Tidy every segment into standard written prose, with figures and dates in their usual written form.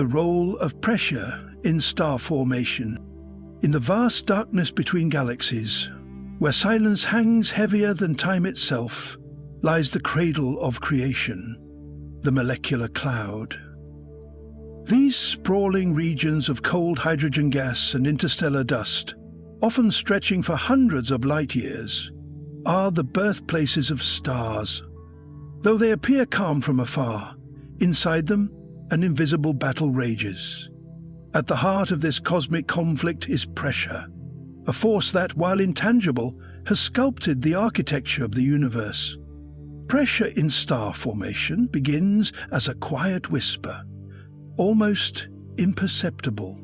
The role of pressure in star formation. In the vast darkness between galaxies, where silence hangs heavier than time itself, lies the cradle of creation, the molecular cloud. These sprawling regions of cold hydrogen gas and interstellar dust, often stretching for hundreds of light years, are the birthplaces of stars. Though they appear calm from afar, inside them an invisible battle rages. At the heart of this cosmic conflict is pressure, a force that, while intangible, has sculpted the architecture of the universe. Pressure in star formation begins as a quiet whisper, almost imperceptible.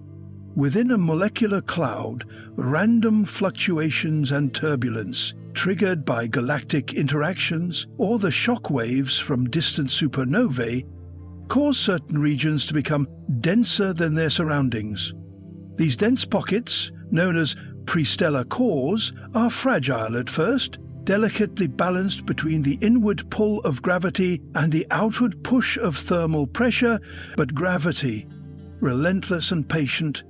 Within a molecular cloud, random fluctuations and turbulence, triggered by galactic interactions or the shock waves from distant supernovae, cause certain regions to become denser than their surroundings. These dense pockets, known as prestellar cores, are fragile at first, delicately balanced between the inward pull of gravity and the outward push of thermal pressure, but gravity, relentless and patient,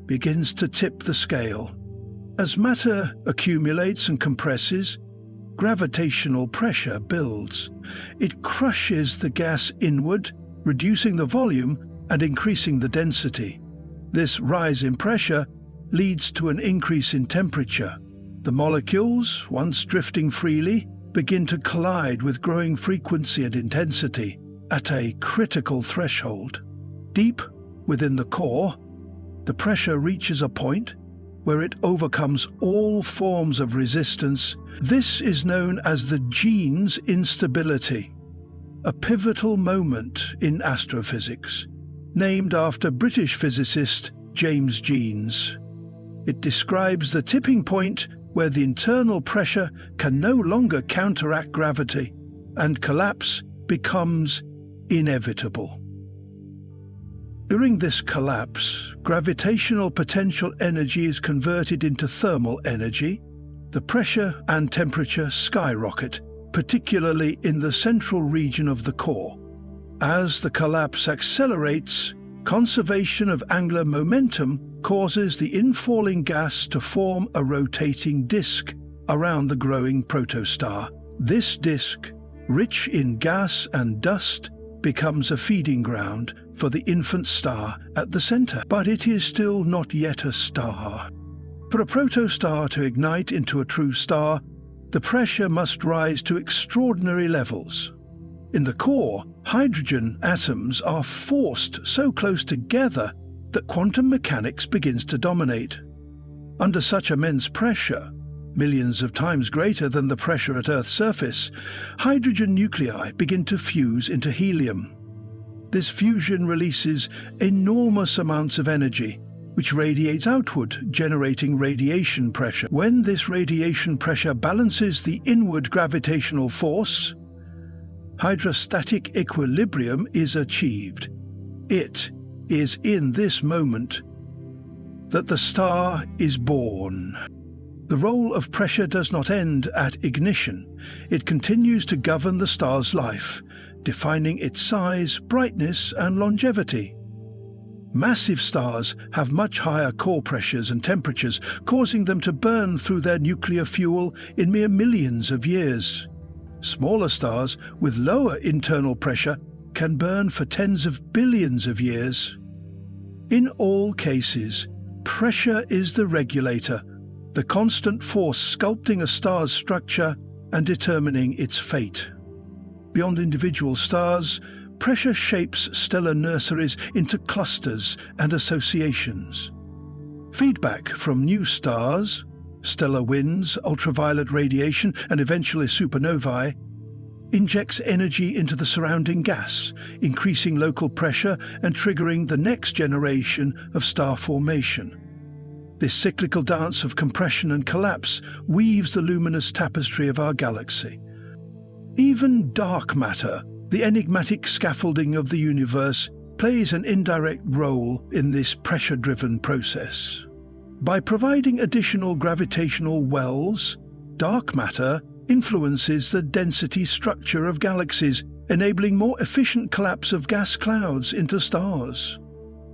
begins to tip the scale. As matter accumulates and compresses, gravitational pressure builds. It crushes the gas inward, reducing the volume and increasing the density. This rise in pressure leads to an increase in temperature. The molecules, once drifting freely, begin to collide with growing frequency and intensity at a critical threshold. Deep within the core, the pressure reaches a point where it overcomes all forms of resistance. This is known as the Jeans instability, a pivotal moment in astrophysics, named after British physicist James Jeans. It describes the tipping point where the internal pressure can no longer counteract gravity, and collapse becomes inevitable. During this collapse, gravitational potential energy is converted into thermal energy. The pressure and temperature skyrocket, particularly in the central region of the core. As the collapse accelerates, conservation of angular momentum causes the infalling gas to form a rotating disk around the growing protostar. This disk, rich in gas and dust, becomes a feeding ground for the infant star at the center. But it is still not yet a star. For a protostar to ignite into a true star, the pressure must rise to extraordinary levels. In the core, hydrogen atoms are forced so close together that quantum mechanics begins to dominate. Under such immense pressure, millions of times greater than the pressure at Earth's surface, hydrogen nuclei begin to fuse into helium. This fusion releases enormous amounts of energy, which radiates outward, generating radiation pressure. When this radiation pressure balances the inward gravitational force, hydrostatic equilibrium is achieved. It is in this moment that the star is born. The role of pressure does not end at ignition. It continues to govern the star's life, defining its size, brightness, and longevity. Massive stars have much higher core pressures and temperatures, causing them to burn through their nuclear fuel in mere millions of years. Smaller stars with lower internal pressure can burn for tens of billions of years. In all cases, pressure is the regulator, the constant force sculpting a star's structure and determining its fate. Beyond individual stars, pressure shapes stellar nurseries into clusters and associations. Feedback from new stars, stellar winds, ultraviolet radiation, and eventually supernovae, injects energy into the surrounding gas, increasing local pressure and triggering the next generation of star formation. This cyclical dance of compression and collapse weaves the luminous tapestry of our galaxy. Even dark matter, the enigmatic scaffolding of the universe, plays an indirect role in this pressure-driven process. By providing additional gravitational wells, dark matter influences the density structure of galaxies, enabling more efficient collapse of gas clouds into stars.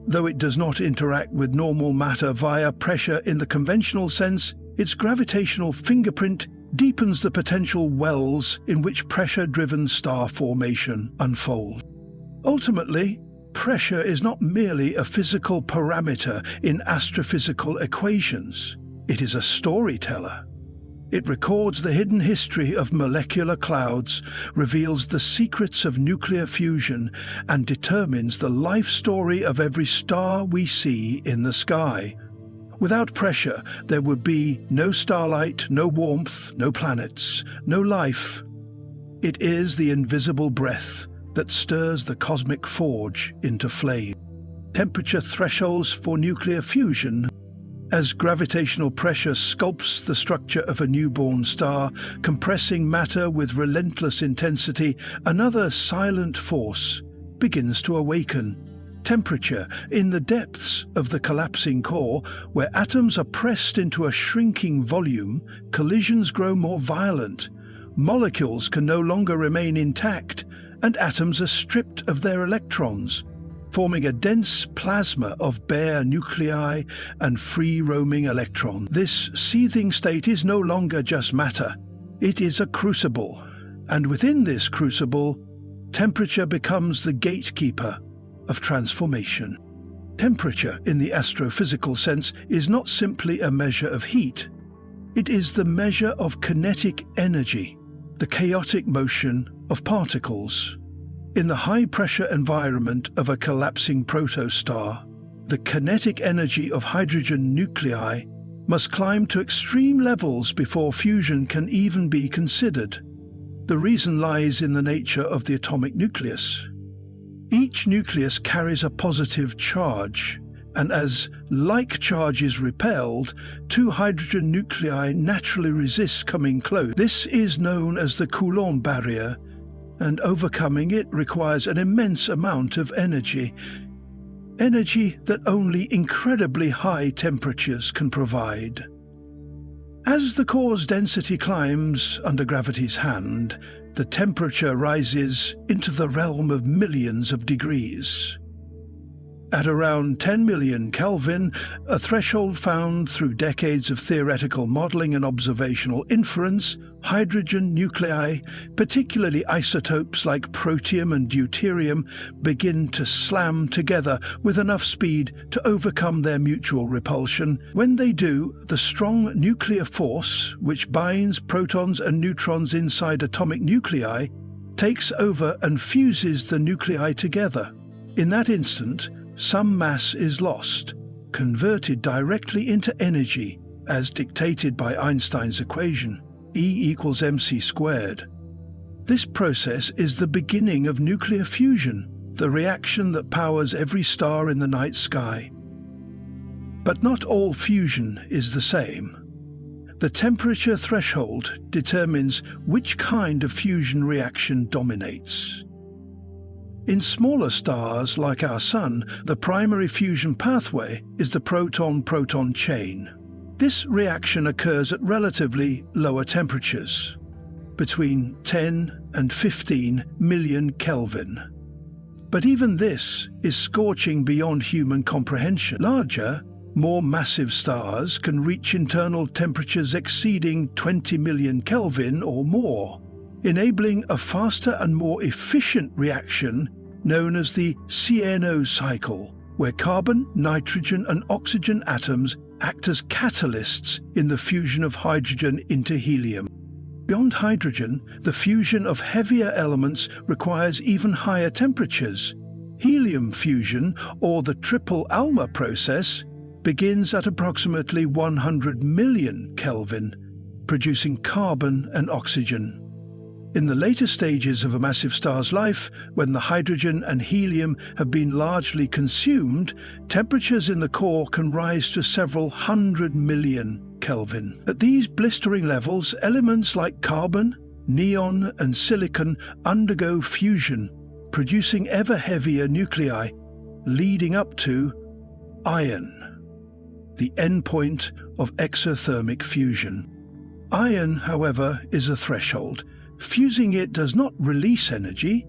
Though it does not interact with normal matter via pressure in the conventional sense, its gravitational fingerprint deepens the potential wells in which pressure-driven star formation unfold. Ultimately, pressure is not merely a physical parameter in astrophysical equations. It is a storyteller. It records the hidden history of molecular clouds, reveals the secrets of nuclear fusion, and determines the life story of every star we see in the sky. Without pressure, there would be no starlight, no warmth, no planets, no life. It is the invisible breath that stirs the cosmic forge into flame. Temperature thresholds for nuclear fusion. As gravitational pressure sculpts the structure of a newborn star, compressing matter with relentless intensity, another silent force begins to awaken. Temperature in the depths of the collapsing core, where atoms are pressed into a shrinking volume, collisions grow more violent. Molecules can no longer remain intact, and atoms are stripped of their electrons, forming a dense plasma of bare nuclei and free-roaming electrons. This seething state is no longer just matter. It is a crucible, and within this crucible, temperature becomes the gatekeeper of transformation. Temperature, in the astrophysical sense, is not simply a measure of heat. It is the measure of kinetic energy, the chaotic motion of particles. In the high-pressure environment of a collapsing protostar, the kinetic energy of hydrogen nuclei must climb to extreme levels before fusion can even be considered. The reason lies in the nature of the atomic nucleus. Each nucleus carries a positive charge, and as like charge is repelled, two hydrogen nuclei naturally resist coming close. This is known as the Coulomb barrier, and overcoming it requires an immense amount of energy that only incredibly high temperatures can provide. As the core's density climbs under gravity's hand, the temperature rises into the realm of millions of degrees. At around 10 million Kelvin, a threshold found through decades of theoretical modeling and observational inference, hydrogen nuclei, particularly isotopes like protium and deuterium, begin to slam together with enough speed to overcome their mutual repulsion. When they do, the strong nuclear force, which binds protons and neutrons inside atomic nuclei, takes over and fuses the nuclei together. In that instant, some mass is lost, converted directly into energy, as dictated by Einstein's equation, E=mc². This process is the beginning of nuclear fusion, the reaction that powers every star in the night sky. But not all fusion is the same. The temperature threshold determines which kind of fusion reaction dominates. In smaller stars like our Sun, the primary fusion pathway is the proton-proton chain. This reaction occurs at relatively lower temperatures, between 10 and 15 million Kelvin. But even this is scorching beyond human comprehension. Larger, more massive stars can reach internal temperatures exceeding 20 million Kelvin or more, enabling a faster and more efficient reaction known as the CNO cycle, where carbon, nitrogen, and oxygen atoms act as catalysts in the fusion of hydrogen into helium. Beyond hydrogen, the fusion of heavier elements requires even higher temperatures. Helium fusion, or the ʻOumuamua process, begins at approximately 100 million Kelvin, producing carbon and oxygen. In the later stages of a massive star's life, when the hydrogen and helium have been largely consumed, temperatures in the core can rise to several 100 million Kelvin. At these blistering levels, elements like carbon, neon, and silicon undergo fusion, producing ever heavier nuclei, leading up to iron, the endpoint of exothermic fusion. Iron, however, is a threshold. Fusing it does not release energy,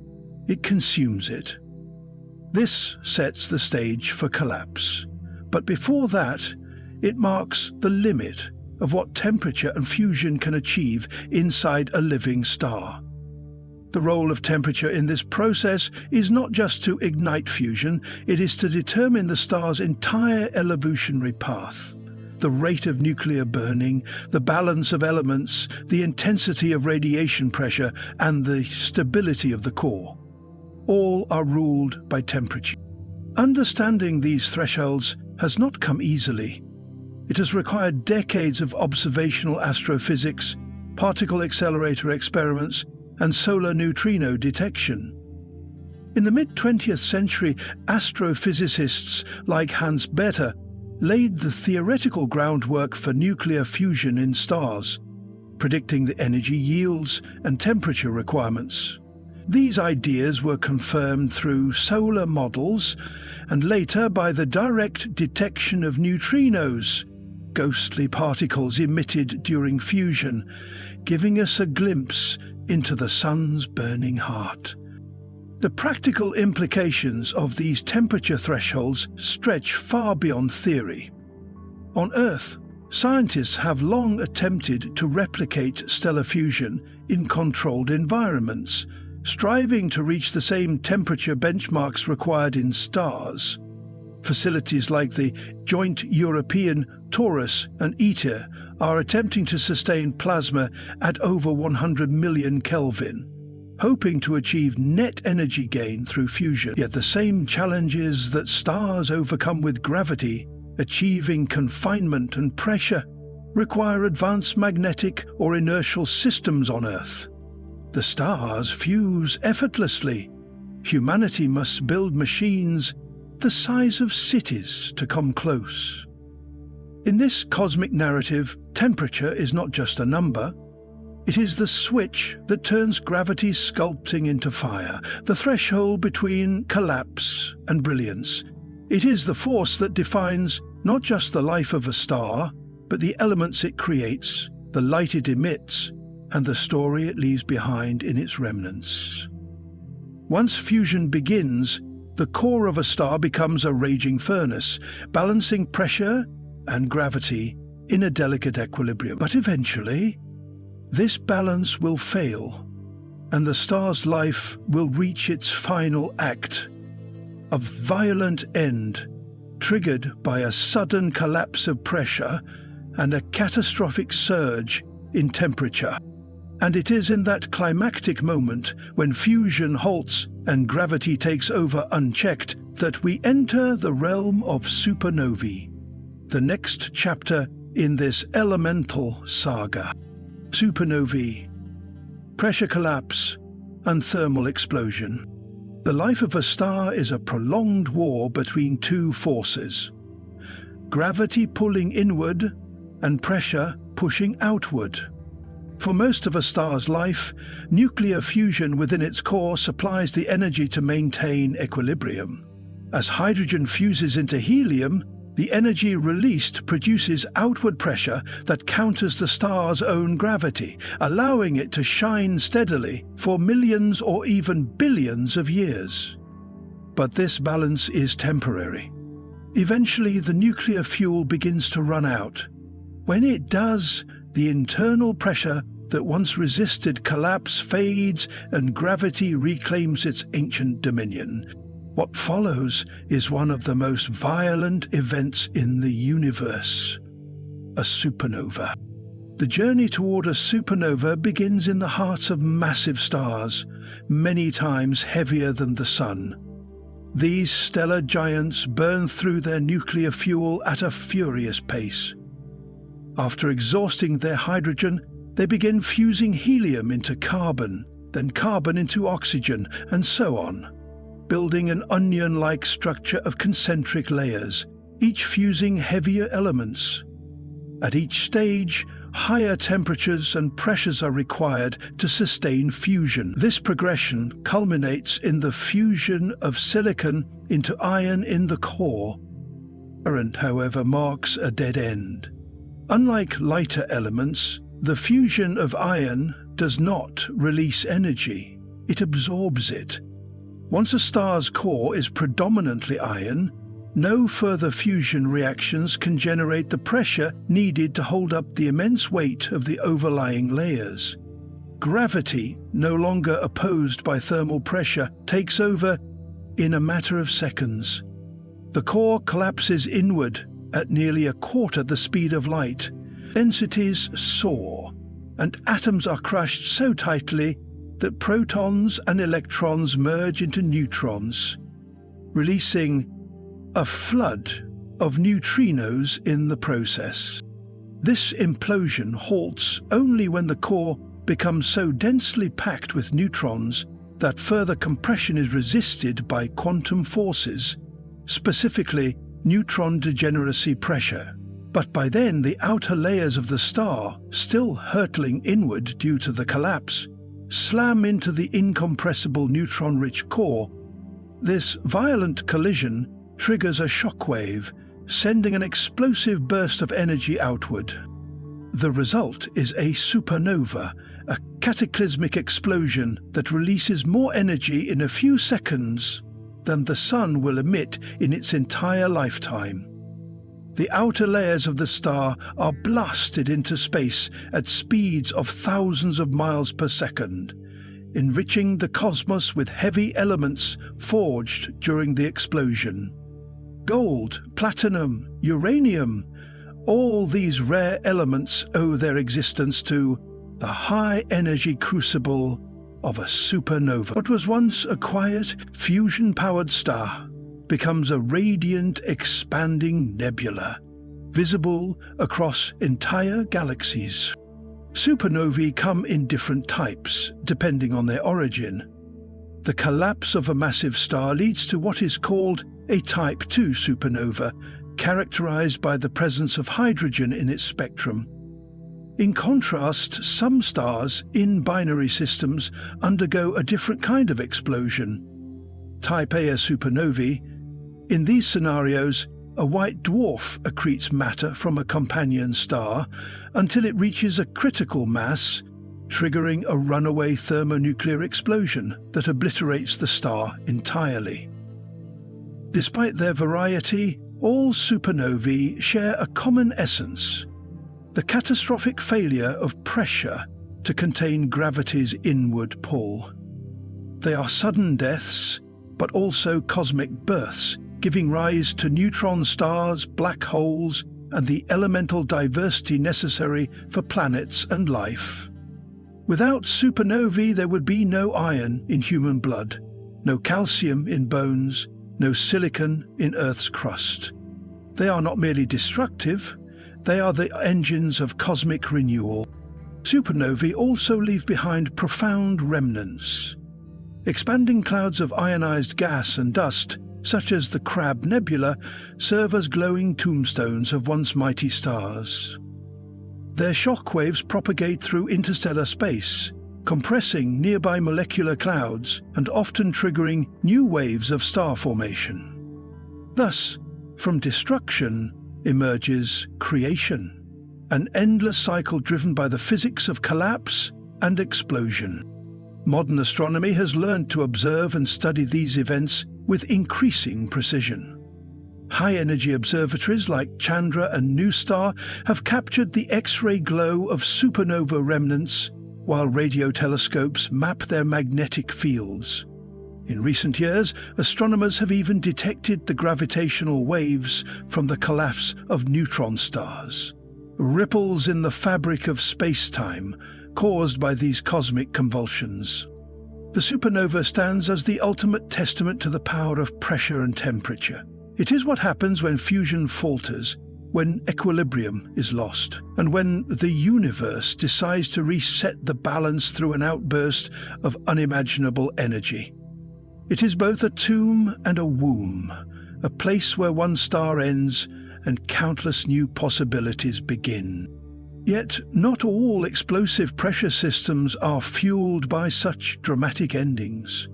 it consumes it. This sets the stage for collapse. But before that, it marks the limit of what temperature and fusion can achieve inside a living star. The role of temperature in this process is not just to ignite fusion, it is to determine the star's entire evolutionary path. The rate of nuclear burning, the balance of elements, the intensity of radiation pressure, and the stability of the core. All are ruled by temperature. Understanding these thresholds has not come easily. It has required decades of observational astrophysics, particle accelerator experiments, and solar neutrino detection. In the mid-20th century, astrophysicists like Hans Bethe laid the theoretical groundwork for nuclear fusion in stars, predicting the energy yields and temperature requirements. These ideas were confirmed through solar models and later by the direct detection of neutrinos, ghostly particles emitted during fusion, giving us a glimpse into the sun's burning heart. The practical implications of these temperature thresholds stretch far beyond theory. On Earth, scientists have long attempted to replicate stellar fusion in controlled environments, striving to reach the same temperature benchmarks required in stars. Facilities like the Joint European Torus and ITER are attempting to sustain plasma at over 100 million Kelvin, hoping to achieve net energy gain through fusion. Yet the same challenges that stars overcome with gravity, achieving confinement and pressure, require advanced magnetic or inertial systems on Earth. The stars fuse effortlessly. Humanity must build machines the size of cities to come close. In this cosmic narrative, temperature is not just a number. It is the switch that turns gravity's sculpting into fire, the threshold between collapse and brilliance. It is the force that defines not just the life of a star, but the elements it creates, the light it emits, and the story it leaves behind in its remnants. Once fusion begins, the core of a star becomes a raging furnace, balancing pressure and gravity in a delicate equilibrium. But eventually, this balance will fail, and the star's life will reach its final act, a violent end, triggered by a sudden collapse of pressure and a catastrophic surge in temperature. And it is in that climactic moment, when fusion halts and gravity takes over unchecked, that we enter the realm of supernovae, the next chapter in this elemental saga. Supernovae, pressure collapse, and thermal explosion. The life of a star is a prolonged war between two forces: gravity pulling inward and pressure pushing outward. For most of a star's life, nuclear fusion within its core supplies the energy to maintain equilibrium. As hydrogen fuses into helium, the energy released produces outward pressure that counters the star's own gravity, allowing it to shine steadily for millions or even billions of years. But this balance is temporary. Eventually, the nuclear fuel begins to run out. When it does, the internal pressure that once resisted collapse fades and gravity reclaims its ancient dominion. What follows is one of the most violent events in the universe: a supernova. The journey toward a supernova begins in the hearts of massive stars, many times heavier than the Sun. These stellar giants burn through their nuclear fuel at a furious pace. After exhausting their hydrogen, they begin fusing helium into carbon, then carbon into oxygen, and so on, building an onion-like structure of concentric layers, each fusing heavier elements. At each stage, higher temperatures and pressures are required to sustain fusion. This progression culminates in the fusion of silicon into iron in the core. Current, however, marks a dead end. Unlike lighter elements, the fusion of iron does not release energy, it absorbs it. Once a star's core is predominantly iron, no further fusion reactions can generate the pressure needed to hold up the immense weight of the overlying layers. Gravity, no longer opposed by thermal pressure, takes over in a matter of seconds. The core collapses inward at nearly a quarter the speed of light. Densities soar, and atoms are crushed so tightly that protons and electrons merge into neutrons, releasing a flood of neutrinos in the process. This implosion halts only when the core becomes so densely packed with neutrons that further compression is resisted by quantum forces, specifically neutron degeneracy pressure. But by then, the outer layers of the star, still hurtling inward due to the collapse, slam into the incompressible neutron-rich core. This violent collision triggers a shockwave, sending an explosive burst of energy outward. The result is a supernova, a cataclysmic explosion that releases more energy in a few seconds than the Sun will emit in its entire lifetime. The outer layers of the star are blasted into space at speeds of thousands of miles per second, enriching the cosmos with heavy elements forged during the explosion. Gold, platinum, uranium, all these rare elements owe their existence to the high-energy crucible of a supernova. What was once a quiet, fusion-powered star becomes a radiant, expanding nebula, visible across entire galaxies. Supernovae come in different types, depending on their origin. The collapse of a massive star leads to what is called a Type II supernova, characterized by the presence of hydrogen in its spectrum. In contrast, some stars in binary systems undergo a different kind of explosion. Type A supernovae. In these scenarios, a white dwarf accretes matter from a companion star until it reaches a critical mass, triggering a runaway thermonuclear explosion that obliterates the star entirely. Despite their variety, all supernovae share a common essence: the catastrophic failure of pressure to contain gravity's inward pull. They are sudden deaths, but also cosmic births, giving rise to neutron stars, black holes, and the elemental diversity necessary for planets and life. Without supernovae, there would be no iron in human blood, no calcium in bones, no silicon in Earth's crust. They are not merely destructive, they are the engines of cosmic renewal. Supernovae also leave behind profound remnants. Expanding clouds of ionized gas and dust, such as the Crab Nebula, serve as glowing tombstones of once mighty stars. Their shockwaves propagate through interstellar space, compressing nearby molecular clouds and often triggering new waves of star formation. Thus, from destruction emerges creation, an endless cycle driven by the physics of collapse and explosion. Modern astronomy has learned to observe and study these events with increasing precision. High-energy observatories like Chandra and NuSTAR have captured the X-ray glow of supernova remnants, while radio telescopes map their magnetic fields. In recent years, astronomers have even detected the gravitational waves from the collapse of neutron stars, ripples in the fabric of space-time caused by these cosmic convulsions. The supernova stands as the ultimate testament to the power of pressure and temperature. It is what happens when fusion falters, when equilibrium is lost, and when the universe decides to reset the balance through an outburst of unimaginable energy. It is both a tomb and a womb, a place where one star ends and countless new possibilities begin. Yet not all explosive pressure systems are fueled by such dramatic endings.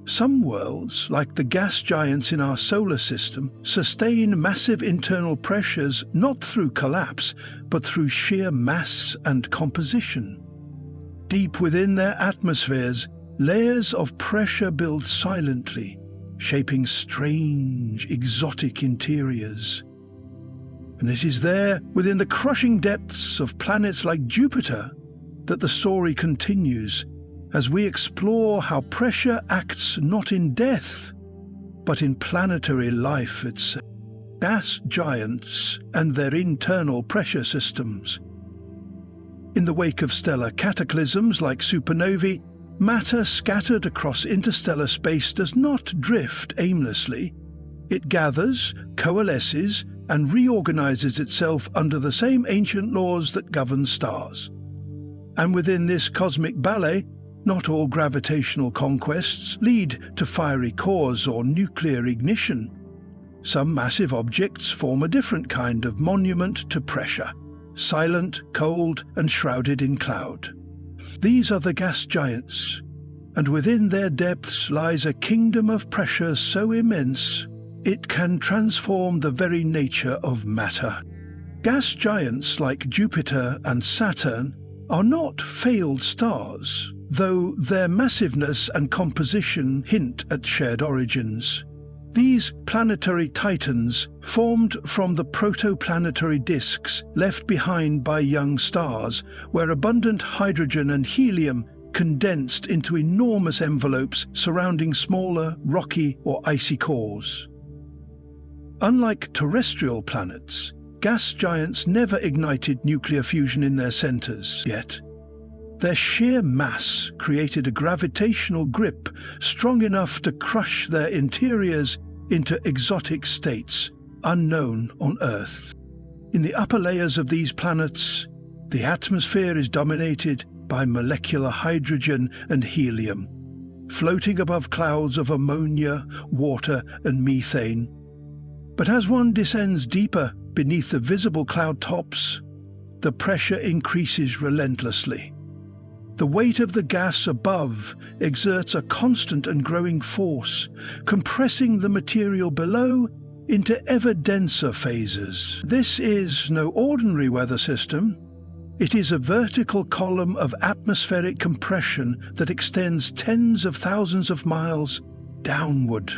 Some worlds, like the gas giants in our solar system, sustain massive internal pressures not through collapse, but through sheer mass and composition. Deep within their atmospheres, layers of pressure build silently, shaping strange, exotic interiors. And it is there, within the crushing depths of planets like Jupiter, that the story continues as we explore how pressure acts not in death, but in planetary life itself. Gas giants and their internal pressure systems. In the wake of stellar cataclysms like supernovae, matter scattered across interstellar space does not drift aimlessly. It gathers, coalesces, and reorganizes itself under the same ancient laws that govern stars. And within this cosmic ballet, not all gravitational conquests lead to fiery cores or nuclear ignition. Some massive objects form a different kind of monument to pressure, silent, cold, and shrouded in cloud. These are the gas giants, and within their depths lies a kingdom of pressure so immense it can transform the very nature of matter. Gas giants like Jupiter and Saturn are not failed stars, though their massiveness and composition hint at shared origins. These planetary titans formed from the protoplanetary disks left behind by young stars, where abundant hydrogen and helium condensed into enormous envelopes surrounding smaller, rocky or icy cores. Unlike terrestrial planets, gas giants never ignited nuclear fusion in their centers, yet their sheer mass created a gravitational grip strong enough to crush their interiors into exotic states unknown on Earth. In the upper layers of these planets, the atmosphere is dominated by molecular hydrogen and helium, floating above clouds of ammonia, water, and methane. But as one descends deeper beneath the visible cloud tops, the pressure increases relentlessly. The weight of the gas above exerts a constant and growing force, compressing the material below into ever denser phases. This is no ordinary weather system. It is a vertical column of atmospheric compression that extends tens of thousands of miles downward.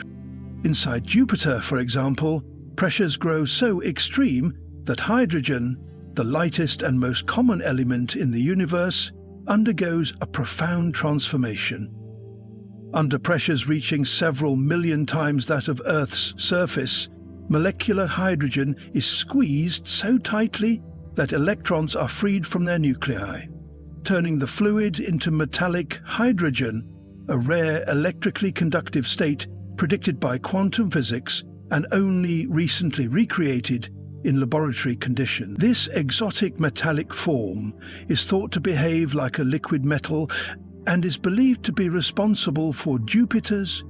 Inside Jupiter, for example, pressures grow so extreme that hydrogen, the lightest and most common element in the universe, undergoes a profound transformation. Under pressures reaching several million times that of Earth's surface, molecular hydrogen is squeezed so tightly that electrons are freed from their nuclei, turning the fluid into metallic hydrogen, a rare electrically conductive state predicted by quantum physics and only recently recreated in laboratory conditions. This exotic metallic form is thought to behave like a liquid metal and is believed to be responsible for Jupiter's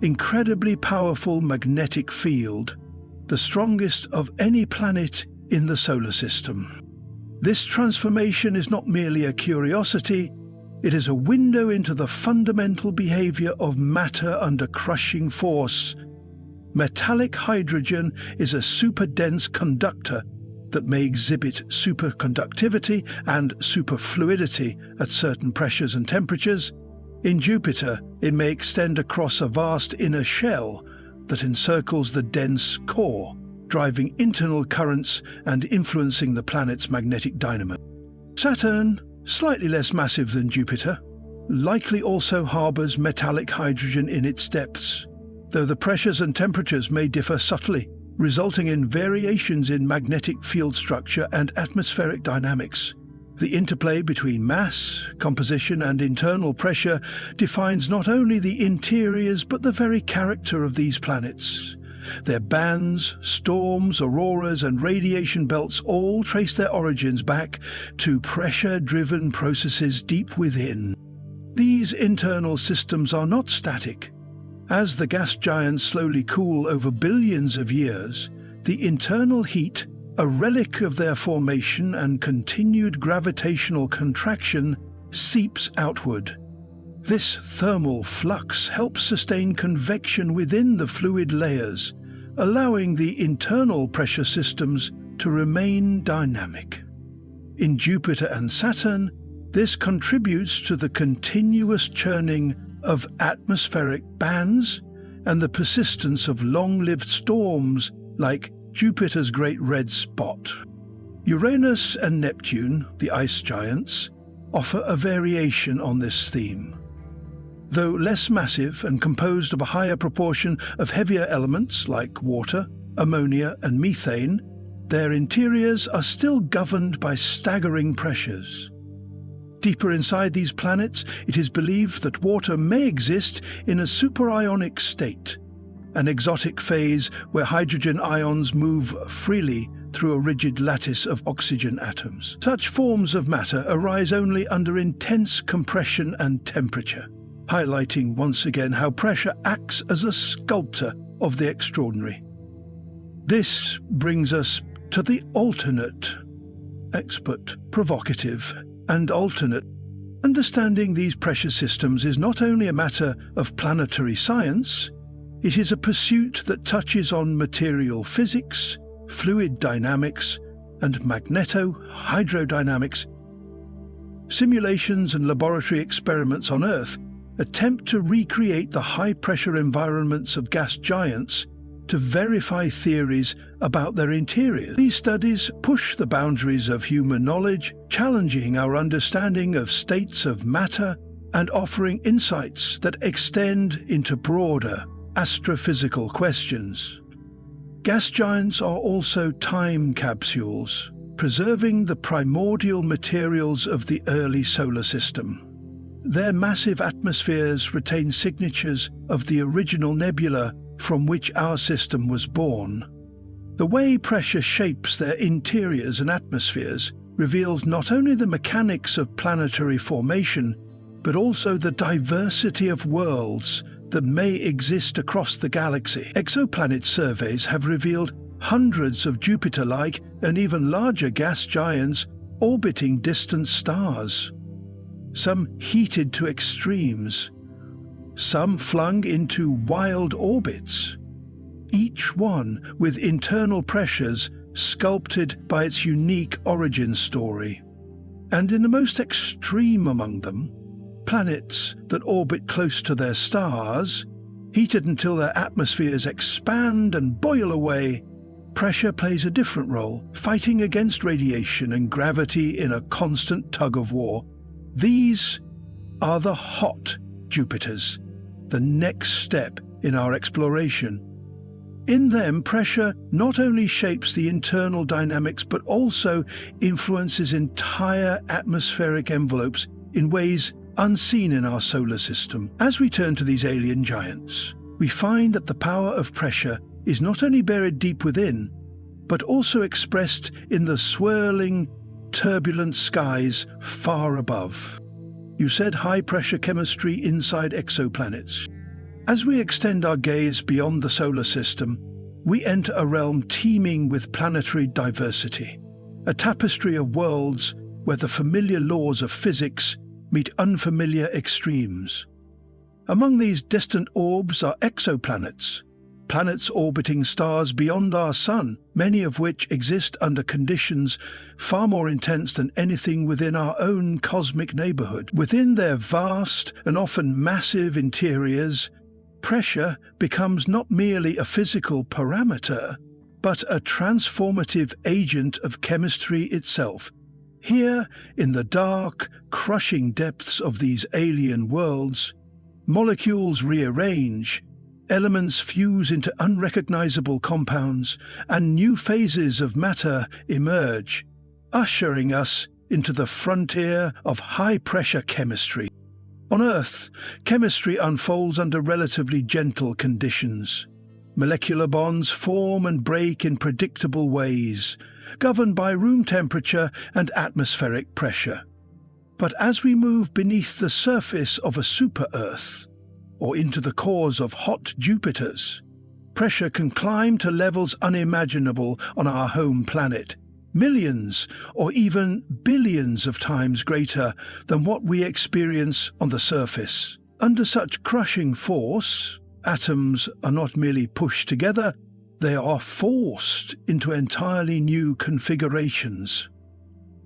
incredibly powerful magnetic field, the strongest of any planet in the solar system. This transformation is not merely a curiosity, it is a window into the fundamental behavior of matter under crushing force. Metallic hydrogen is a super-dense conductor that may exhibit superconductivity and superfluidity at certain pressures and temperatures. In Jupiter, it may extend across a vast inner shell that encircles the dense core, driving internal currents and influencing the planet's magnetic dynamo. Saturn, slightly less massive than Jupiter, likely also harbors metallic hydrogen in its depths, though the pressures and temperatures may differ subtly, resulting in variations in magnetic field structure and atmospheric dynamics. The interplay between mass, composition, and internal pressure defines not only the interiors but the very character of these planets. Their bands, storms, auroras, and radiation belts all trace their origins back to pressure-driven processes deep within. These internal systems are not static. As the gas giants slowly cool over billions of years, the internal heat, a relic of their formation and continued gravitational contraction, seeps outward. This thermal flux helps sustain convection within the fluid layers, allowing the internal pressure systems to remain dynamic. In Jupiter and Saturn, this contributes to the continuous churning of atmospheric bands and the persistence of long-lived storms like Jupiter's Great Red Spot. Uranus and Neptune, the ice giants, offer a variation on this theme. Though less massive and composed of a higher proportion of heavier elements like water, ammonia and methane, their interiors are still governed by staggering pressures. Deeper inside these planets, it is believed that water may exist in a superionic state, an exotic phase where hydrogen ions move freely through a rigid lattice of oxygen atoms. Such forms of matter arise only under intense compression and temperature, highlighting once again how pressure acts as a sculptor of the extraordinary. This brings us to the alternate, expert, provocative, and alternate. Understanding these pressure systems is not only a matter of planetary science, it is a pursuit that touches on material physics, fluid dynamics, and magneto-hydrodynamics. Simulations and laboratory experiments on Earth attempt to recreate the high-pressure environments of gas giants to verify theories about their interior. These studies push the boundaries of human knowledge, challenging our understanding of states of matter and offering insights that extend into broader astrophysical questions. Gas giants are also time capsules, preserving the primordial materials of the early solar system. Their massive atmospheres retain signatures of the original nebula from which our system was born. The way pressure shapes their interiors and atmospheres reveals not only the mechanics of planetary formation, but also the diversity of worlds that may exist across the galaxy. Exoplanet surveys have revealed hundreds of Jupiter-like and even larger gas giants orbiting distant stars. Some heated to extremes, some flung into wild orbits, each one with internal pressures sculpted by its unique origin story. And in the most extreme among them, planets that orbit close to their stars, heated until their atmospheres expand and boil away, pressure plays a different role, fighting against radiation and gravity in a constant tug-of-war. These are the hot Jupiters, the next step in our exploration. In them, pressure not only shapes the internal dynamics but also influences entire atmospheric envelopes in ways unseen in our solar system. As we turn to these alien giants, we find that the power of pressure is not only buried deep within, but also expressed in the swirling, turbulent skies far above. You said high-pressure chemistry inside exoplanets. As we extend our gaze beyond the solar system, we enter a realm teeming with planetary diversity, a tapestry of worlds where the familiar laws of physics meet unfamiliar extremes. Among these distant orbs are exoplanets, planets orbiting stars beyond our Sun, many of which exist under conditions far more intense than anything within our own cosmic neighborhood. Within their vast and often massive interiors, pressure becomes not merely a physical parameter, but a transformative agent of chemistry itself. Here, in the dark, crushing depths of these alien worlds, molecules rearrange, elements fuse into unrecognizable compounds, and new phases of matter emerge, ushering us into the frontier of high-pressure chemistry. On Earth, chemistry unfolds under relatively gentle conditions. Molecular bonds form and break in predictable ways, governed by room temperature and atmospheric pressure. But as we move beneath the surface of a super-Earth, or into the cores of hot Jupiters, pressure can climb to levels unimaginable on our home planet, millions or even billions of times greater than what we experience on the surface. Under such crushing force, atoms are not merely pushed together, they are forced into entirely new configurations.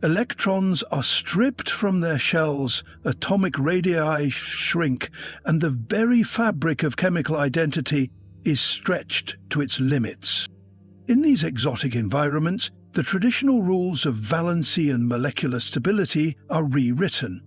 Electrons are stripped from their shells, atomic radii shrink, and the very fabric of chemical identity is stretched to its limits. In these exotic environments, the traditional rules of valency and molecular stability are rewritten.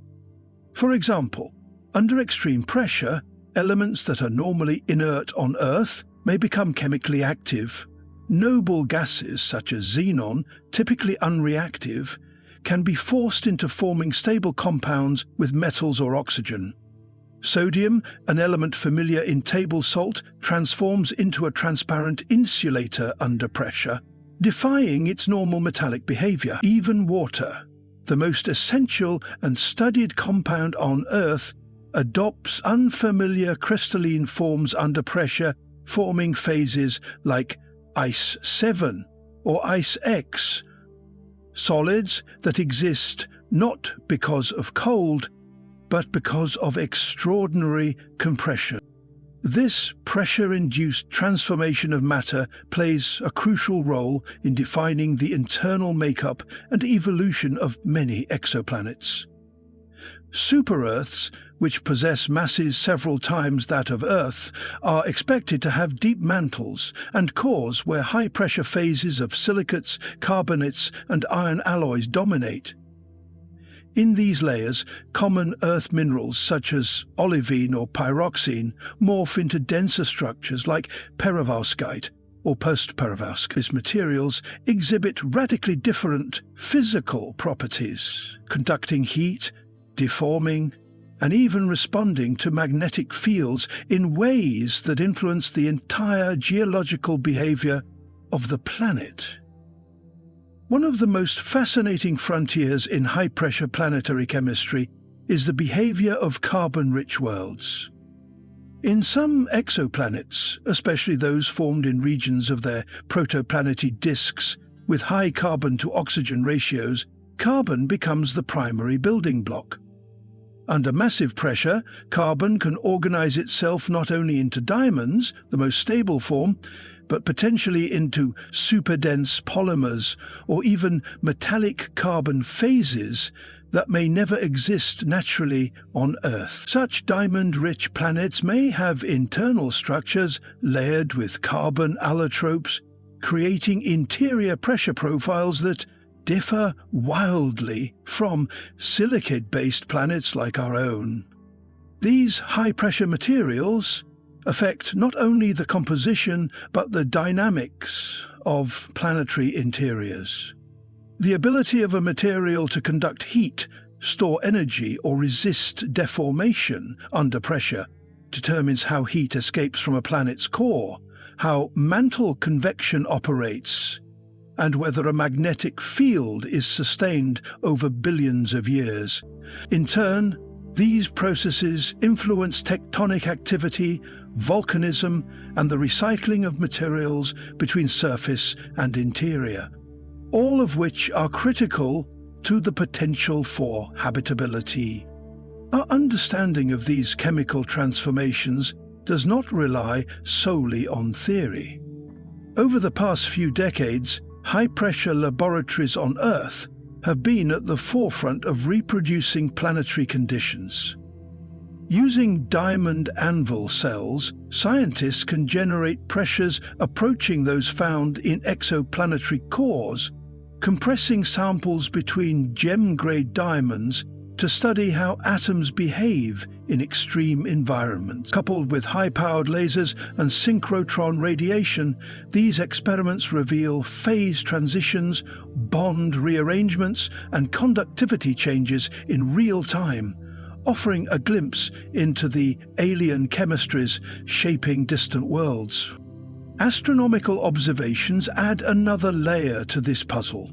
For example, under extreme pressure, elements that are normally inert on Earth may become chemically active. Noble gases such as xenon, typically unreactive, can be forced into forming stable compounds with metals or oxygen. Sodium, an element familiar in table salt, transforms into a transparent insulator under pressure, defying its normal metallic behavior. Even water, the most essential and studied compound on Earth, adopts unfamiliar crystalline forms under pressure, forming phases like Ice 7 or Ice X, solids that exist not because of cold, but because of extraordinary compression. This pressure-induced transformation of matter plays a crucial role in defining the internal makeup and evolution of many exoplanets. Super-Earths, which possess masses several times that of Earth, are expected to have deep mantles and cores where high-pressure phases of silicates, carbonates, and iron alloys dominate. In these layers, common Earth minerals such as olivine or pyroxene morph into denser structures like perovskite or post-perovskite. These materials exhibit radically different physical properties, conducting heat, deforming, and even responding to magnetic fields in ways that influence the entire geological behavior of the planet. One of the most fascinating frontiers in high-pressure planetary chemistry is the behavior of carbon-rich worlds. In some exoplanets, especially those formed in regions of their protoplanetary disks with high carbon-to-oxygen ratios, carbon becomes the primary building block. Under massive pressure, carbon can organize itself not only into diamonds, the most stable form, but potentially into superdense polymers or even metallic carbon phases that may never exist naturally on Earth. Such diamond-rich planets may have internal structures layered with carbon allotropes, creating interior pressure profiles that differ wildly from silicate-based planets like our own. These high-pressure materials affect not only the composition but the dynamics of planetary interiors. The ability of a material to conduct heat, store energy, or resist deformation under pressure determines how heat escapes from a planet's core, how mantle convection operates, and whether a magnetic field is sustained over billions of years. In turn, these processes influence tectonic activity, volcanism, and the recycling of materials between surface and interior, all of which are critical to the potential for habitability. Our understanding of these chemical transformations does not rely solely on theory. Over the past few decades, high-pressure laboratories on Earth have been at the forefront of reproducing planetary conditions. Using diamond anvil cells, scientists can generate pressures approaching those found in exoplanetary cores, compressing samples between gem-grade diamonds to study how atoms behave in extreme environments. Coupled with high-powered lasers and synchrotron radiation, these experiments reveal phase transitions, bond rearrangements, and conductivity changes in real time, offering a glimpse into the alien chemistries shaping distant worlds. Astronomical observations add another layer to this puzzle.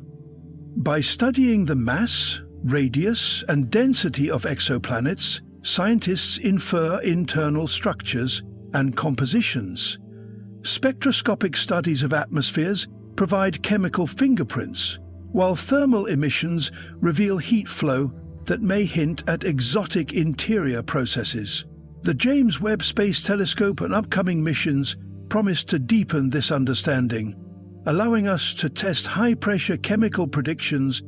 By studying the mass, radius, and density of exoplanets, scientists infer internal structures and compositions. Spectroscopic studies of atmospheres provide chemical fingerprints, while thermal emissions reveal heat flow that may hint at exotic interior processes. The James Webb Space Telescope and upcoming missions promise to deepen this understanding, allowing us to test high-pressure chemical predictions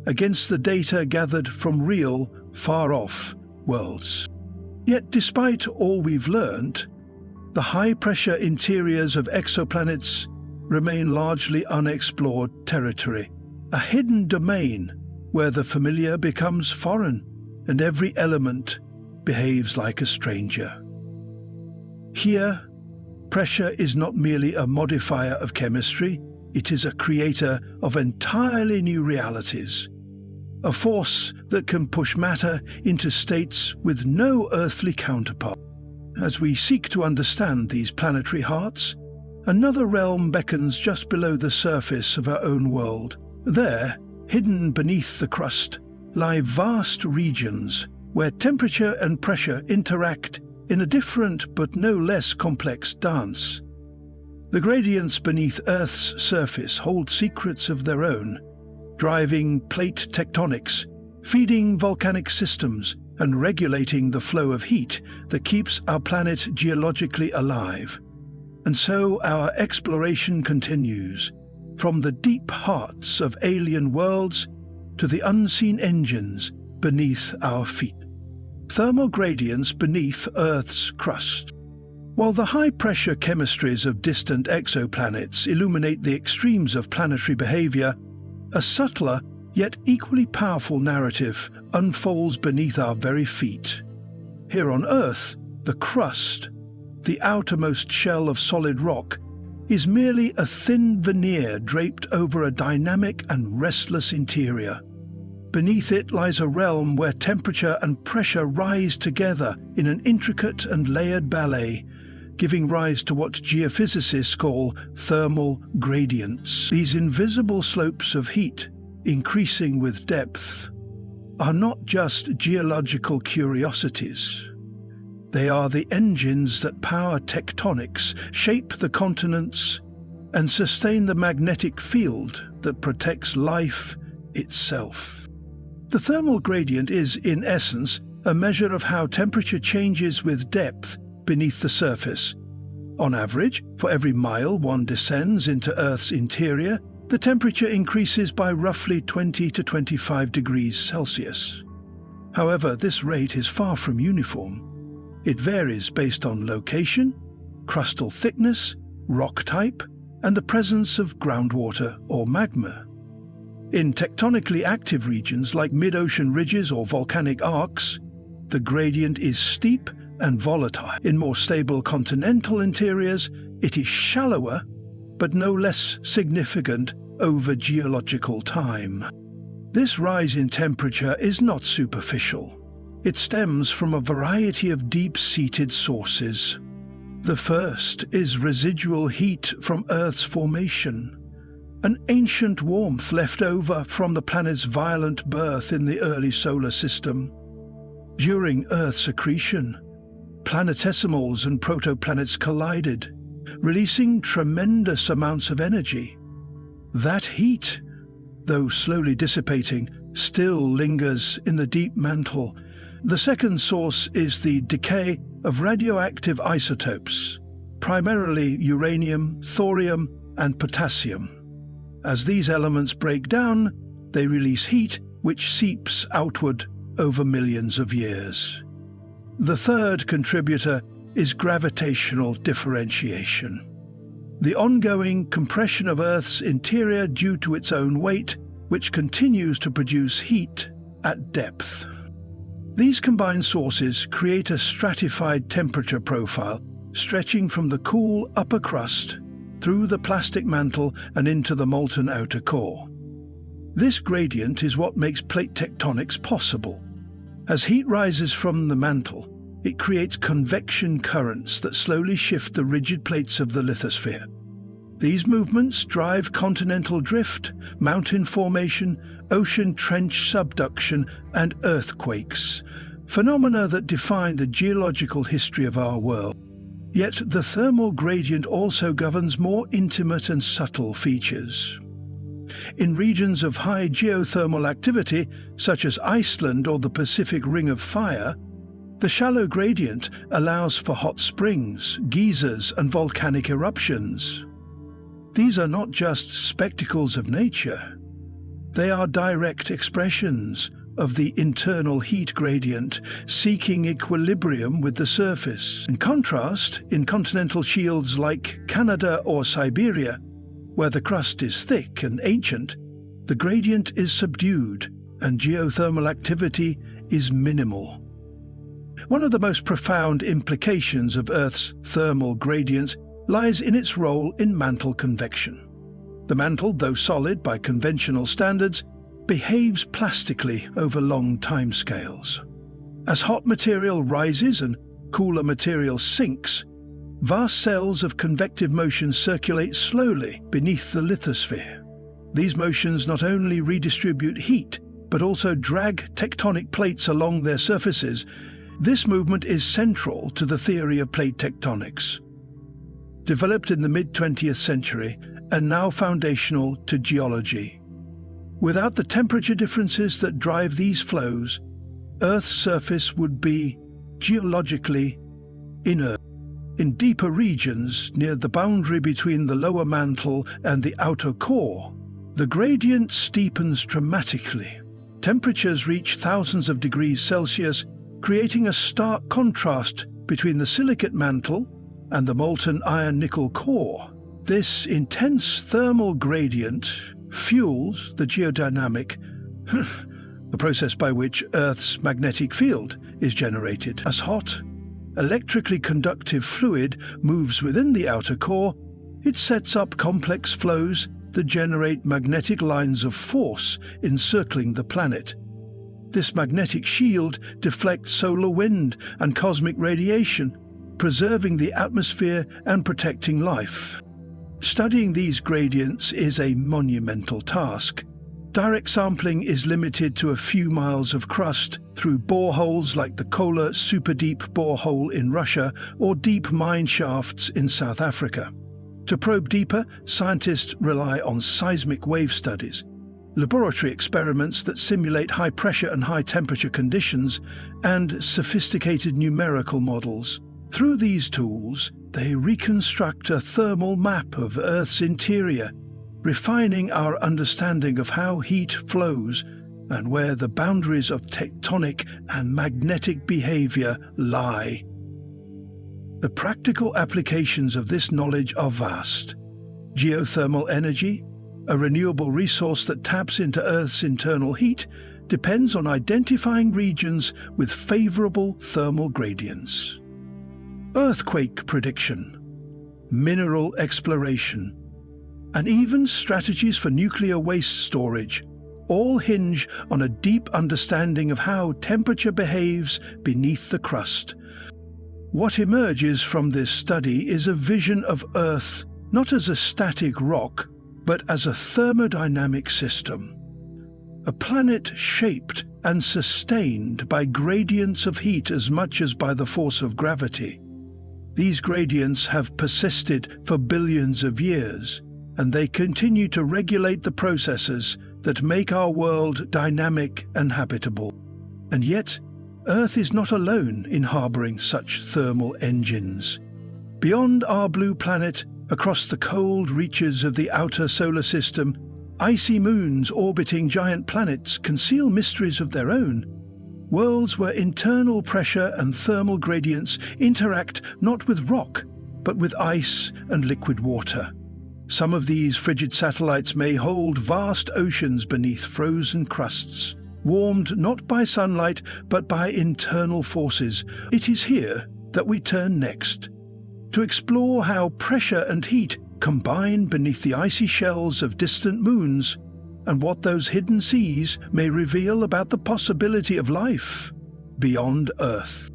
against the data gathered from real, far-off worlds. Yet despite all we've learned, the high-pressure interiors of exoplanets remain largely unexplored territory, a hidden domain where the familiar becomes foreign and every element behaves like a stranger. Here, pressure is not merely a modifier of chemistry, it is a creator of entirely new realities, a force that can push matter into states with no earthly counterpart. As we seek to understand these planetary hearts, another realm beckons just below the surface of our own world. There, hidden beneath the crust, lie vast regions where temperature and pressure interact in a different but no less complex dance. The gradients beneath Earth's surface hold secrets of their own, driving plate tectonics, feeding volcanic systems, and regulating the flow of heat that keeps our planet geologically alive. And so our exploration continues, from the deep hearts of alien worlds to the unseen engines beneath our feet. Thermal gradients beneath Earth's crust. While the high-pressure chemistries of distant exoplanets illuminate the extremes of planetary behavior, a subtler yet equally powerful narrative unfolds beneath our very feet. Here on Earth, the crust, the outermost shell of solid rock, is merely a thin veneer draped over a dynamic and restless interior. Beneath it lies a realm where temperature and pressure rise together in an intricate and layered ballet, giving rise to what geophysicists call thermal gradients. These invisible slopes of heat, increasing with depth, are not just geological curiosities. They are the engines that power tectonics, shape the continents, and sustain the magnetic field that protects life itself. The thermal gradient is, in essence, a measure of how temperature changes with depth beneath the surface. On average, for every mile one descends into Earth's interior, the temperature increases by roughly 20 to 25 degrees Celsius. However, this rate is far from uniform. It varies based on location, crustal thickness, rock type, and the presence of groundwater or magma. In tectonically active regions like mid-ocean ridges or volcanic arcs, the gradient is steep and volatile. In more stable continental interiors, it is shallower, but no less significant over geological time. This rise in temperature is not superficial. It stems from a variety of deep-seated sources. The first is residual heat from Earth's formation, an ancient warmth left over from the planet's violent birth in the early solar system. During Earth's accretion, planetesimals and protoplanets collided, releasing tremendous amounts of energy. That heat, though slowly dissipating, still lingers in the deep mantle. The second source is the decay of radioactive isotopes, primarily uranium, thorium, and potassium. As these elements break down, they release heat which seeps outward over millions of years. The third contributor is gravitational differentiation, the ongoing compression of Earth's interior due to its own weight, which continues to produce heat at depth. These combined sources create a stratified temperature profile stretching from the cool upper crust through the plastic mantle and into the molten outer core. This gradient is what makes plate tectonics possible. As heat rises from the mantle, it creates convection currents that slowly shift the rigid plates of the lithosphere. These movements drive continental drift, mountain formation, ocean trench subduction, and earthquakes, phenomena that define the geological history of our world. Yet the thermal gradient also governs more intimate and subtle features. In regions of high geothermal activity, such as Iceland or the Pacific Ring of Fire, the shallow gradient allows for hot springs, geysers, and volcanic eruptions. These are not just spectacles of nature. They are direct expressions of the internal heat gradient seeking equilibrium with the surface. In contrast, in continental shields like Canada or Siberia, where the crust is thick and ancient, the gradient is subdued and geothermal activity is minimal. One of the most profound implications of Earth's thermal gradients lies in its role in mantle convection. The mantle, though solid by conventional standards, behaves plastically over long timescales. As hot material rises and cooler material sinks, vast cells of convective motion circulate slowly beneath the lithosphere. These motions not only redistribute heat, but also drag tectonic plates along their surfaces. This movement is central to the theory of plate tectonics, developed in the mid-20th century and now foundational to geology. Without the temperature differences that drive these flows, Earth's surface would be geologically inert. In deeper regions near the boundary between the lower mantle and the outer core, the gradient steepens dramatically. Temperatures reach thousands of degrees Celsius, creating a stark contrast between the silicate mantle and the molten iron-nickel core. This intense thermal gradient fuels the geodynamic, the process by which Earth's magnetic field is generated. As hot, electrically conductive fluid moves within the outer core, it sets up complex flows that generate magnetic lines of force encircling the planet. This magnetic shield deflects solar wind and cosmic radiation, preserving the atmosphere and protecting life. Studying these gradients is a monumental task. Direct sampling is limited to a few miles of crust through boreholes like the Kola super-deep borehole in Russia or deep mine shafts in South Africa. To probe deeper, scientists rely on seismic wave studies, laboratory experiments that simulate high pressure and high temperature conditions, and sophisticated numerical models. Through these tools, they reconstruct a thermal map of Earth's interior, refining our understanding of how heat flows and where the boundaries of tectonic and magnetic behavior lie. The practical applications of this knowledge are vast. Geothermal energy, a renewable resource that taps into Earth's internal heat, depends on identifying regions with favorable thermal gradients. Earthquake prediction, mineral exploration, and even strategies for nuclear waste storage all hinge on a deep understanding of how temperature behaves beneath the crust. What emerges from this study is a vision of Earth not as a static rock, but as a thermodynamic system. A planet shaped and sustained by gradients of heat as much as by the force of gravity. These gradients have persisted for billions of years, and they continue to regulate the processes that make our world dynamic and habitable. And yet, Earth is not alone in harboring such thermal engines. Beyond our blue planet, across the cold reaches of the outer solar system, icy moons orbiting giant planets conceal mysteries of their own. Worlds where internal pressure and thermal gradients interact not with rock, but with ice and liquid water. Some of these frigid satellites may hold vast oceans beneath frozen crusts, warmed not by sunlight, but by internal forces. It is here that we turn next, to explore how pressure and heat combine beneath the icy shells of distant moons, and what those hidden seas may reveal about the possibility of life beyond Earth.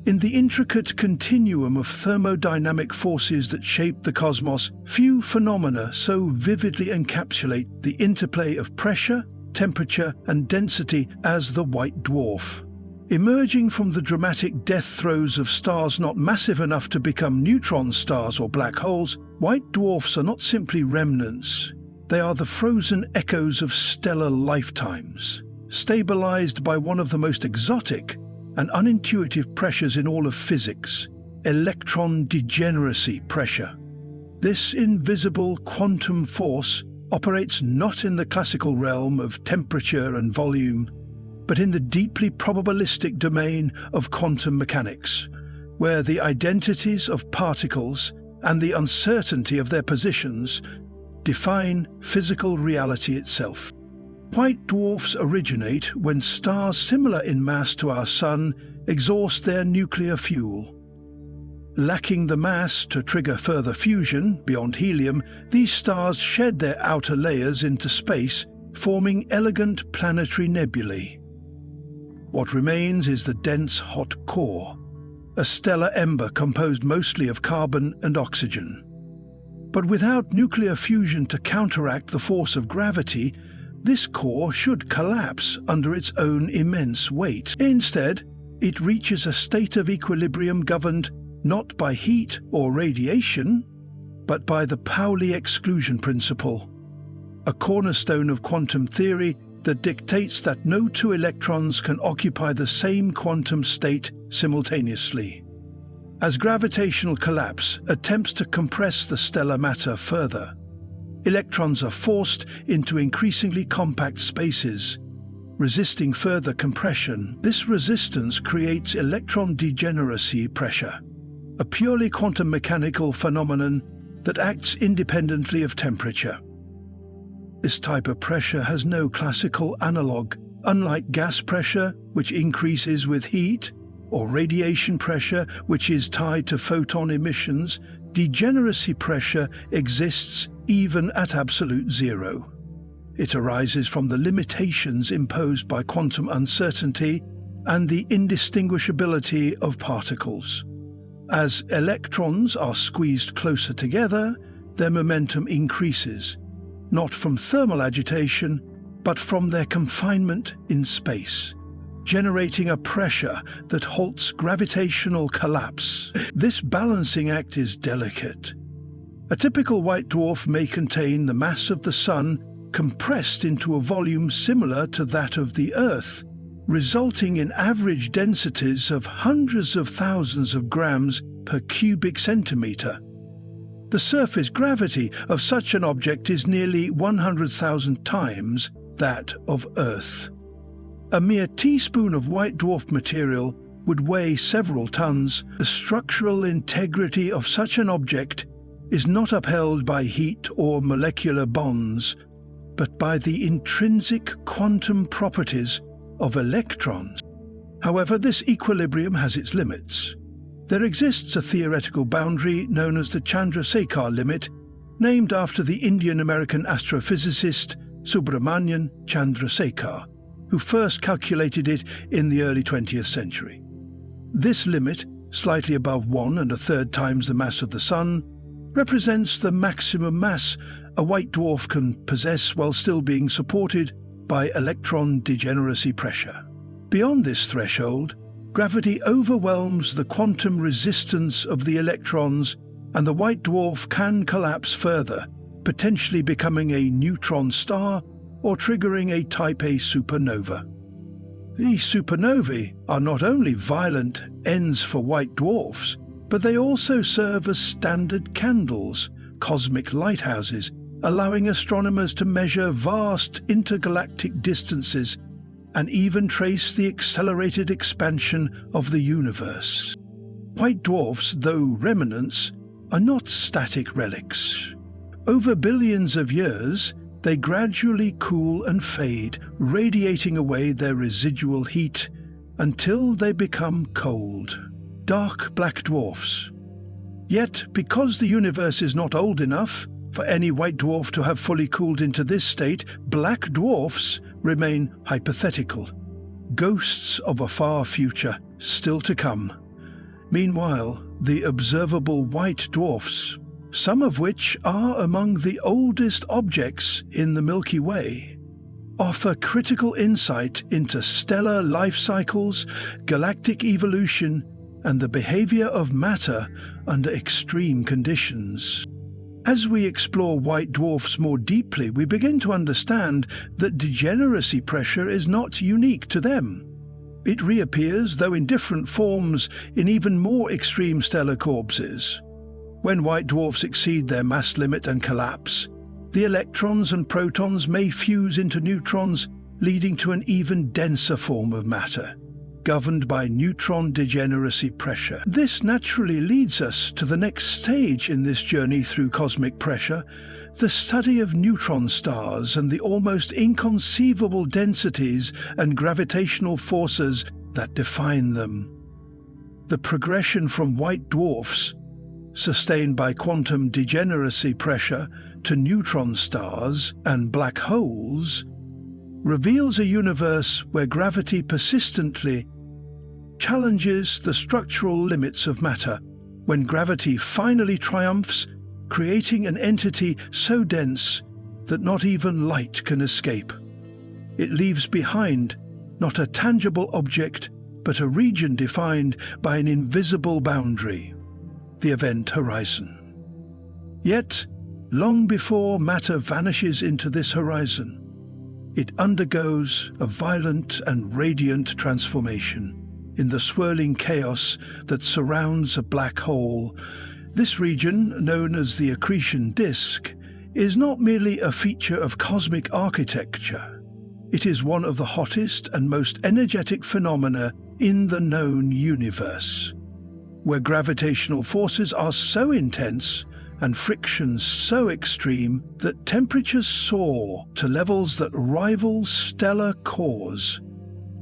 In the intricate continuum of thermodynamic forces that shape the cosmos, few phenomena so vividly encapsulate the interplay of pressure, temperature, and density as the white dwarf. Emerging from the dramatic death throes of stars not massive enough to become neutron stars or black holes, white dwarfs are not simply remnants. They are the frozen echoes of stellar lifetimes, stabilized by one of the most exotic and unintuitive pressures in all of physics, electron degeneracy pressure. This invisible quantum force operates not in the classical realm of temperature and volume, but in the deeply probabilistic domain of quantum mechanics, where the identities of particles and the uncertainty of their positions define physical reality itself. White dwarfs originate when stars similar in mass to our Sun exhaust their nuclear fuel. Lacking the mass to trigger further fusion beyond helium, these stars shed their outer layers into space, forming elegant planetary nebulae. What remains is the dense hot core, a stellar ember composed mostly of carbon and oxygen. But without nuclear fusion to counteract the force of gravity, this core should collapse under its own immense weight. Instead, it reaches a state of equilibrium governed not by heat or radiation, but by the Pauli exclusion principle, a cornerstone of quantum theory that dictates that no two electrons can occupy the same quantum state simultaneously. As gravitational collapse attempts to compress the stellar matter further, electrons are forced into increasingly compact spaces, resisting further compression. This resistance creates electron degeneracy pressure, a purely quantum mechanical phenomenon that acts independently of temperature. This type of pressure has no classical analog, unlike gas pressure, which increases with heat, or radiation pressure, which is tied to photon emissions. Degeneracy pressure exists even at absolute zero. It arises from the limitations imposed by quantum uncertainty and the indistinguishability of particles. As electrons are squeezed closer together, their momentum increases, not from thermal agitation, but from their confinement in space, generating a pressure that halts gravitational collapse. This balancing act is delicate. A typical white dwarf may contain the mass of the Sun compressed into a volume similar to that of the Earth, resulting in average densities of hundreds of thousands of grams per cubic centimeter. The surface gravity of such an object is nearly 100,000 times that of Earth. A mere teaspoon of white dwarf material would weigh several tons. The structural integrity of such an object is not upheld by heat or molecular bonds, but by the intrinsic quantum properties of electrons. However, this equilibrium has its limits. There exists a theoretical boundary known as the Chandrasekhar limit, named after the Indian-American astrophysicist Subrahmanyan Chandrasekhar, who first calculated it in the early 20th century. This limit, slightly above 1 1/3 times the mass of the Sun, represents the maximum mass a white dwarf can possess while still being supported by electron degeneracy pressure. Beyond this threshold, gravity overwhelms the quantum resistance of the electrons, and the white dwarf can collapse further, potentially becoming a neutron star or triggering a Type A supernova. These supernovae are not only violent ends for white dwarfs, but they also serve as standard candles, cosmic lighthouses, allowing astronomers to measure vast intergalactic distances and even trace the accelerated expansion of the universe. White dwarfs, though remnants, are not static relics. Over billions of years, they gradually cool and fade, radiating away their residual heat until they become cold. Dark black dwarfs. Yet, because the universe is not old enough for any white dwarf to have fully cooled into this state, black dwarfs remain hypothetical, ghosts of a far future still to come. Meanwhile, the observable white dwarfs, some of which are among the oldest objects in the Milky Way, offer critical insight into stellar life cycles, galactic evolution, and the behavior of matter under extreme conditions. As we explore white dwarfs more deeply, we begin to understand that degeneracy pressure is not unique to them. It reappears, though in different forms, in even more extreme stellar corpses. When white dwarfs exceed their mass limit and collapse, the electrons and protons may fuse into neutrons, leading to an even denser form of matter, governed by neutron degeneracy pressure. This naturally leads us to the next stage in this journey through cosmic pressure, the study of neutron stars and the almost inconceivable densities and gravitational forces that define them. The progression from white dwarfs, sustained by quantum degeneracy pressure, to neutron stars and black holes, reveals a universe where gravity persistently challenges the structural limits of matter. When gravity finally triumphs, creating an entity so dense that not even light can escape. It leaves behind not a tangible object, but a region defined by an invisible boundary, the event horizon. Yet, long before matter vanishes into this horizon, it undergoes a violent and radiant transformation. In the swirling chaos that surrounds a black hole, this region, known as the accretion disk, is not merely a feature of cosmic architecture. It is one of the hottest and most energetic phenomena in the known universe, where gravitational forces are so intense and frictions so extreme that temperatures soar to levels that rival stellar cores.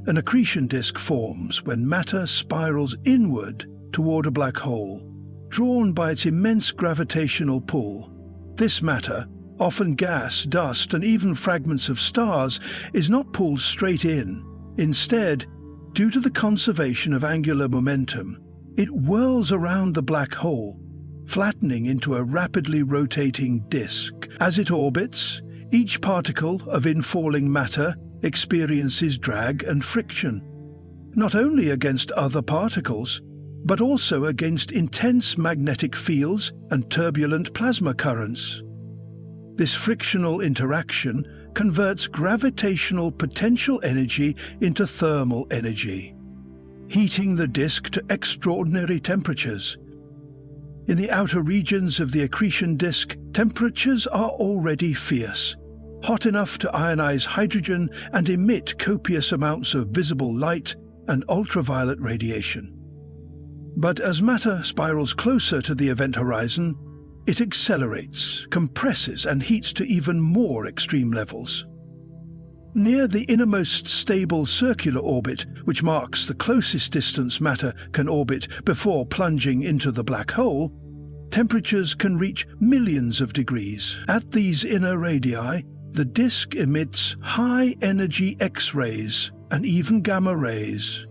An accretion disk forms when matter spirals inward toward a black hole, drawn by its immense gravitational pull. This matter, often gas, dust, and even fragments of stars, is not pulled straight in. Instead, due to the conservation of angular momentum, it whirls around the black hole, flattening into a rapidly rotating disk. As it orbits, each particle of infalling matter experiences drag and friction, not only against other particles, but also against intense magnetic fields and turbulent plasma currents. This frictional interaction converts gravitational potential energy into thermal energy, heating the disk to extraordinary temperatures. In the outer regions of the accretion disk, temperatures are already fierce, hot enough to ionize hydrogen and emit copious amounts of visible light and ultraviolet radiation. But as matter spirals closer to the event horizon, it accelerates, compresses, and heats to even more extreme levels. Near the innermost stable circular orbit, which marks the closest distance matter can orbit before plunging into the black hole, temperatures can reach millions of degrees. At these inner radii, the disk emits high-energy X-rays and even gamma rays.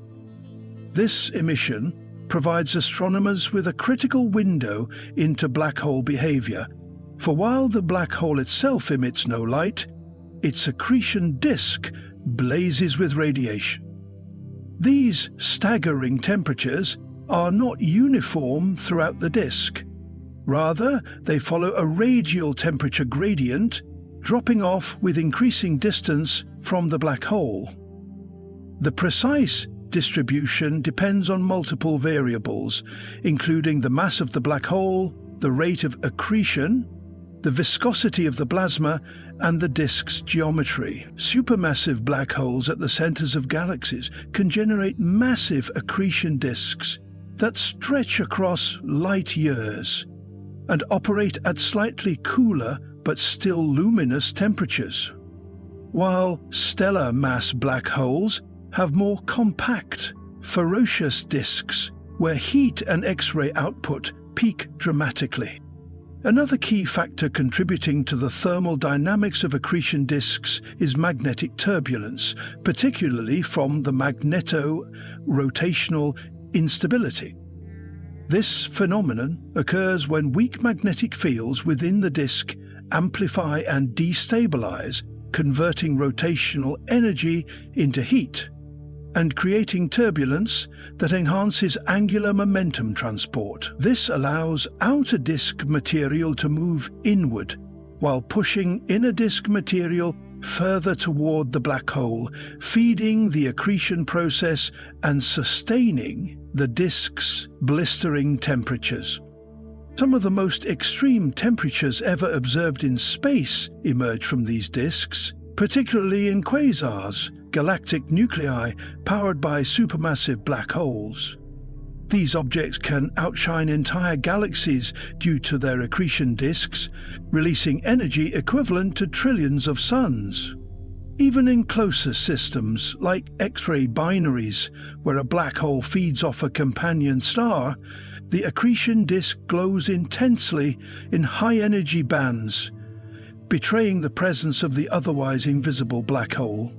This emission provides astronomers with a critical window into black hole behavior, for while the black hole itself emits no light, its accretion disk blazes with radiation. These staggering temperatures are not uniform throughout the disk. Rather, they follow a radial temperature gradient, dropping off with increasing distance from the black hole. The precise distribution depends on multiple variables, including the mass of the black hole, the rate of accretion, the viscosity of the plasma, and the disk's geometry. Supermassive black holes at the centers of galaxies can generate massive accretion disks that stretch across light years and operate at slightly cooler but still luminous temperatures, while stellar mass black holes have more compact, ferocious disks where heat and X-ray output peak dramatically. Another key factor contributing to the thermal dynamics of accretion disks is magnetic turbulence, particularly from the magneto-rotational instability. This phenomenon occurs when weak magnetic fields within the disk amplify and destabilize, converting rotational energy into heat and creating turbulence that enhances angular momentum transport. This allows outer disk material to move inward, while pushing inner disk material further toward the black hole, feeding the accretion process and sustaining the disk's blistering temperatures. Some of the most extreme temperatures ever observed in space emerge from these disks, particularly in quasars, galactic nuclei powered by supermassive black holes. These objects can outshine entire galaxies due to their accretion disks, releasing energy equivalent to trillions of suns. Even in closer systems, like X-ray binaries, where a black hole feeds off a companion star, the accretion disk glows intensely in high-energy bands, betraying the presence of the otherwise invisible black hole.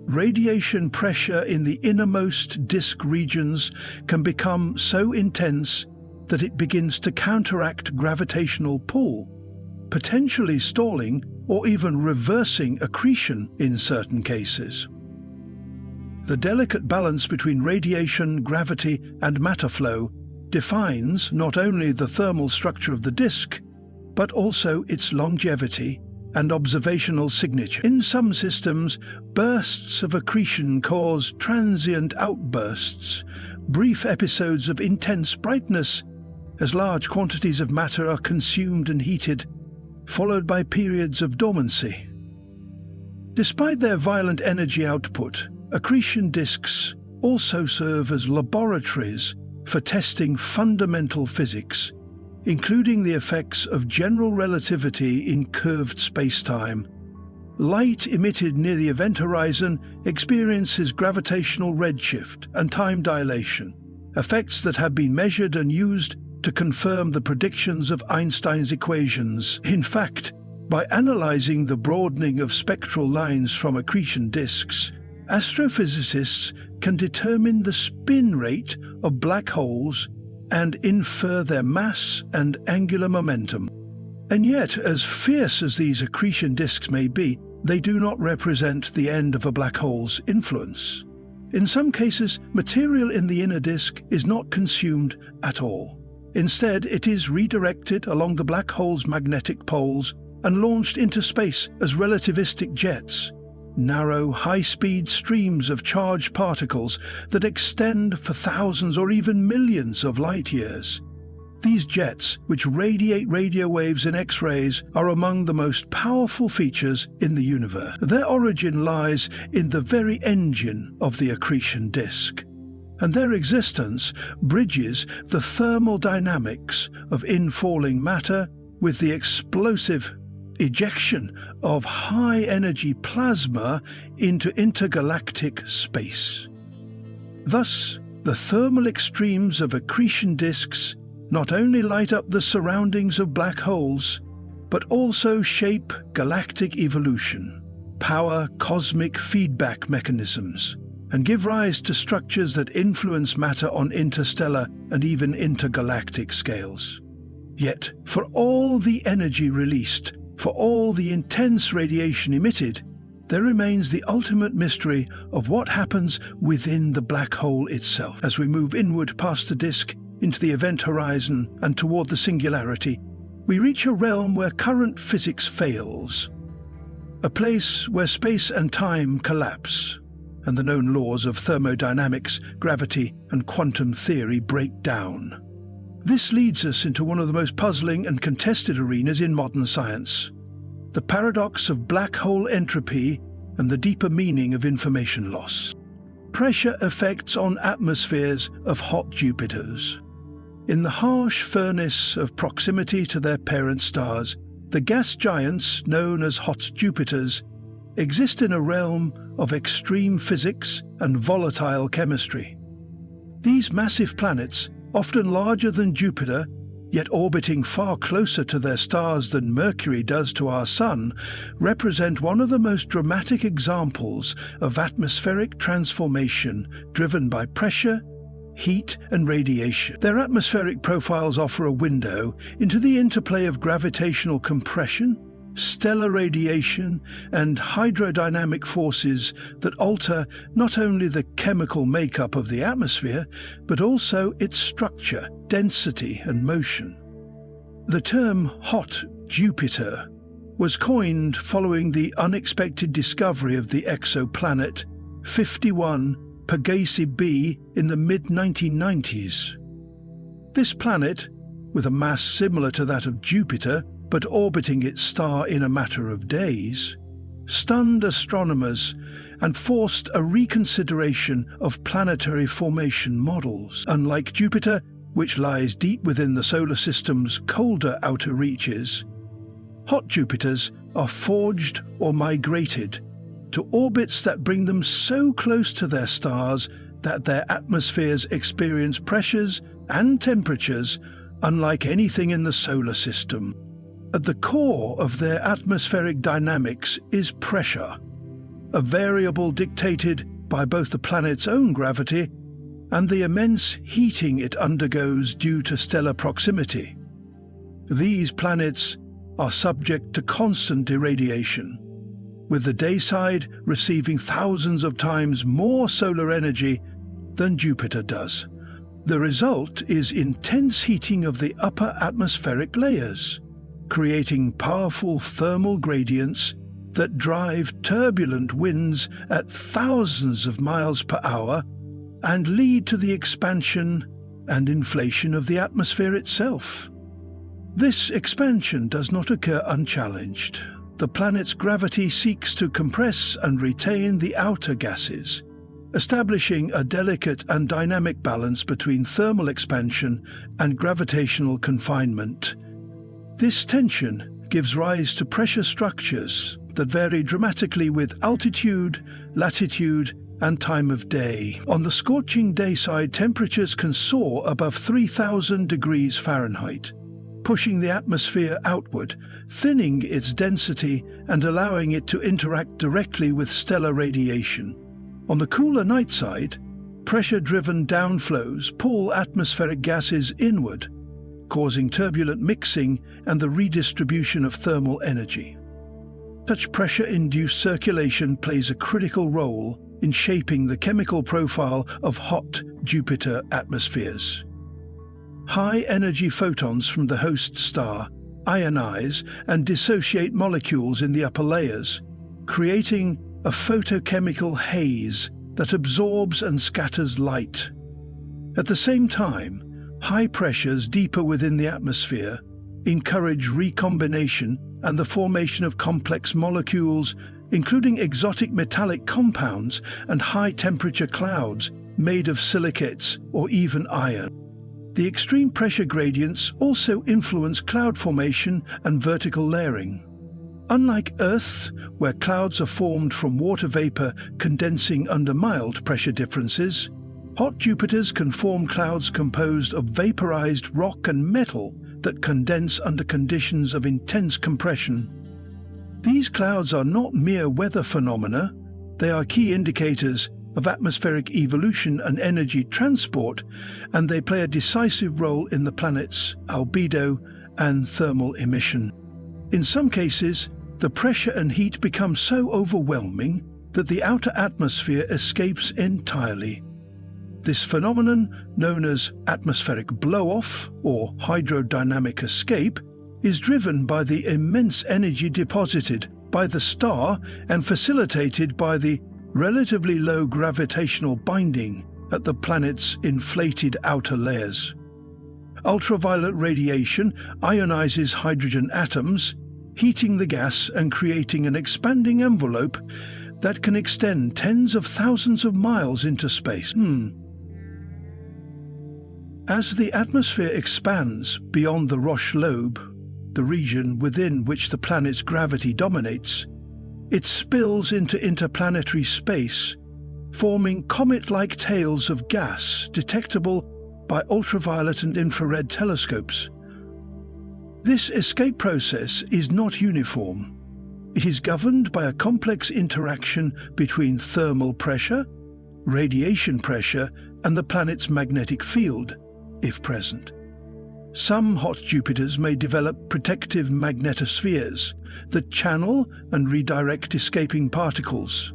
Radiation pressure in the innermost disk regions can become so intense that it begins to counteract gravitational pull, potentially stalling or even reversing accretion in certain cases. The delicate balance between radiation, gravity, and matter flow defines not only the thermal structure of the disk, but also its longevity and observational signature. In some systems, bursts of accretion cause transient outbursts, brief episodes of intense brightness, as large quantities of matter are consumed and heated, followed by periods of dormancy. Despite their violent energy output, accretion disks also serve as laboratories for testing fundamental physics, including the effects of general relativity in curved spacetime. Light emitted near the event horizon experiences gravitational redshift and time dilation, effects that have been measured and used to confirm the predictions of Einstein's equations. In fact, by analyzing the broadening of spectral lines from accretion disks, astrophysicists can determine the spin rate of black holes and infer their mass and angular momentum. And yet, as fierce as these accretion disks may be, they do not represent the end of a black hole's influence. In some cases, material in the inner disk is not consumed at all. Instead, it is redirected along the black hole's magnetic poles and launched into space as relativistic jets, narrow, high-speed streams of charged particles that extend for thousands or even millions of light-years. These jets, which radiate radio waves and X-rays, are among the most powerful features in the universe. Their origin lies in the very engine of the accretion disk, and their existence bridges the thermal dynamics of infalling matter with the explosive ejection of high-energy plasma into intergalactic space. Thus, the thermal extremes of accretion disks not only light up the surroundings of black holes, but also shape galactic evolution, power cosmic feedback mechanisms, and give rise to structures that influence matter on interstellar and even intergalactic scales. Yet, for all the energy released, for all the intense radiation emitted, there remains the ultimate mystery of what happens within the black hole itself. As we move inward past the disk, into the event horizon and toward the singularity, we reach a realm where current physics fails, a place where space and time collapse, and the known laws of thermodynamics, gravity, and quantum theory break down. This leads us into one of the most puzzling and contested arenas in modern science: the paradox of black hole entropy and the deeper meaning of information loss. Pressure effects on atmospheres of hot Jupiters. In the harsh furnace of proximity to their parent stars, the gas giants known as hot Jupiters exist in a realm of extreme physics and volatile chemistry. These massive planets, often larger than Jupiter, yet orbiting far closer to their stars than Mercury does to our Sun, represent one of the most dramatic examples of atmospheric transformation driven by pressure, heat, and radiation. Their atmospheric profiles offer a window into the interplay of gravitational compression, stellar radiation, and hydrodynamic forces that alter not only the chemical makeup of the atmosphere, but also its structure, density, and motion. The term hot Jupiter was coined following the unexpected discovery of the exoplanet 51 Pegasi b in the mid-1990s. This planet, with a mass similar to that of Jupiter, but orbiting its star in a matter of days, stunned astronomers and forced a reconsideration of planetary formation models. Unlike Jupiter, which lies deep within the solar system's colder outer reaches, hot Jupiters are forged or migrated to orbits that bring them so close to their stars that their atmospheres experience pressures and temperatures unlike anything in the solar system. At the core of their atmospheric dynamics is pressure, a variable dictated by both the planet's own gravity and the immense heating it undergoes due to stellar proximity. These planets are subject to constant irradiation, with the day side receiving thousands of times more solar energy than Jupiter does. The result is intense heating of the upper atmospheric layers, creating powerful thermal gradients that drive turbulent winds at thousands of miles per hour and lead to the expansion and inflation of the atmosphere itself. This expansion does not occur unchallenged. The planet's gravity seeks to compress and retain the outer gases, establishing a delicate and dynamic balance between thermal expansion and gravitational confinement. This tension gives rise to pressure structures that vary dramatically with altitude, latitude, and time of day. On the scorching day side, temperatures can soar above 3,000 degrees Fahrenheit, pushing the atmosphere outward, thinning its density and allowing it to interact directly with stellar radiation. On the cooler night side, pressure-driven downflows pull atmospheric gases inward, causing turbulent mixing and the redistribution of thermal energy. Such pressure-induced circulation plays a critical role in shaping the chemical profile of hot Jupiter atmospheres. High-energy photons from the host star ionize and dissociate molecules in the upper layers, creating a photochemical haze that absorbs and scatters light. At the same time, high pressures deeper within the atmosphere encourage recombination and the formation of complex molecules, including exotic metallic compounds and high-temperature clouds made of silicates or even iron. The extreme pressure gradients also influence cloud formation and vertical layering. Unlike Earth, where clouds are formed from water vapor condensing under mild pressure differences, hot Jupiters can form clouds composed of vaporized rock and metal that condense under conditions of intense compression. These clouds are not mere weather phenomena, they are key indicators of atmospheric evolution and energy transport, and they play a decisive role in the planet's albedo and thermal emission. In some cases, the pressure and heat become so overwhelming that the outer atmosphere escapes entirely. This phenomenon, known as atmospheric blow-off or hydrodynamic escape, is driven by the immense energy deposited by the star and facilitated by the relatively low gravitational binding at the planet's inflated outer layers. Ultraviolet radiation ionizes hydrogen atoms, heating the gas and creating an expanding envelope that can extend tens of thousands of miles into space. As the atmosphere expands beyond the Roche lobe, the region within which the planet's gravity dominates, it spills into interplanetary space, forming comet-like tails of gas detectable by ultraviolet and infrared telescopes. This escape process is not uniform. It is governed by a complex interaction between thermal pressure, radiation pressure, and the planet's magnetic field, if present. Some hot Jupiters may develop protective magnetospheres that channel and redirect escaping particles,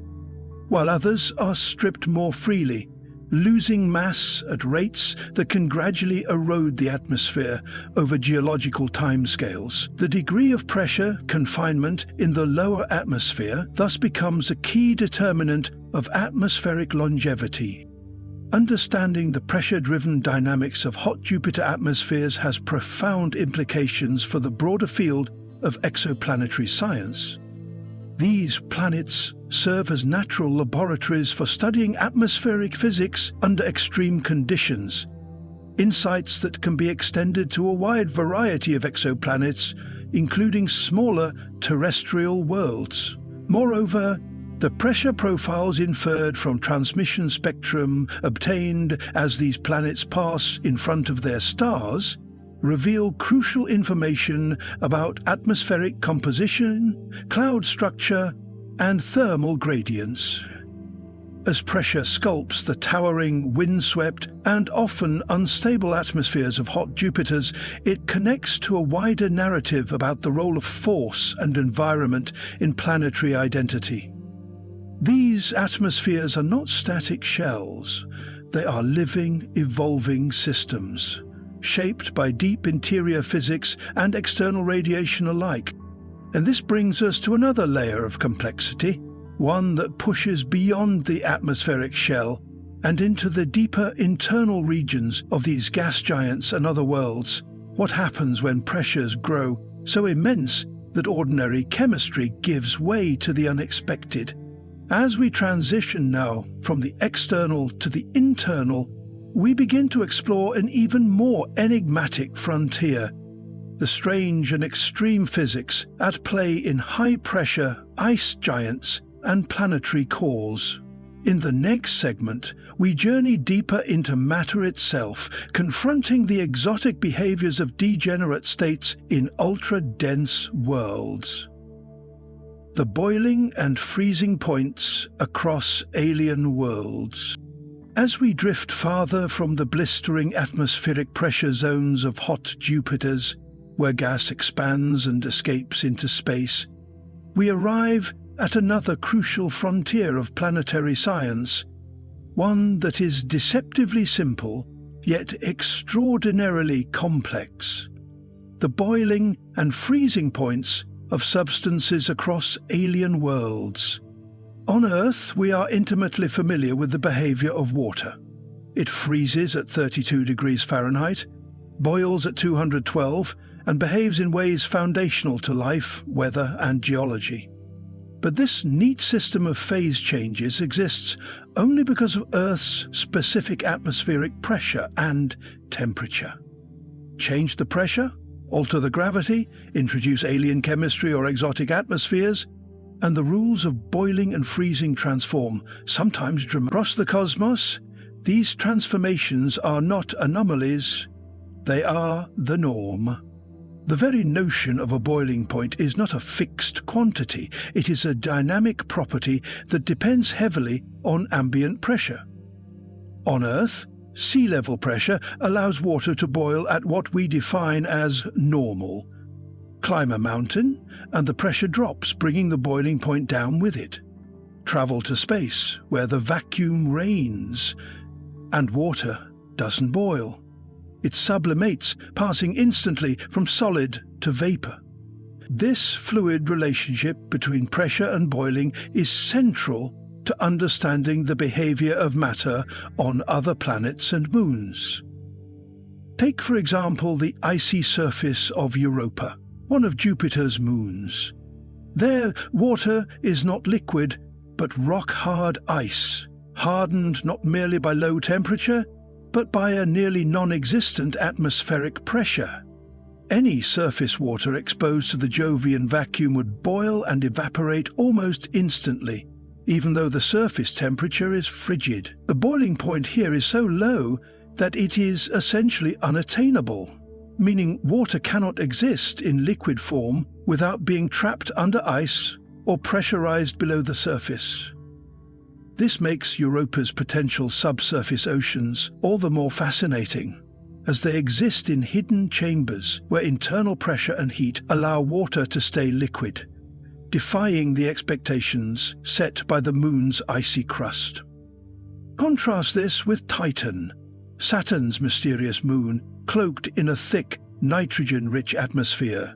while others are stripped more freely, losing mass at rates that can gradually erode the atmosphere over geological timescales. The degree of pressure confinement in the lower atmosphere thus becomes a key determinant of atmospheric longevity. Understanding the pressure-driven dynamics of hot Jupiter atmospheres has profound implications for the broader field of exoplanetary science. These planets serve as natural laboratories for studying atmospheric physics under extreme conditions, insights that can be extended to a wide variety of exoplanets, including smaller terrestrial worlds. Moreover, the pressure profiles inferred from transmission spectrum obtained as these planets pass in front of their stars reveal crucial information about atmospheric composition, cloud structure, and thermal gradients. As pressure sculpts the towering, windswept, and often unstable atmospheres of hot Jupiters, it connects to a wider narrative about the role of force and environment in planetary identity. These atmospheres are not static shells. They are living, evolving systems, shaped by deep interior physics and external radiation alike. And this brings us to another layer of complexity, one that pushes beyond the atmospheric shell and into the deeper internal regions of these gas giants and other worlds. What happens when pressures grow so immense that ordinary chemistry gives way to the unexpected? As we transition now from the external to the internal, we begin to explore an even more enigmatic frontier, the strange and extreme physics at play in high-pressure ice giants and planetary cores. In the next segment, we journey deeper into matter itself, confronting the exotic behaviors of degenerate states in ultra-dense worlds. The boiling and freezing points across alien worlds. As we drift farther from the blistering atmospheric pressure zones of hot Jupiters, where gas expands and escapes into space, we arrive at another crucial frontier of planetary science, one that is deceptively simple, yet extraordinarily complex. The boiling and freezing points of substances across alien worlds. On Earth, we are intimately familiar with the behavior of water. It freezes at 32 degrees Fahrenheit, boils at 212, and behaves in ways foundational to life, weather, and geology. But this neat system of phase changes exists only because of Earth's specific atmospheric pressure and temperature. Change the pressure, alter the gravity, introduce alien chemistry or exotic atmospheres, and the rules of boiling and freezing transform, sometimes across the cosmos. These transformations are not anomalies, they are the norm. The very notion of a boiling point is not a fixed quantity, it is a dynamic property that depends heavily on ambient pressure. On Earth, sea level pressure allows water to boil at what we define as normal. Climb a mountain, and the pressure drops, bringing the boiling point down with it. Travel to space, where the vacuum reigns, and water doesn't boil. It sublimates, passing instantly from solid to vapor. This fluid relationship between pressure and boiling is central to understanding the behavior of matter on other planets and moons. Take, for example, the icy surface of Europa, one of Jupiter's moons. There, water is not liquid, but rock-hard ice, hardened not merely by low temperature, but by a nearly non-existent atmospheric pressure. Any surface water exposed to the Jovian vacuum would boil and evaporate almost instantly, even though the surface temperature is frigid. The boiling point here is so low that it is essentially unattainable, meaning water cannot exist in liquid form without being trapped under ice or pressurized below the surface. This makes Europa's potential subsurface oceans all the more fascinating, as they exist in hidden chambers where internal pressure and heat allow water to stay liquid, defying the expectations set by the moon's icy crust. Contrast this with Titan, Saturn's mysterious moon, cloaked in a thick, nitrogen-rich atmosphere.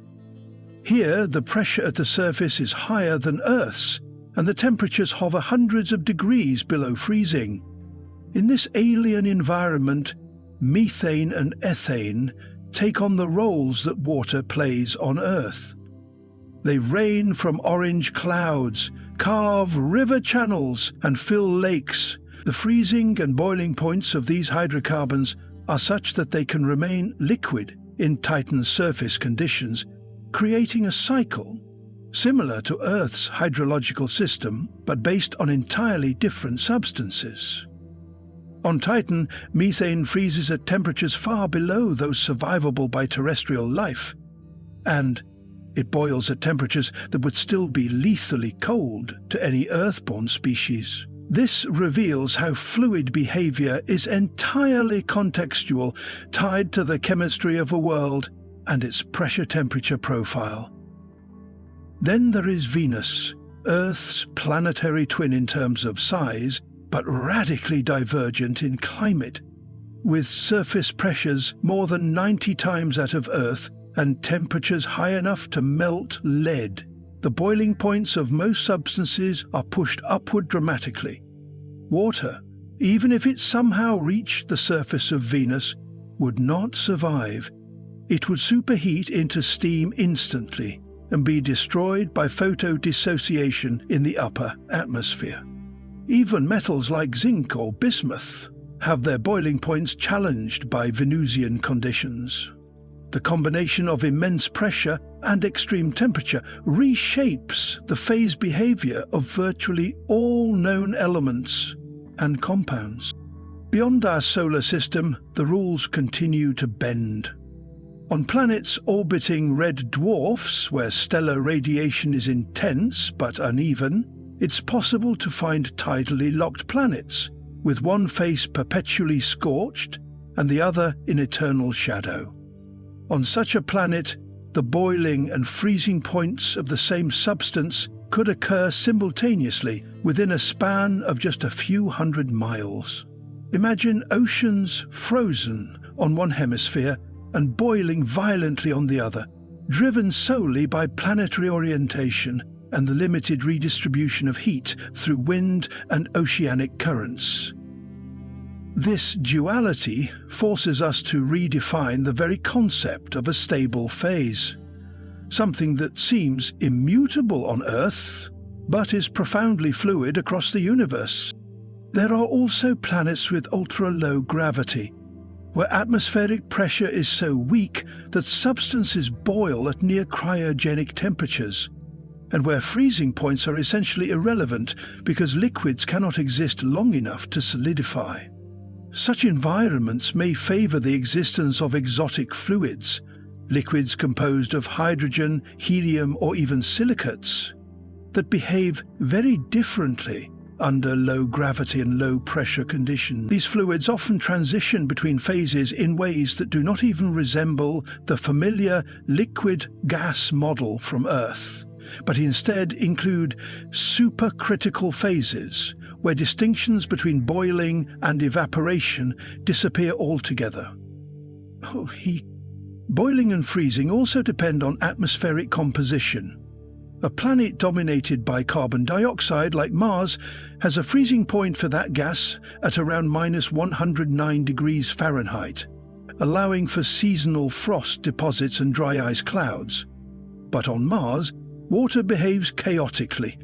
Here, the pressure at the surface is higher than Earth's, and the temperatures hover hundreds of degrees below freezing. In this alien environment, methane and ethane take on the roles that water plays on Earth. They rain from orange clouds, carve river channels, and fill lakes. The freezing and boiling points of these hydrocarbons are such that they can remain liquid in Titan's surface conditions, creating a cycle similar to Earth's hydrological system, but based on entirely different substances. On Titan, methane freezes at temperatures far below those survivable by terrestrial life, and it boils at temperatures that would still be lethally cold to any Earthborn species. This reveals how fluid behavior is entirely contextual, tied to the chemistry of a world and its pressure-temperature profile. Then there is Venus, Earth's planetary twin in terms of size, but radically divergent in climate, with surface pressures more than 90 times that of Earth and temperatures high enough to melt lead. The boiling points of most substances are pushed upward dramatically. Water, even if it somehow reached the surface of Venus, would not survive. It would superheat into steam instantly and be destroyed by photodissociation in the upper atmosphere. Even metals like zinc or bismuth have their boiling points challenged by Venusian conditions. The combination of immense pressure and extreme temperature reshapes the phase behavior of virtually all known elements and compounds. Beyond our solar system, the rules continue to bend. On planets orbiting red dwarfs, where stellar radiation is intense but uneven, it's possible to find tidally locked planets, with one face perpetually scorched and the other in eternal shadow. On such a planet, the boiling and freezing points of the same substance could occur simultaneously within a span of just a few hundred miles. Imagine oceans frozen on one hemisphere and boiling violently on the other, driven solely by planetary orientation and the limited redistribution of heat through wind and oceanic currents. This duality forces us to redefine the very concept of a stable phase, something that seems immutable on Earth, but is profoundly fluid across the universe. There are also planets with ultra-low gravity, where atmospheric pressure is so weak that substances boil at near cryogenic temperatures, and where freezing points are essentially irrelevant because liquids cannot exist long enough to solidify. Such environments may favor the existence of exotic fluids, liquids composed of hydrogen, helium, or even silicates, that behave very differently under low gravity and low pressure conditions. These fluids often transition between phases in ways that do not even resemble the familiar liquid-gas model from Earth, but instead include supercritical phases, where distinctions between boiling and evaporation disappear altogether. Boiling and freezing also depend on atmospheric composition. A planet dominated by carbon dioxide, like Mars, has a freezing point for that gas at around -109 degrees Fahrenheit, allowing for seasonal frost deposits and dry ice clouds. But on Mars, water behaves chaotically.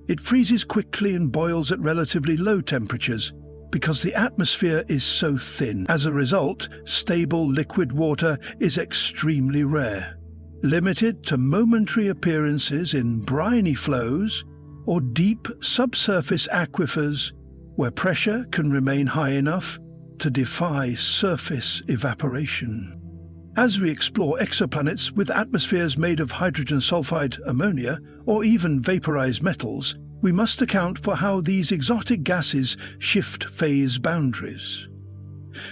It freezes quickly and boils at relatively low temperatures because the atmosphere is so thin. As a result, stable liquid water is extremely rare, limited to momentary appearances in briny flows or deep subsurface aquifers where pressure can remain high enough to defy surface evaporation. As we explore exoplanets with atmospheres made of hydrogen sulfide, ammonia, or even vaporized metals, we must account for how these exotic gases shift phase boundaries.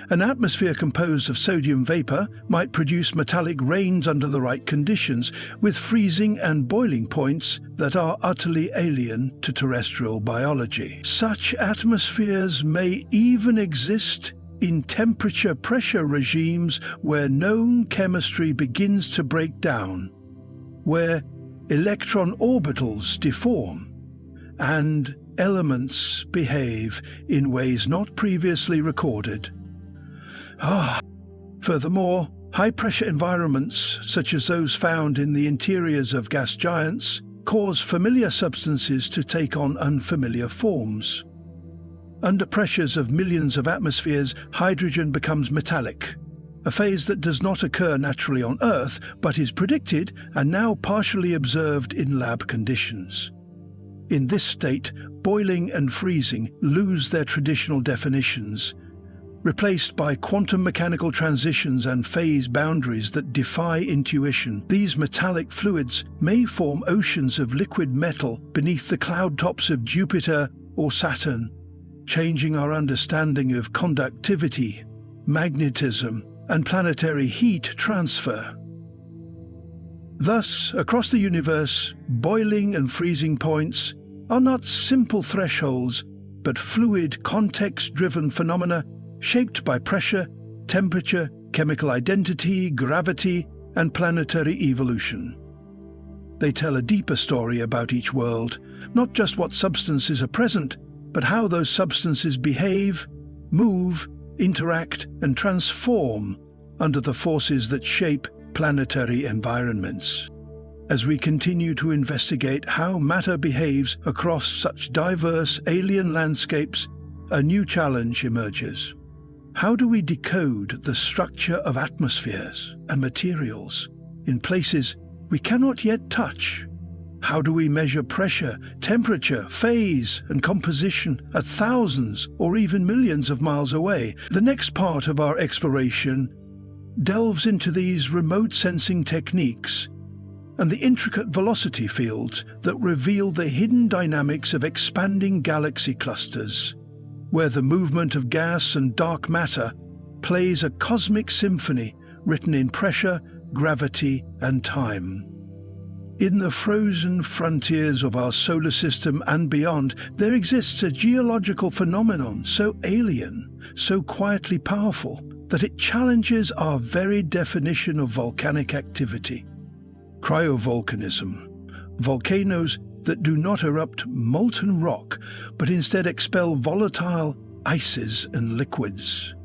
An atmosphere composed of sodium vapor might produce metallic rains under the right conditions, with freezing and boiling points that are utterly alien to terrestrial biology. Such atmospheres may even exist in temperature-pressure regimes where known chemistry begins to break down, where electron orbitals deform, and elements behave in ways not previously recorded. Furthermore, high-pressure environments, such as those found in the interiors of gas giants, cause familiar substances to take on unfamiliar forms. Under pressures of millions of atmospheres, hydrogen becomes metallic, a phase that does not occur naturally on Earth, but is predicted and now partially observed in lab conditions. In this state, boiling and freezing lose their traditional definitions, replaced by quantum mechanical transitions and phase boundaries that defy intuition. These metallic fluids may form oceans of liquid metal beneath the cloud tops of Jupiter or Saturn, changing our understanding of conductivity, magnetism, and planetary heat transfer. Thus, across the universe, boiling and freezing points are not simple thresholds, but fluid, context-driven phenomena shaped by pressure, temperature, chemical identity, gravity, and planetary evolution. They tell a deeper story about each world, not just what substances are present, but how those substances behave, move, interact, and transform under the forces that shape planetary environments. As we continue to investigate how matter behaves across such diverse alien landscapes, a new challenge emerges. How do we decode the structure of atmospheres and materials in places we cannot yet touch? How do we measure pressure, temperature, phase, and composition at thousands or even millions of miles away? The next part of our exploration delves into these remote sensing techniques and the intricate velocity fields that reveal the hidden dynamics of expanding galaxy clusters, where the movement of gas and dark matter plays a cosmic symphony written in pressure, gravity, and time. In the frozen frontiers of our solar system and beyond, there exists a geological phenomenon so alien, so quietly powerful, that it challenges our very definition of volcanic activity. Cryovolcanism, volcanoes that do not erupt molten rock, but instead expel volatile ices and liquids,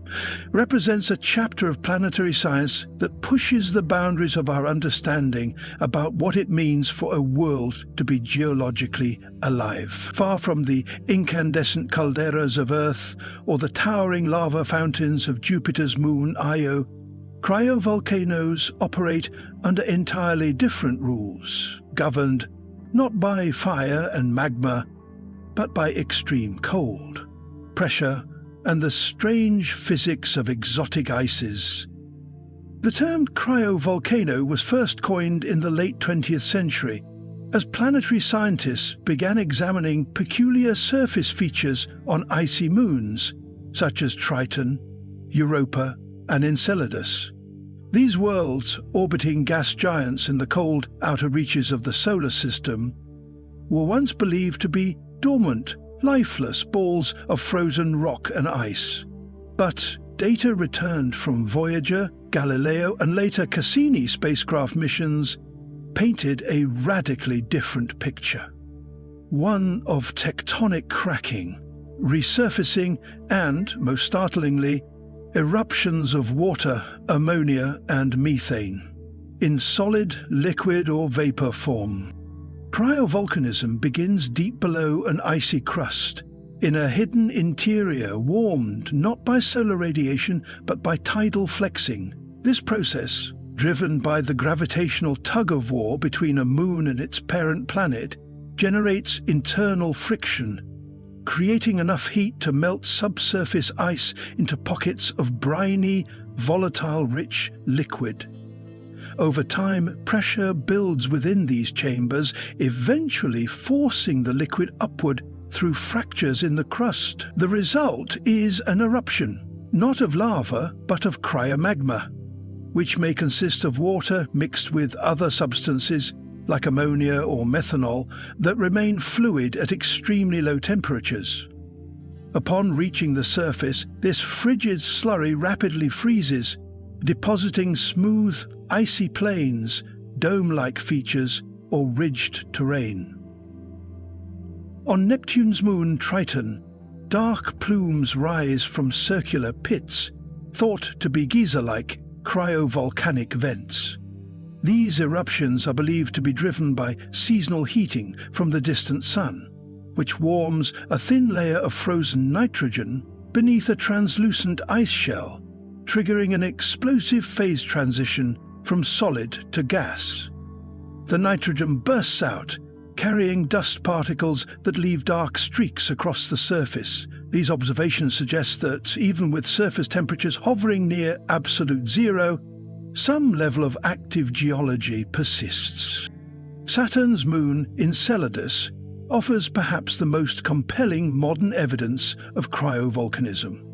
represents a chapter of planetary science that pushes the boundaries of our understanding about what it means for a world to be geologically alive. Far from the incandescent calderas of Earth or the towering lava fountains of Jupiter's moon Io, cryovolcanoes operate under entirely different rules, governed not by fire and magma, but by extreme cold, pressure, and the strange physics of exotic ices. The term cryovolcano was first coined in the late 20th century, as planetary scientists began examining peculiar surface features on icy moons, such as Triton, Europa, and Enceladus. These worlds, orbiting gas giants in the cold outer reaches of the solar system, were once believed to be dormant, lifeless balls of frozen rock and ice. But data returned from Voyager, Galileo, and later Cassini spacecraft missions painted a radically different picture. One of tectonic cracking, resurfacing, and, most startlingly, eruptions of water, ammonia, and methane, in solid, liquid, or vapor form. Cryovolcanism begins deep below an icy crust, in a hidden interior warmed not by solar radiation but by tidal flexing. This process, driven by the gravitational tug-of-war between a moon and its parent planet, generates internal friction, creating enough heat to melt subsurface ice into pockets of briny, volatile-rich liquid. Over time, pressure builds within these chambers, eventually forcing the liquid upward through fractures in the crust. The result is an eruption, not of lava, but of cryomagma, which may consist of water mixed with other substances, like ammonia or methanol, that remain fluid at extremely low temperatures. Upon reaching the surface, this frigid slurry rapidly freezes, depositing smooth, icy plains, dome-like features, or ridged terrain. On Neptune's moon Triton, dark plumes rise from circular pits, thought to be geyser-like cryovolcanic vents. These eruptions are believed to be driven by seasonal heating from the distant sun, which warms a thin layer of frozen nitrogen beneath a translucent ice shell, triggering an explosive phase transition from solid to gas. The nitrogen bursts out, carrying dust particles that leave dark streaks across the surface. These observations suggest that, even with surface temperatures hovering near absolute zero, some level of active geology persists. Saturn's moon, Enceladus, offers perhaps the most compelling modern evidence of cryovolcanism.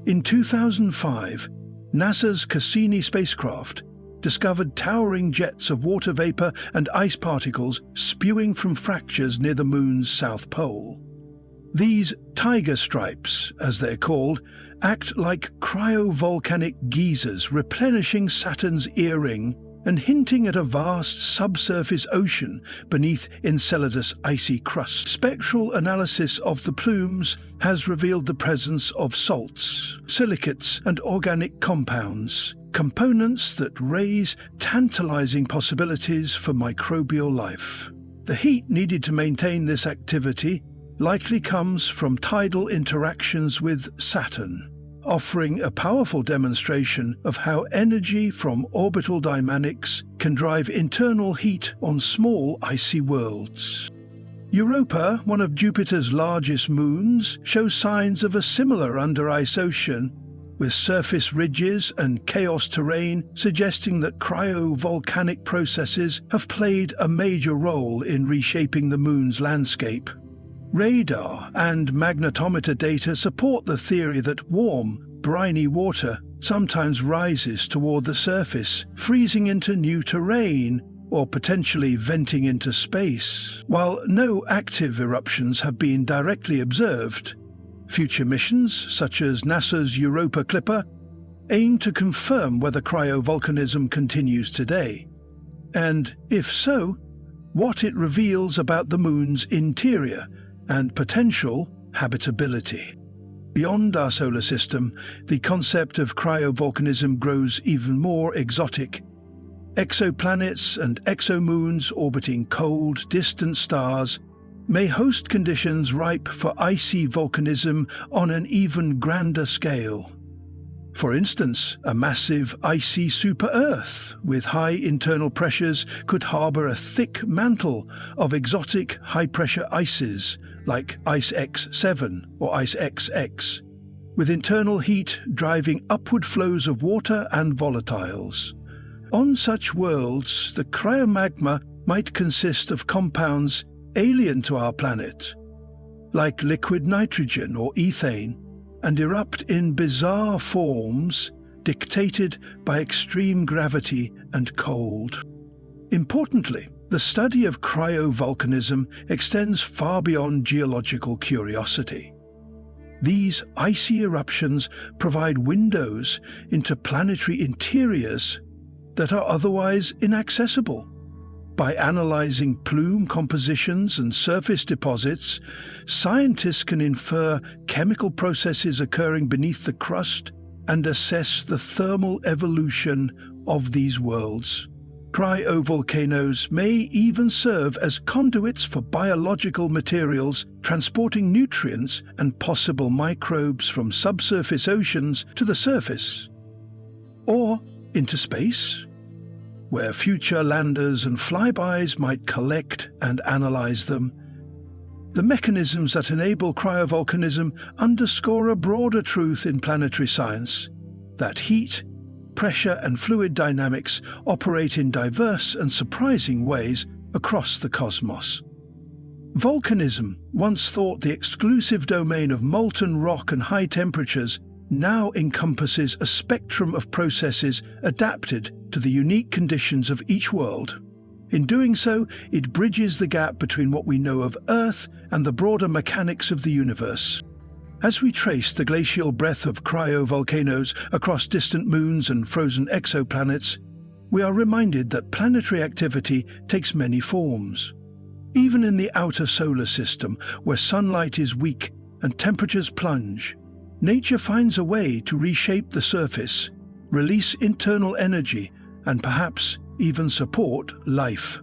In 2005, NASA's Cassini spacecraft discovered towering jets of water vapor and ice particles spewing from fractures near the moon's south pole. These tiger stripes, as they're called, act like cryovolcanic geysers replenishing Saturn's earring and hinting at a vast subsurface ocean beneath Enceladus' icy crust. Spectral analysis of the plumes has revealed the presence of salts, silicates, and organic compounds, components that raise tantalizing possibilities for microbial life. The heat needed to maintain this activity likely comes from tidal interactions with Saturn, offering a powerful demonstration of how energy from orbital dynamics can drive internal heat on small icy worlds. Europa, one of Jupiter's largest moons, shows signs of a similar under-ice ocean, with surface ridges and chaos terrain suggesting that cryovolcanic processes have played a major role in reshaping the moon's landscape. Radar and magnetometer data support the theory that warm, briny water sometimes rises toward the surface, freezing into new terrain or potentially venting into space. While no active eruptions have been directly observed, future missions, such as NASA's Europa Clipper, aim to confirm whether cryovolcanism continues today, and, if so, what it reveals about the moon's interior and potential habitability. Beyond our solar system, the concept of cryovolcanism grows even more exotic. Exoplanets and exomoons orbiting cold, distant stars may host conditions ripe for icy volcanism on an even grander scale. For instance, a massive icy super-Earth with high internal pressures could harbor a thick mantle of exotic high-pressure ices like Ice X7 or Ice XX, with internal heat driving upward flows of water and volatiles. On such worlds, the cryomagma might consist of compounds alien to our planet, like liquid nitrogen or ethane, and erupt in bizarre forms dictated by extreme gravity and cold. Importantly, the study of cryovolcanism extends far beyond geological curiosity. These icy eruptions provide windows into planetary interiors that are otherwise inaccessible. By analyzing plume compositions and surface deposits, scientists can infer chemical processes occurring beneath the crust and assess the thermal evolution of these worlds. Cryovolcanoes may even serve as conduits for biological materials, transporting nutrients and possible microbes from subsurface oceans to the surface, or into space, where future landers and flybys might collect and analyze them. The mechanisms that enable cryovolcanism underscore a broader truth in planetary science, that heat, pressure and fluid dynamics operate in diverse and surprising ways across the cosmos. Volcanism, once thought the exclusive domain of molten rock and high temperatures, now encompasses a spectrum of processes adapted to the unique conditions of each world. In doing so, it bridges the gap between what we know of Earth and the broader mechanics of the universe. As we trace the glacial breath of cryovolcanoes across distant moons and frozen exoplanets, we are reminded that planetary activity takes many forms. Even in the outer solar system, where sunlight is weak and temperatures plunge, nature finds a way to reshape the surface, release internal energy, and perhaps even support life.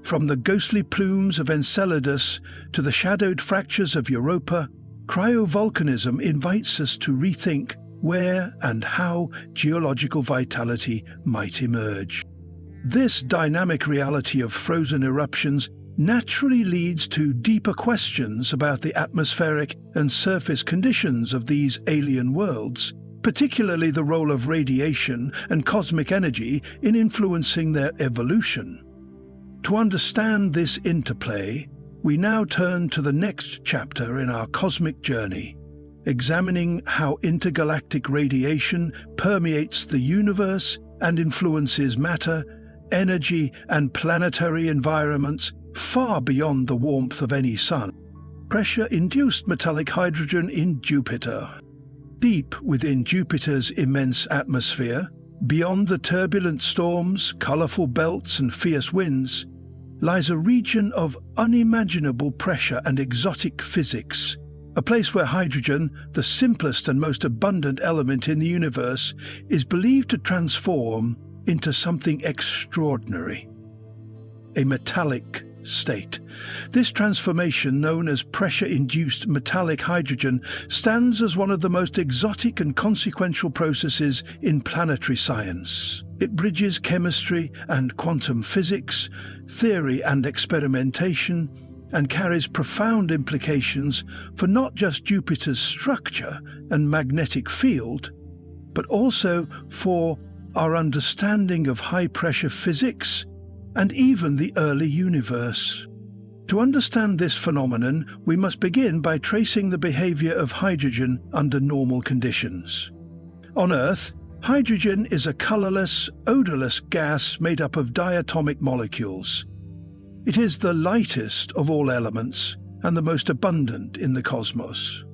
From the ghostly plumes of Enceladus to the shadowed fractures of Europa, cryovolcanism invites us to rethink where and how geological vitality might emerge. This dynamic reality of frozen eruptions naturally leads to deeper questions about the atmospheric and surface conditions of these alien worlds, particularly the role of radiation and cosmic energy in influencing their evolution. To understand this interplay, we now turn to the next chapter in our cosmic journey, examining how intergalactic radiation permeates the universe and influences matter, energy, and planetary environments far beyond the warmth of any sun. Pressure-induced metallic hydrogen in Jupiter. Deep within Jupiter's immense atmosphere, beyond the turbulent storms, colorful belts, and fierce winds, lies a region of unimaginable pressure and exotic physics, a place where hydrogen, the simplest and most abundant element in the universe, is believed to transform into something extraordinary: a metallic state. This transformation, known as pressure-induced metallic hydrogen, stands as one of the most exotic and consequential processes in planetary science. It bridges chemistry and quantum physics, theory and experimentation, and carries profound implications for not just Jupiter's structure and magnetic field, but also for our understanding of high-pressure physics and even the early universe. To understand this phenomenon, we must begin by tracing the behavior of hydrogen under normal conditions. On Earth, hydrogen is a colorless, odorless gas made up of diatomic molecules. It is the lightest of all elements and the most abundant in the cosmos.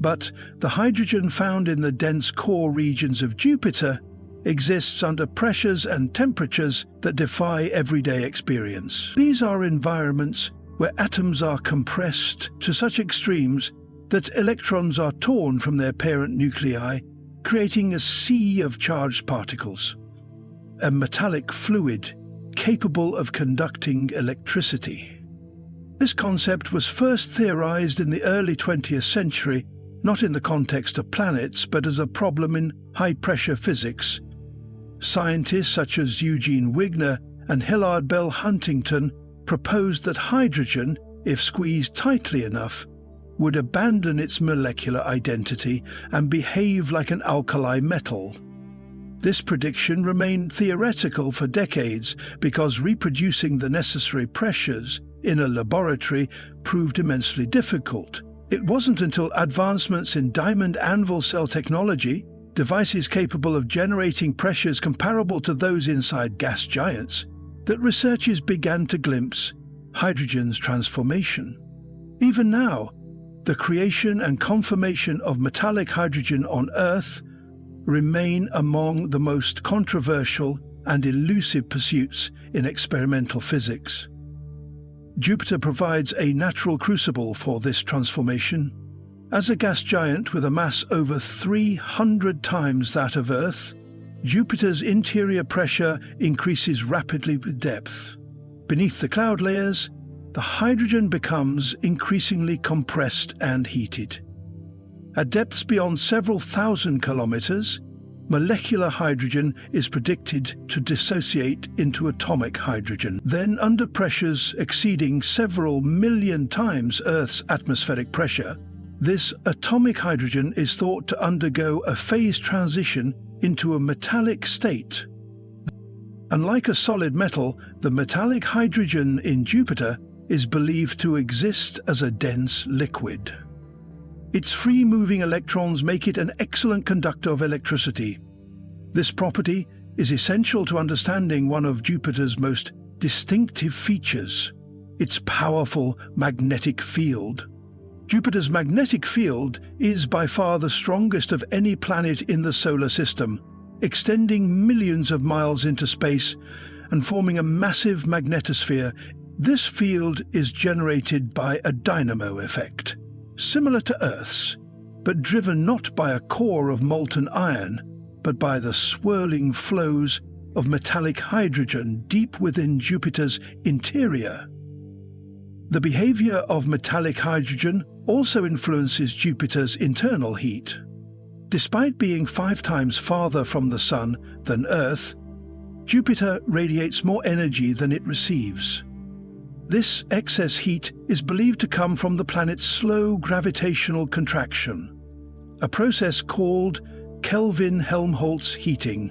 But the hydrogen found in the dense core regions of Jupiter exists under pressures and temperatures that defy everyday experience. These are environments where atoms are compressed to such extremes that electrons are torn from their parent nuclei, creating a sea of charged particles, a metallic fluid capable of conducting electricity. This concept was first theorized in the early 20th century, not in the context of planets, but as a problem in high-pressure physics. Scientists such as Eugene Wigner and Hillard Bell Huntington proposed that hydrogen, if squeezed tightly enough, would abandon its molecular identity and behave like an alkali metal. This prediction remained theoretical for decades because reproducing the necessary pressures in a laboratory proved immensely difficult. It wasn't until advancements in diamond anvil cell technology, devices capable of generating pressures comparable to those inside gas giants, that researchers began to glimpse hydrogen's transformation. Even now, the creation and conformation of metallic hydrogen on Earth remain among the most controversial and elusive pursuits in experimental physics. Jupiter provides a natural crucible for this transformation. As a gas giant with a mass over 300 times that of Earth, Jupiter's interior pressure increases rapidly with depth. Beneath the cloud layers, the hydrogen becomes increasingly compressed and heated. At depths beyond several thousand kilometers, molecular hydrogen is predicted to dissociate into atomic hydrogen. Then, under pressures exceeding several million times Earth's atmospheric pressure, this atomic hydrogen is thought to undergo a phase transition into a metallic state. Unlike a solid metal, the metallic hydrogen in Jupiter is believed to exist as a dense liquid. Its free-moving electrons make it an excellent conductor of electricity. This property is essential to understanding one of Jupiter's most distinctive features: its powerful magnetic field. Jupiter's magnetic field is by far the strongest of any planet in the solar system, extending millions of miles into space and forming a massive magnetosphere This field is generated by a dynamo effect, similar to Earth's, but driven not by a core of molten iron, but by the swirling flows of metallic hydrogen deep within Jupiter's interior. The behavior of metallic hydrogen also influences Jupiter's internal heat. Despite being 5 times farther from the Sun than Earth, Jupiter radiates more energy than it receives. This excess heat is believed to come from the planet's slow gravitational contraction, a process called Kelvin-Helmholtz heating,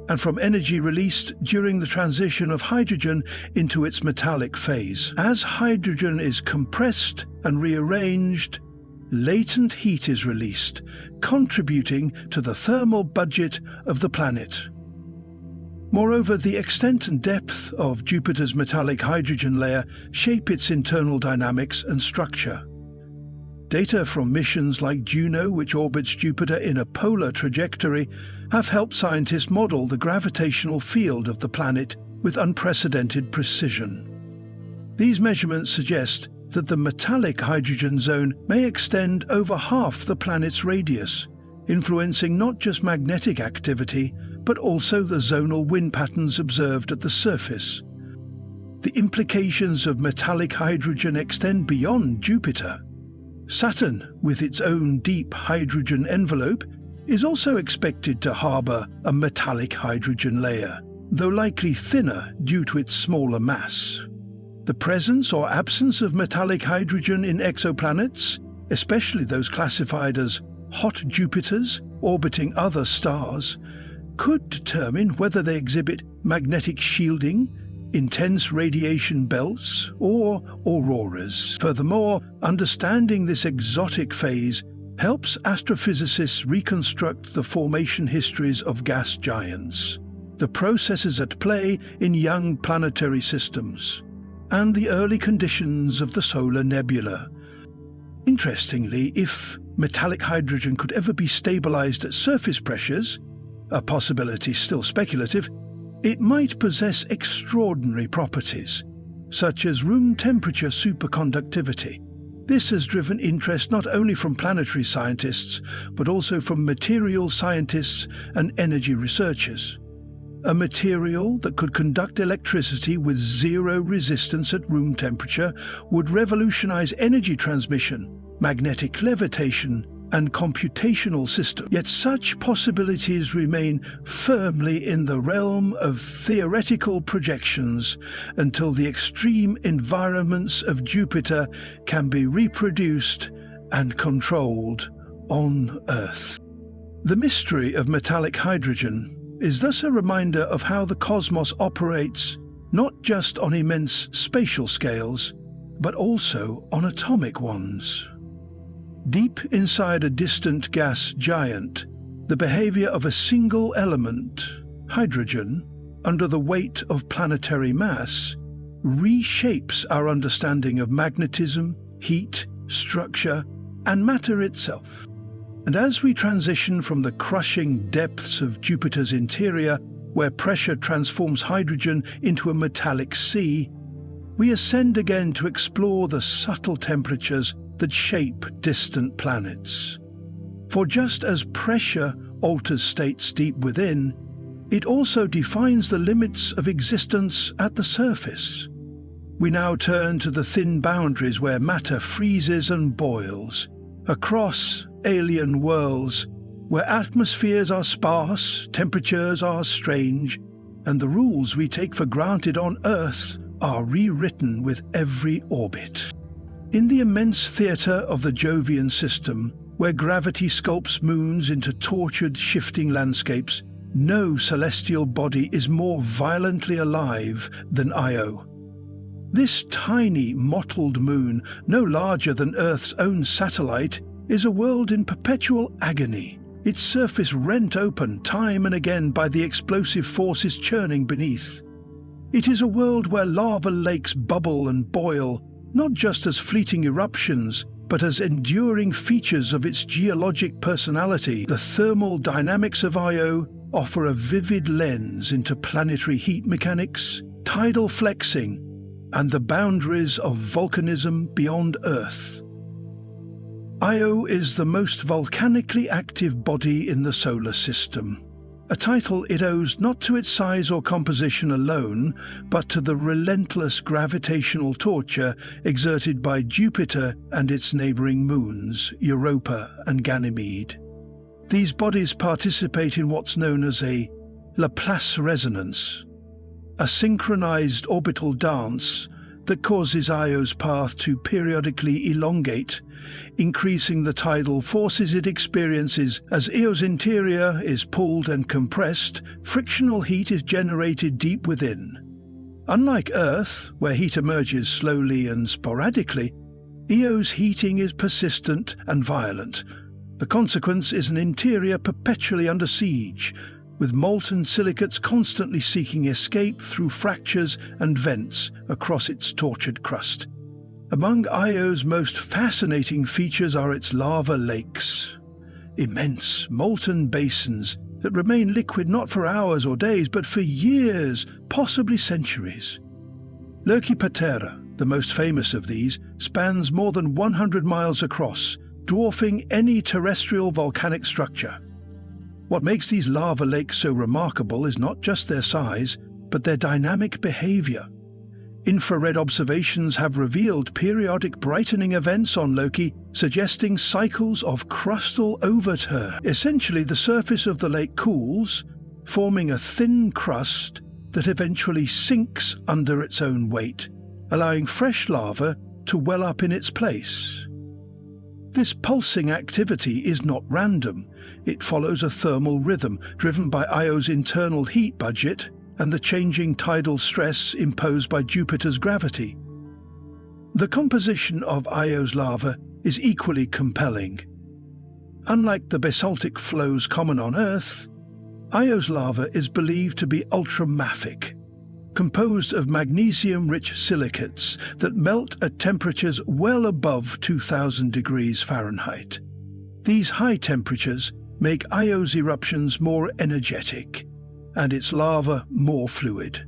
and from energy released during the transition of hydrogen into its metallic phase. As hydrogen is compressed and rearranged, latent heat is released, contributing to the thermal budget of the planet. Moreover, the extent and depth of Jupiter's metallic hydrogen layer shape its internal dynamics and structure. Data from missions like Juno, which orbits Jupiter in a polar trajectory, have helped scientists model the gravitational field of the planet with unprecedented precision. These measurements suggest that the metallic hydrogen zone may extend over half the planet's radius, influencing not just magnetic activity, but also the zonal wind patterns observed at the surface. The implications of metallic hydrogen extend beyond Jupiter. Saturn, with its own deep hydrogen envelope, is also expected to harbour a metallic hydrogen layer, though likely thinner due to its smaller mass. The presence or absence of metallic hydrogen in exoplanets, especially those classified as hot Jupiters orbiting other stars, could determine whether they exhibit magnetic shielding, intense radiation belts, or auroras. Furthermore, understanding this exotic phase helps astrophysicists reconstruct the formation histories of gas giants, the processes at play in young planetary systems, and the early conditions of the solar nebula. Interestingly, if metallic hydrogen could ever be stabilized at surface pressures, a possibility still speculative, it might possess extraordinary properties, such as room temperature superconductivity. This has driven interest not only from planetary scientists, but also from material scientists and energy researchers. A material that could conduct electricity with zero resistance at room temperature would revolutionize energy transmission, magnetic levitation, and computational systems. Yet such possibilities remain firmly in the realm of theoretical projections until the extreme environments of Jupiter can be reproduced and controlled on Earth. The mystery of metallic hydrogen is thus a reminder of how the cosmos operates not just on immense spatial scales, but also on atomic ones. Deep inside a distant gas giant, the behavior of a single element, hydrogen, under the weight of planetary mass, reshapes our understanding of magnetism, heat, structure, and matter itself. And as we transition from the crushing depths of Jupiter's interior, where pressure transforms hydrogen into a metallic sea, we ascend again to explore the subtle temperatures that shape distant planets. For just as pressure alters states deep within, it also defines the limits of existence at the surface. We now turn to the thin boundaries where matter freezes and boils, across alien worlds where atmospheres are sparse, temperatures are strange, and the rules we take for granted on Earth are rewritten with every orbit. In the immense theatre of the Jovian system, where gravity sculpts moons into tortured, shifting landscapes, no celestial body is more violently alive than Io. This tiny, mottled moon, no larger than Earth's own satellite, is a world in perpetual agony, its surface rent open time and again by the explosive forces churning beneath. It is a world where lava lakes bubble and boil, not just as fleeting eruptions, but as enduring features of its geologic personality. The thermal dynamics of Io offer a vivid lens into planetary heat mechanics, tidal flexing, and the boundaries of volcanism beyond Earth. Io is the most volcanically active body in the solar system, a title it owes not to its size or composition alone, but to the relentless gravitational torture exerted by Jupiter and its neighbouring moons, Europa and Ganymede. These bodies participate in what's known as a Laplace resonance, a synchronized orbital dance that causes Io's path to periodically elongate, increasing the tidal forces it experiences. As Io's interior is pulled and compressed, frictional heat is generated deep within. Unlike Earth, where heat emerges slowly and sporadically, Io's heating is persistent and violent. The consequence is an interior perpetually under siege, with molten silicates constantly seeking escape through fractures and vents across its tortured crust. Among Io's most fascinating features are its lava lakes, immense molten basins that remain liquid not for hours or days, but for years, possibly centuries. Lake Patera, the most famous of these, spans more than 100 miles across, dwarfing any terrestrial volcanic structure. What makes these lava lakes so remarkable is not just their size, but their dynamic behavior. Infrared observations have revealed periodic brightening events on Loki, suggesting cycles of crustal overturn. Essentially, the surface of the lake cools, forming a thin crust that eventually sinks under its own weight, allowing fresh lava to well up in its place. This pulsing activity is not random. It follows a thermal rhythm driven by Io's internal heat budget and the changing tidal stress imposed by Jupiter's gravity. The composition of Io's lava is equally compelling. Unlike the basaltic flows common on Earth, Io's lava is believed to be ultramafic, composed of magnesium-rich silicates that melt at temperatures well above 2,000 degrees Fahrenheit. These high temperatures make Io's eruptions more energetic and its lava more fluid.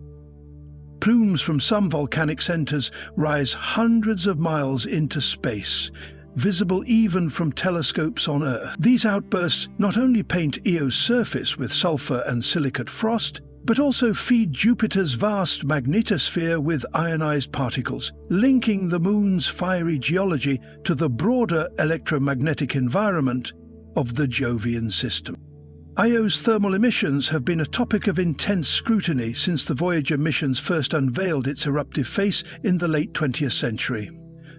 Plumes from some volcanic centers rise hundreds of miles into space, visible even from telescopes on Earth. These outbursts not only paint Io's surface with sulfur and silicate frost, but also feed Jupiter's vast magnetosphere with ionized particles, linking the Moon's fiery geology to the broader electromagnetic environment of the Jovian system. Io's thermal emissions have been a topic of intense scrutiny since the Voyager missions first unveiled its eruptive face in the late 20th century.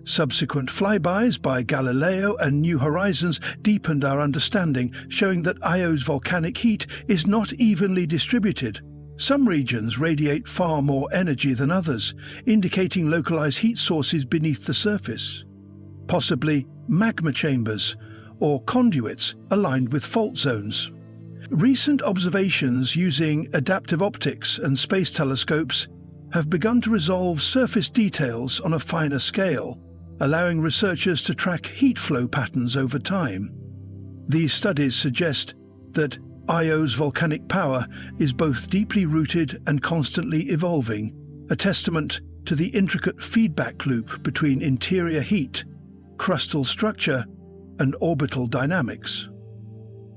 Subsequent flybys by Galileo and New Horizons deepened our understanding, showing that Io's volcanic heat is not evenly distributed. Some regions radiate far more energy than others, indicating localized heat sources beneath the surface, possibly magma chambers or conduits aligned with fault zones. Recent observations using adaptive optics and space telescopes have begun to resolve surface details on a finer scale, allowing researchers to track heat flow patterns over time. These studies suggest that Io's volcanic power is both deeply rooted and constantly evolving, a testament to the intricate feedback loop between interior heat, crustal structure, and orbital dynamics.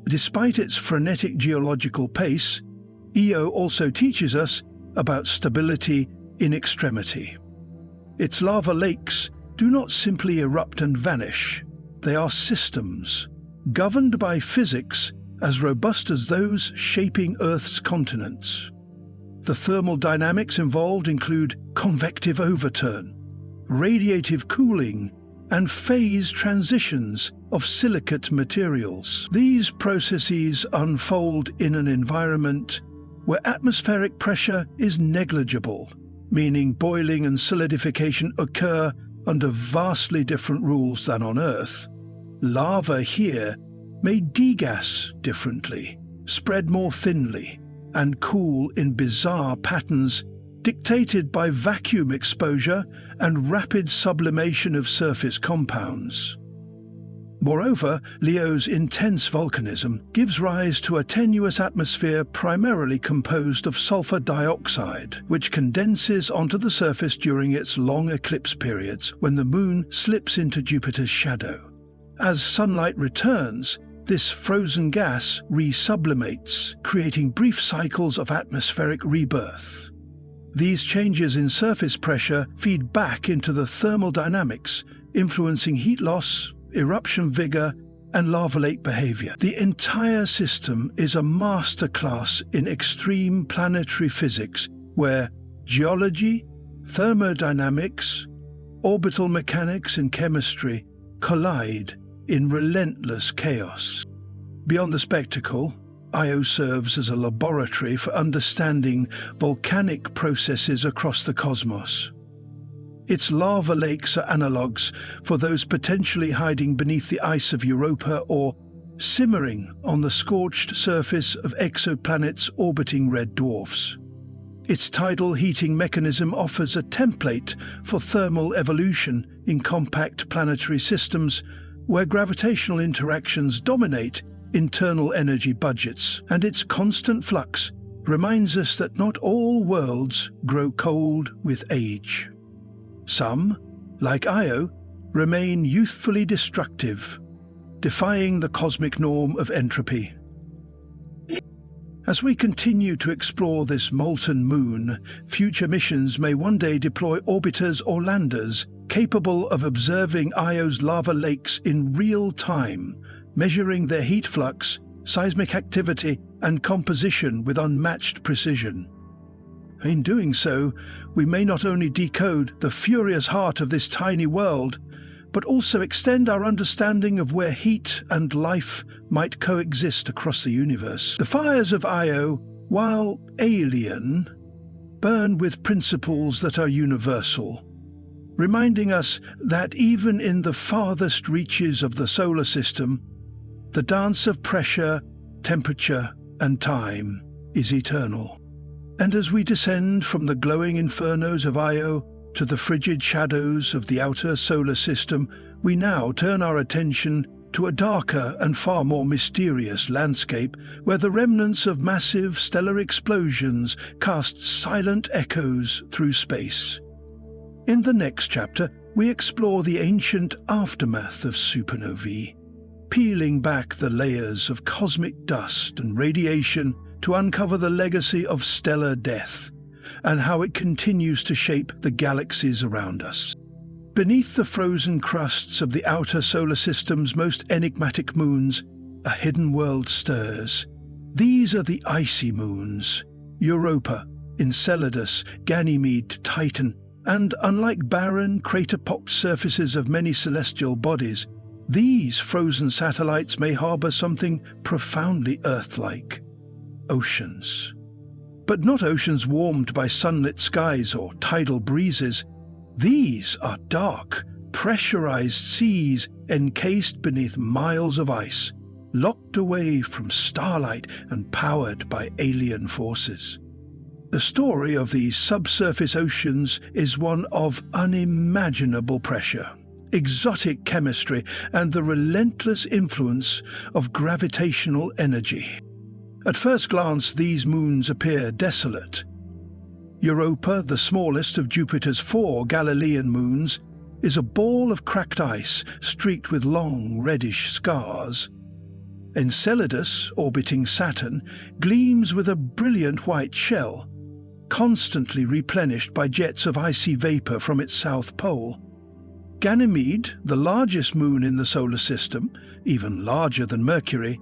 Despite its frenetic geological pace, Io also teaches us about stability in extremity. Its lava lakes do not simply erupt and vanish. They are systems, governed by physics as robust as those shaping Earth's continents. The thermal dynamics involved include convective overturn, radiative cooling, and phase transitions of silicate materials. These processes unfold in an environment where atmospheric pressure is negligible, meaning boiling and solidification occur under vastly different rules than on Earth. Lava here may degas differently, spread more thinly, and cool in bizarre patterns dictated by vacuum exposure and rapid sublimation of surface compounds. Moreover, Leo's intense volcanism gives rise to a tenuous atmosphere primarily composed of sulfur dioxide, which condenses onto the surface during its long eclipse periods when the Moon slips into Jupiter's shadow. As sunlight returns, this frozen gas resublimates, creating brief cycles of atmospheric rebirth. These changes in surface pressure feed back into the thermal dynamics, influencing heat loss, eruption vigor, and lava lake behavior. The entire system is a masterclass in extreme planetary physics, where geology, thermodynamics, orbital mechanics, and chemistry collide in relentless chaos. Beyond the spectacle, Io serves as a laboratory for understanding volcanic processes across the cosmos. Its lava lakes are analogues for those potentially hiding beneath the ice of Europa or simmering on the scorched surface of exoplanets orbiting red dwarfs. Its tidal heating mechanism offers a template for thermal evolution in compact planetary systems where gravitational interactions dominate internal energy budgets, and its constant flux reminds us that not all worlds grow cold with age. Some, like Io, remain youthfully destructive, defying the cosmic norm of entropy. As we continue to explore this molten moon, future missions may one day deploy orbiters or landers capable of observing Io's lava lakes in real time, measuring their heat flux, seismic activity, and composition with unmatched precision. In doing so, we may not only decode the furious heart of this tiny world, but also extend our understanding of where heat and life might coexist across the universe. The fires of Io, while alien, burn with principles that are universal, reminding us that even in the farthest reaches of the solar system, the dance of pressure, temperature, and time is eternal. And as we descend from the glowing infernos of Io to the frigid shadows of the outer solar system, we now turn our attention to a darker and far more mysterious landscape where the remnants of massive stellar explosions cast silent echoes through space. In the next chapter, we explore the ancient aftermath of supernovae, peeling back the layers of cosmic dust and radiation to uncover the legacy of stellar death and how it continues to shape the galaxies around us. Beneath the frozen crusts of the outer solar system's most enigmatic moons, a hidden world stirs. These are the icy moons: Europa, Enceladus, Ganymede, Titan, and unlike barren, crater-pocked surfaces of many celestial bodies, these frozen satellites may harbor something profoundly Earth-like: oceans. But not oceans warmed by sunlit skies or tidal breezes. These are dark, pressurized seas encased beneath miles of ice, locked away from starlight and powered by alien forces. The story of these subsurface oceans is one of unimaginable pressure, exotic chemistry, and the relentless influence of gravitational energy. At first glance, these moons appear desolate. Europa, the smallest of Jupiter's 4 Galilean moons, is a ball of cracked ice streaked with long reddish scars. Enceladus, orbiting Saturn, gleams with a brilliant white shell, constantly replenished by jets of icy vapor from its south pole. Ganymede, the largest moon in the solar system, even larger than Mercury,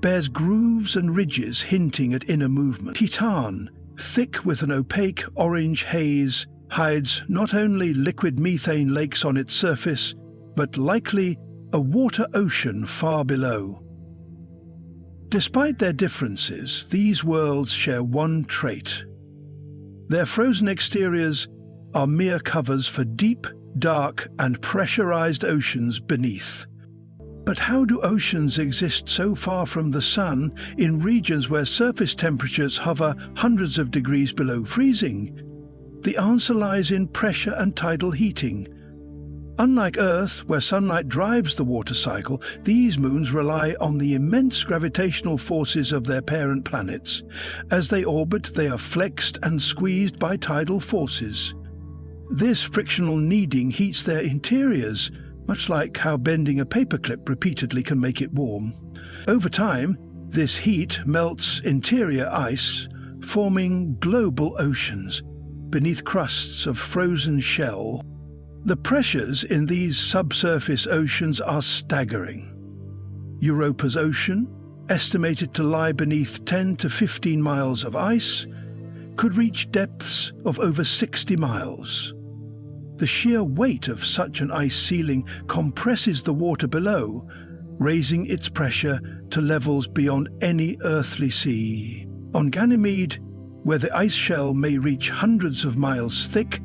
bears grooves and ridges hinting at inner movement. Titan, thick with an opaque orange haze, hides not only liquid methane lakes on its surface, but likely a water ocean far below. Despite their differences, these worlds share one trait. Their frozen exteriors are mere covers for deep, dark, and pressurized oceans beneath. But how do oceans exist so far from the sun in regions where surface temperatures hover hundreds of degrees below freezing? The answer lies in pressure and tidal heating. Unlike Earth, where sunlight drives the water cycle, these moons rely on the immense gravitational forces of their parent planets. As they orbit, they are flexed and squeezed by tidal forces. This frictional kneading heats their interiors, much like how bending a paperclip repeatedly can make it warm. Over time, this heat melts interior ice, forming global oceans beneath crusts of frozen shell. The pressures in these subsurface oceans are staggering. Europa's ocean, estimated to lie beneath 10 to 15 miles of ice, could reach depths of over 60 miles. The sheer weight of such an ice ceiling compresses the water below, raising its pressure to levels beyond any earthly sea. On Ganymede, where the ice shell may reach hundreds of miles thick,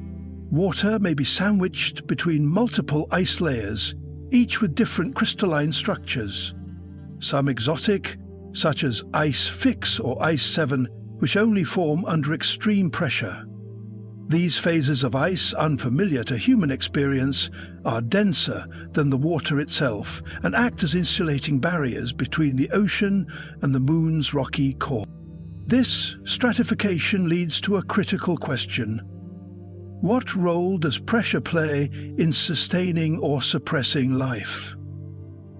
water may be sandwiched between multiple ice layers, each with different crystalline structures. Some exotic, such as Ice 6 or Ice 7, which only form under extreme pressure. These phases of ice, unfamiliar to human experience, are denser than the water itself and act as insulating barriers between the ocean and the moon's rocky core. This stratification leads to a critical question. What role does pressure play in sustaining or suppressing life?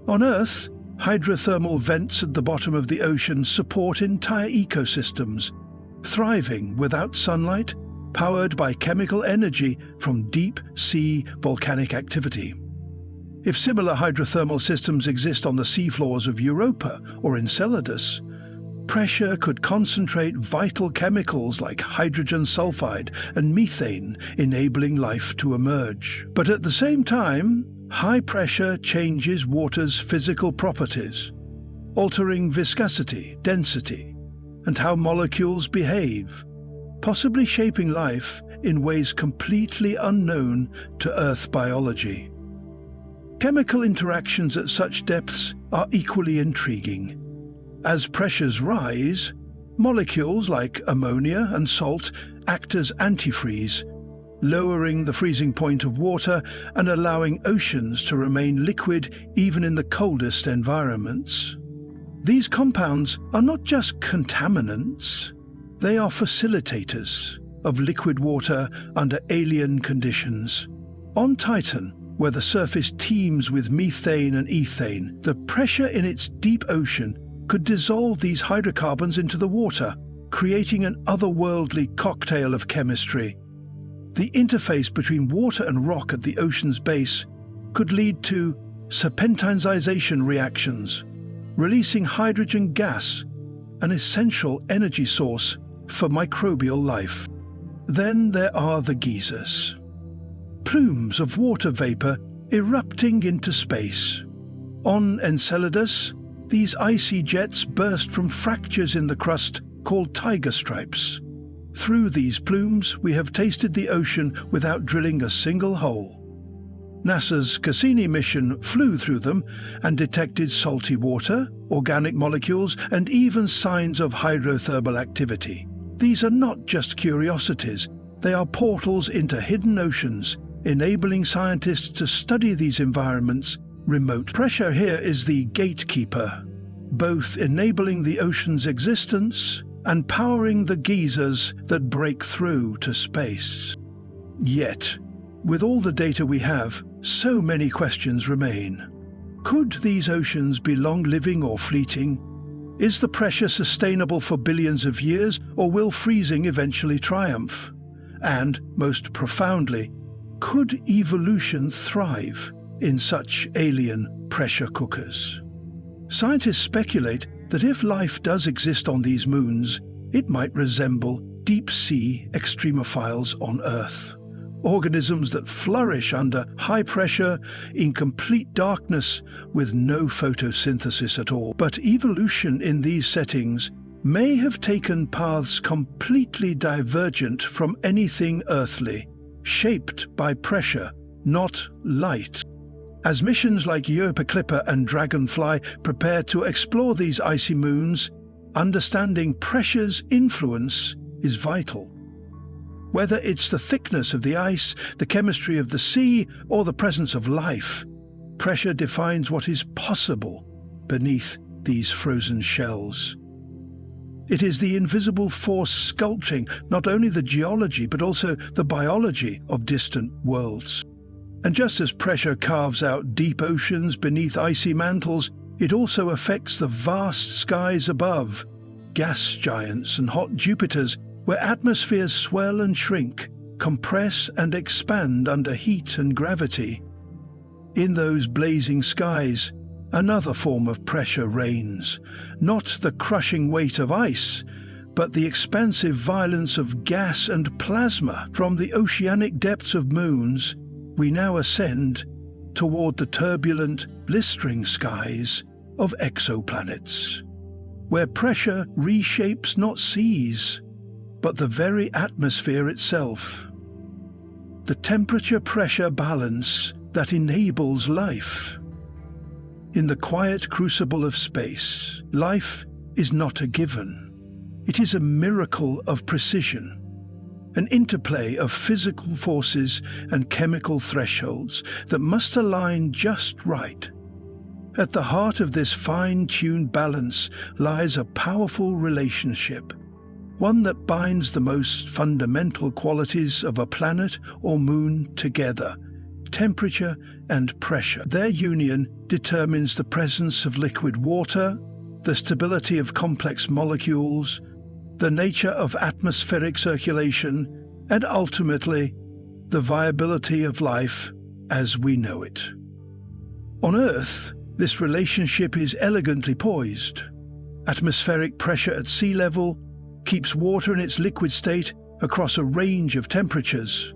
On Earth, hydrothermal vents at the bottom of the ocean support entire ecosystems, thriving without sunlight, powered by chemical energy from deep-sea volcanic activity. If similar hydrothermal systems exist on the seafloors of Europa or Enceladus, pressure could concentrate vital chemicals like hydrogen sulfide and methane, enabling life to emerge. But at the same time, high pressure changes water's physical properties, altering viscosity, density, and how molecules behave, possibly shaping life in ways completely unknown to Earth biology. Chemical interactions at such depths are equally intriguing. As pressures rise, molecules like ammonia and salt act as antifreeze, lowering the freezing point of water and allowing oceans to remain liquid even in the coldest environments. These compounds are not just contaminants, they are facilitators of liquid water under alien conditions. On Titan, where the surface teems with methane and ethane, the pressure in its deep ocean could dissolve these hydrocarbons into the water, creating an otherworldly cocktail of chemistry. The interface between water and rock at the ocean's base could lead to serpentinization reactions, releasing hydrogen gas, an essential energy source for microbial life. Then there are the geysers, plumes of water vapor erupting into space. On Enceladus, these icy jets burst from fractures in the crust called tiger stripes. Through these plumes, we have tasted the ocean without drilling a single hole. NASA's Cassini mission flew through them and detected salty water, organic molecules, and even signs of hydrothermal activity. These are not just curiosities, they are portals into hidden oceans, enabling scientists to study these environments. Remote pressure here is the gatekeeper, both enabling the ocean's existence and powering the geysers that break through to space. Yet, with all the data we have, so many questions remain. Could these oceans be long-living or fleeting? Is the pressure sustainable for billions of years, or will freezing eventually triumph? And, most profoundly, could evolution thrive in such alien pressure cookers? Scientists speculate that if life does exist on these moons, it might resemble deep-sea extremophiles on Earth. Organisms that flourish under high pressure in complete darkness with no photosynthesis at all. But evolution in these settings may have taken paths completely divergent from anything earthly, shaped by pressure, not light. As missions like Europa Clipper and Dragonfly prepare to explore these icy moons, understanding pressure's influence is vital. Whether it's the thickness of the ice, the chemistry of the sea, or the presence of life, pressure defines what is possible beneath these frozen shells. It is the invisible force sculpting not only the geology but also the biology of distant worlds. And just as pressure carves out deep oceans beneath icy mantles, it also affects the vast skies above, gas giants and hot Jupiters, where atmospheres swell and shrink, compress and expand under heat and gravity. In those blazing skies, another form of pressure reigns, not the crushing weight of ice, but the expansive violence of gas and plasma. From the oceanic depths of moons, we now ascend toward the turbulent, blistering skies of exoplanets, where pressure reshapes not seas, but the very atmosphere itself. The temperature-pressure balance that enables life. In the quiet crucible of space, life is not a given. It is a miracle of precision, an interplay of physical forces and chemical thresholds that must align just right. At the heart of this fine-tuned balance lies a powerful relationship, one that binds the most fundamental qualities of a planet or moon together: temperature and pressure. Their union determines the presence of liquid water, the stability of complex molecules, the nature of atmospheric circulation, and ultimately, the viability of life as we know it. On Earth, this relationship is elegantly poised. Atmospheric pressure at sea level keeps water in its liquid state across a range of temperatures,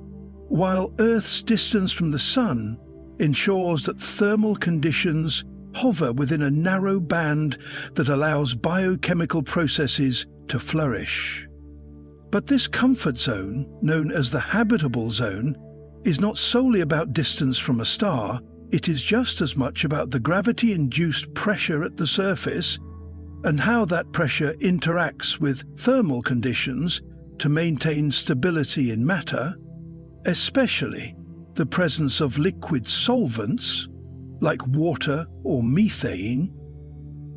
while Earth's distance from the Sun ensures that thermal conditions hover within a narrow band that allows biochemical processes to flourish. But this comfort zone, known as the habitable zone, is not solely about distance from a star. It is just as much about the gravity-induced pressure at the surface and how that pressure interacts with thermal conditions to maintain stability in matter, especially the presence of liquid solvents like water or methane.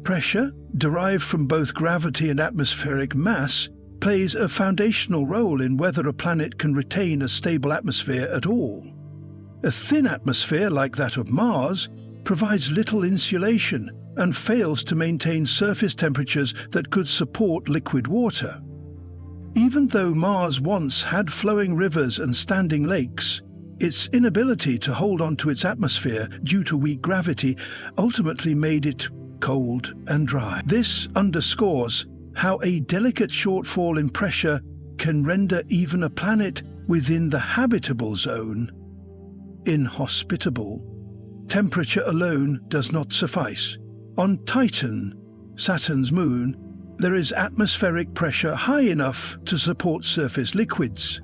Pressure, derived from both gravity and atmospheric mass, plays a foundational role in whether a planet can retain a stable atmosphere at all. A thin atmosphere like that of Mars provides little insulation and fails to maintain surface temperatures that could support liquid water. Even though Mars once had flowing rivers and standing lakes, its inability to hold onto its atmosphere due to weak gravity ultimately made it cold and dry. This underscores how a delicate shortfall in pressure can render even a planet within the habitable zone inhospitable. Temperature alone does not suffice. On Titan, Saturn's moon, there is atmospheric pressure high enough to support surface liquids.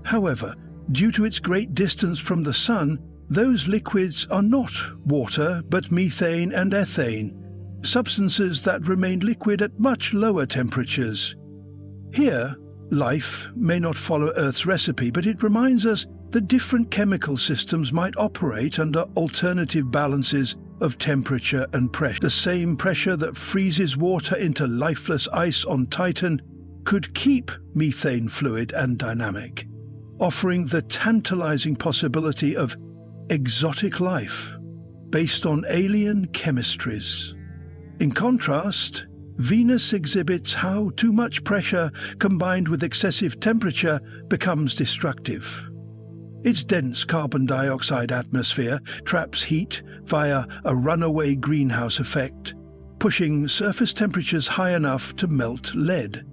However, due to its great distance from the Sun, those liquids are not water but methane and ethane, substances that remain liquid at much lower temperatures. Here, life may not follow Earth's recipe, but it reminds us that different chemical systems might operate under alternative balances of temperature and pressure. The same pressure that freezes water into lifeless ice on Titan could keep methane fluid and dynamic, offering the tantalizing possibility of exotic life based on alien chemistries. In contrast, Venus exhibits how too much pressure combined with excessive temperature becomes destructive. Its dense carbon dioxide atmosphere traps heat via a runaway greenhouse effect, pushing surface temperatures high enough to melt lead.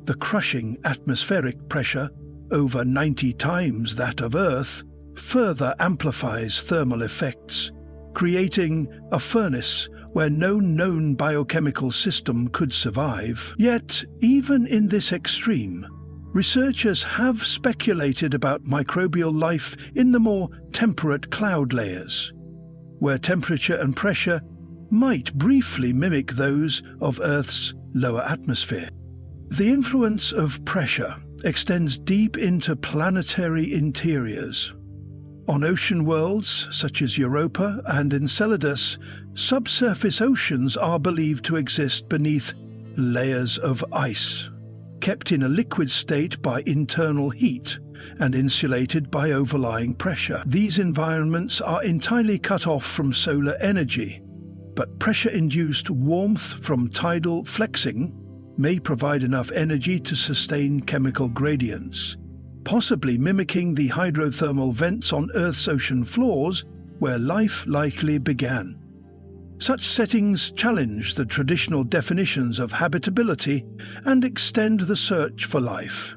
The crushing atmospheric pressure, over 90 times that of Earth, further amplifies thermal effects, creating a furnace where no known biochemical system could survive. Yet, even in this extreme, researchers have speculated about microbial life in the more temperate cloud layers, where temperature and pressure might briefly mimic those of Earth's lower atmosphere. The influence of pressure extends deep into planetary interiors. On ocean worlds such as Europa and Enceladus, subsurface oceans are believed to exist beneath layers of ice, kept in a liquid state by internal heat and insulated by overlying pressure. These environments are entirely cut off from solar energy, but pressure-induced warmth from tidal flexing may provide enough energy to sustain chemical gradients, possibly mimicking the hydrothermal vents on Earth's ocean floors where life likely began. Such settings challenge the traditional definitions of habitability and extend the search for life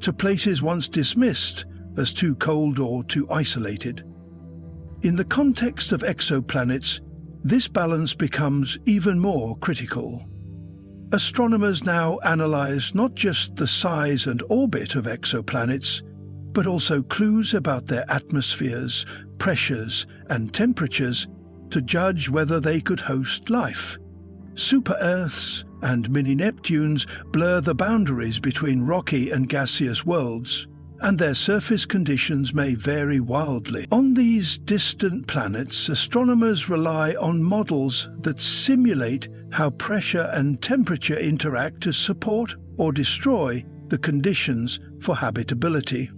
to places once dismissed as too cold or too isolated. In the context of exoplanets, this balance becomes even more critical. Astronomers now analyze not just the size and orbit of exoplanets, but also clues about their atmospheres, pressures, and temperatures to judge whether they could host life. Super-Earths and mini-Neptunes blur the boundaries between rocky and gaseous worlds, and their surface conditions may vary wildly. On these distant planets, astronomers rely on models that simulate how pressure and temperature interact to support or destroy the conditions for habitability.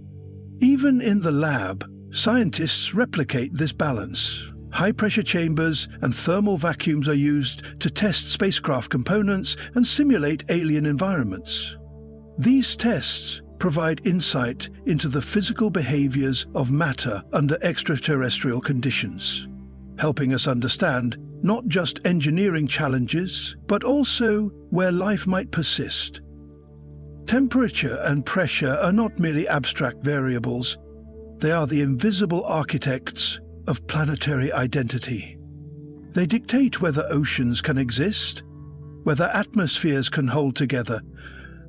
Even in the lab, scientists replicate this balance. High-pressure chambers and thermal vacuums are used to test spacecraft components and simulate alien environments. These tests provide insight into the physical behaviors of matter under extraterrestrial conditions, helping us understand not just engineering challenges, but also where life might persist. Temperature and pressure are not merely abstract variables. They are the invisible architects of planetary identity. They dictate whether oceans can exist, whether atmospheres can hold together,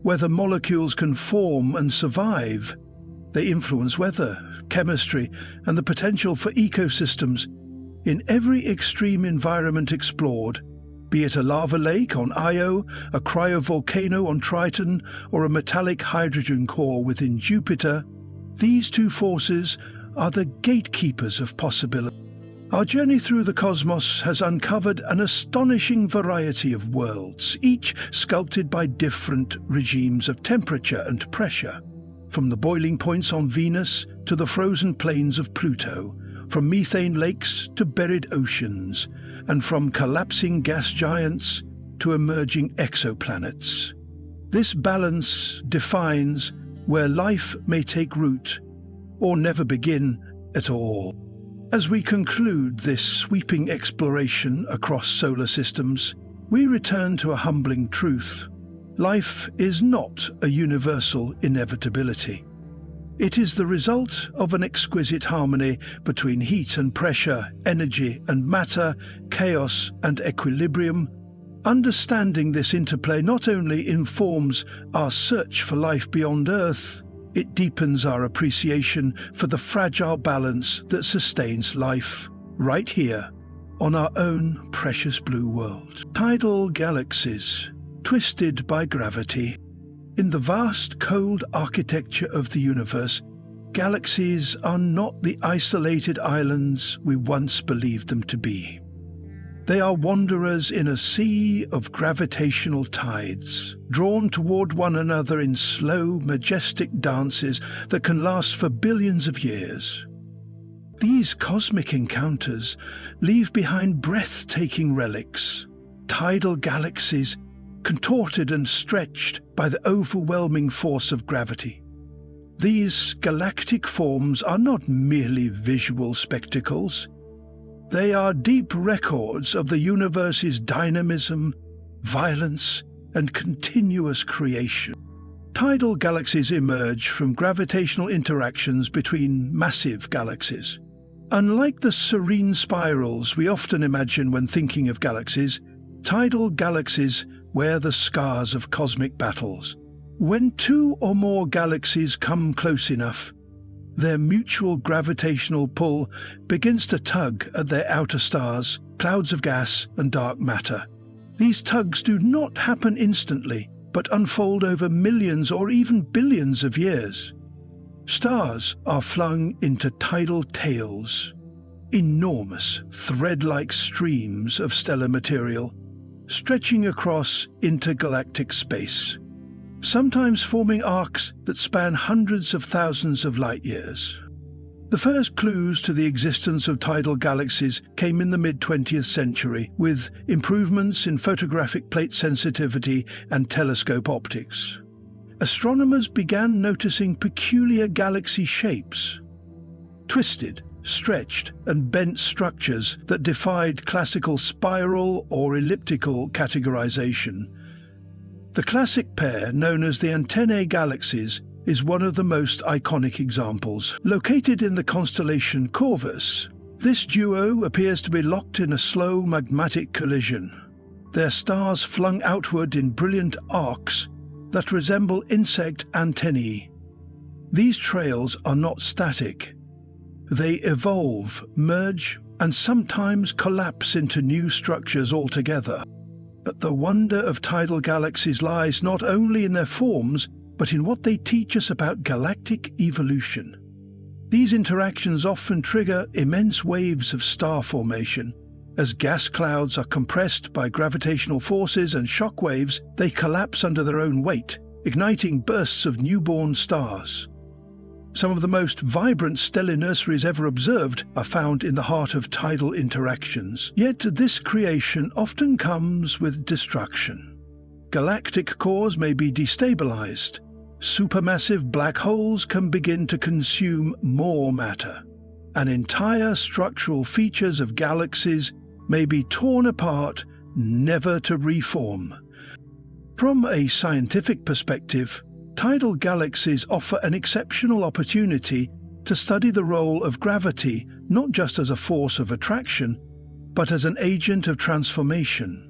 whether molecules can form and survive. They influence weather, chemistry, and the potential for ecosystems in every extreme environment explored, be it a lava lake on Io, a cryovolcano on Triton, or a metallic hydrogen core within Jupiter. These two forces are the gatekeepers of possibility. Our journey through the cosmos has uncovered an astonishing variety of worlds, each sculpted by different regimes of temperature and pressure. From the boiling points on Venus to the frozen plains of Pluto, from methane lakes to buried oceans, and from collapsing gas giants to emerging exoplanets. This balance defines where life may take root or never begin at all. As we conclude this sweeping exploration across solar systems, we return to a humbling truth. Life is not a universal inevitability. It is the result of an exquisite harmony between heat and pressure, energy and matter, chaos and equilibrium. Understanding this interplay not only informs our search for life beyond Earth, it deepens our appreciation for the fragile balance that sustains life right here on our own precious blue world. Tidal galaxies, twisted by gravity. In the vast, cold architecture of the universe, galaxies are not the isolated islands we once believed them to be. They are wanderers in a sea of gravitational tides, drawn toward one another in slow, majestic dances that can last for billions of years. These cosmic encounters leave behind breathtaking relics, tidal galaxies contorted and stretched by the overwhelming force of gravity. These galactic forms are not merely visual spectacles. They are deep records of the universe's dynamism, violence, and continuous creation. Tidal galaxies emerge from gravitational interactions between massive galaxies. Unlike the serene spirals we often imagine when thinking of galaxies, tidal galaxies wear the scars of cosmic battles. When two or more galaxies come close enough, their mutual gravitational pull begins to tug at their outer stars, clouds of gas and dark matter. These tugs do not happen instantly, but unfold over millions or even billions of years. Stars are flung into tidal tails, enormous thread-like streams of stellar material, stretching across intergalactic space, sometimes forming arcs that span hundreds of thousands of light-years. The first clues to the existence of tidal galaxies came in the mid-20th century with improvements in photographic plate sensitivity and telescope optics. Astronomers began noticing peculiar galaxy shapes, twisted, stretched, and bent structures that defied classical spiral or elliptical categorization. The classic pair, known as the Antennae galaxies, is one of the most iconic examples. Located in the constellation Corvus, this duo appears to be locked in a slow magmatic collision, their stars flung outward in brilliant arcs that resemble insect antennae. These trails are not static. They evolve, merge, and sometimes collapse into new structures altogether. But the wonder of tidal galaxies lies not only in their forms, but in what they teach us about galactic evolution. These interactions often trigger immense waves of star formation. As gas clouds are compressed by gravitational forces and shock waves, they collapse under their own weight, igniting bursts of newborn stars. Some of the most vibrant stellar nurseries ever observed are found in the heart of tidal interactions. Yet this creation often comes with destruction. Galactic cores may be destabilized. Supermassive black holes can begin to consume more matter, and entire structural features of galaxies may be torn apart, never to reform. From a scientific perspective, tidal galaxies offer an exceptional opportunity to study the role of gravity not just as a force of attraction, but as an agent of transformation.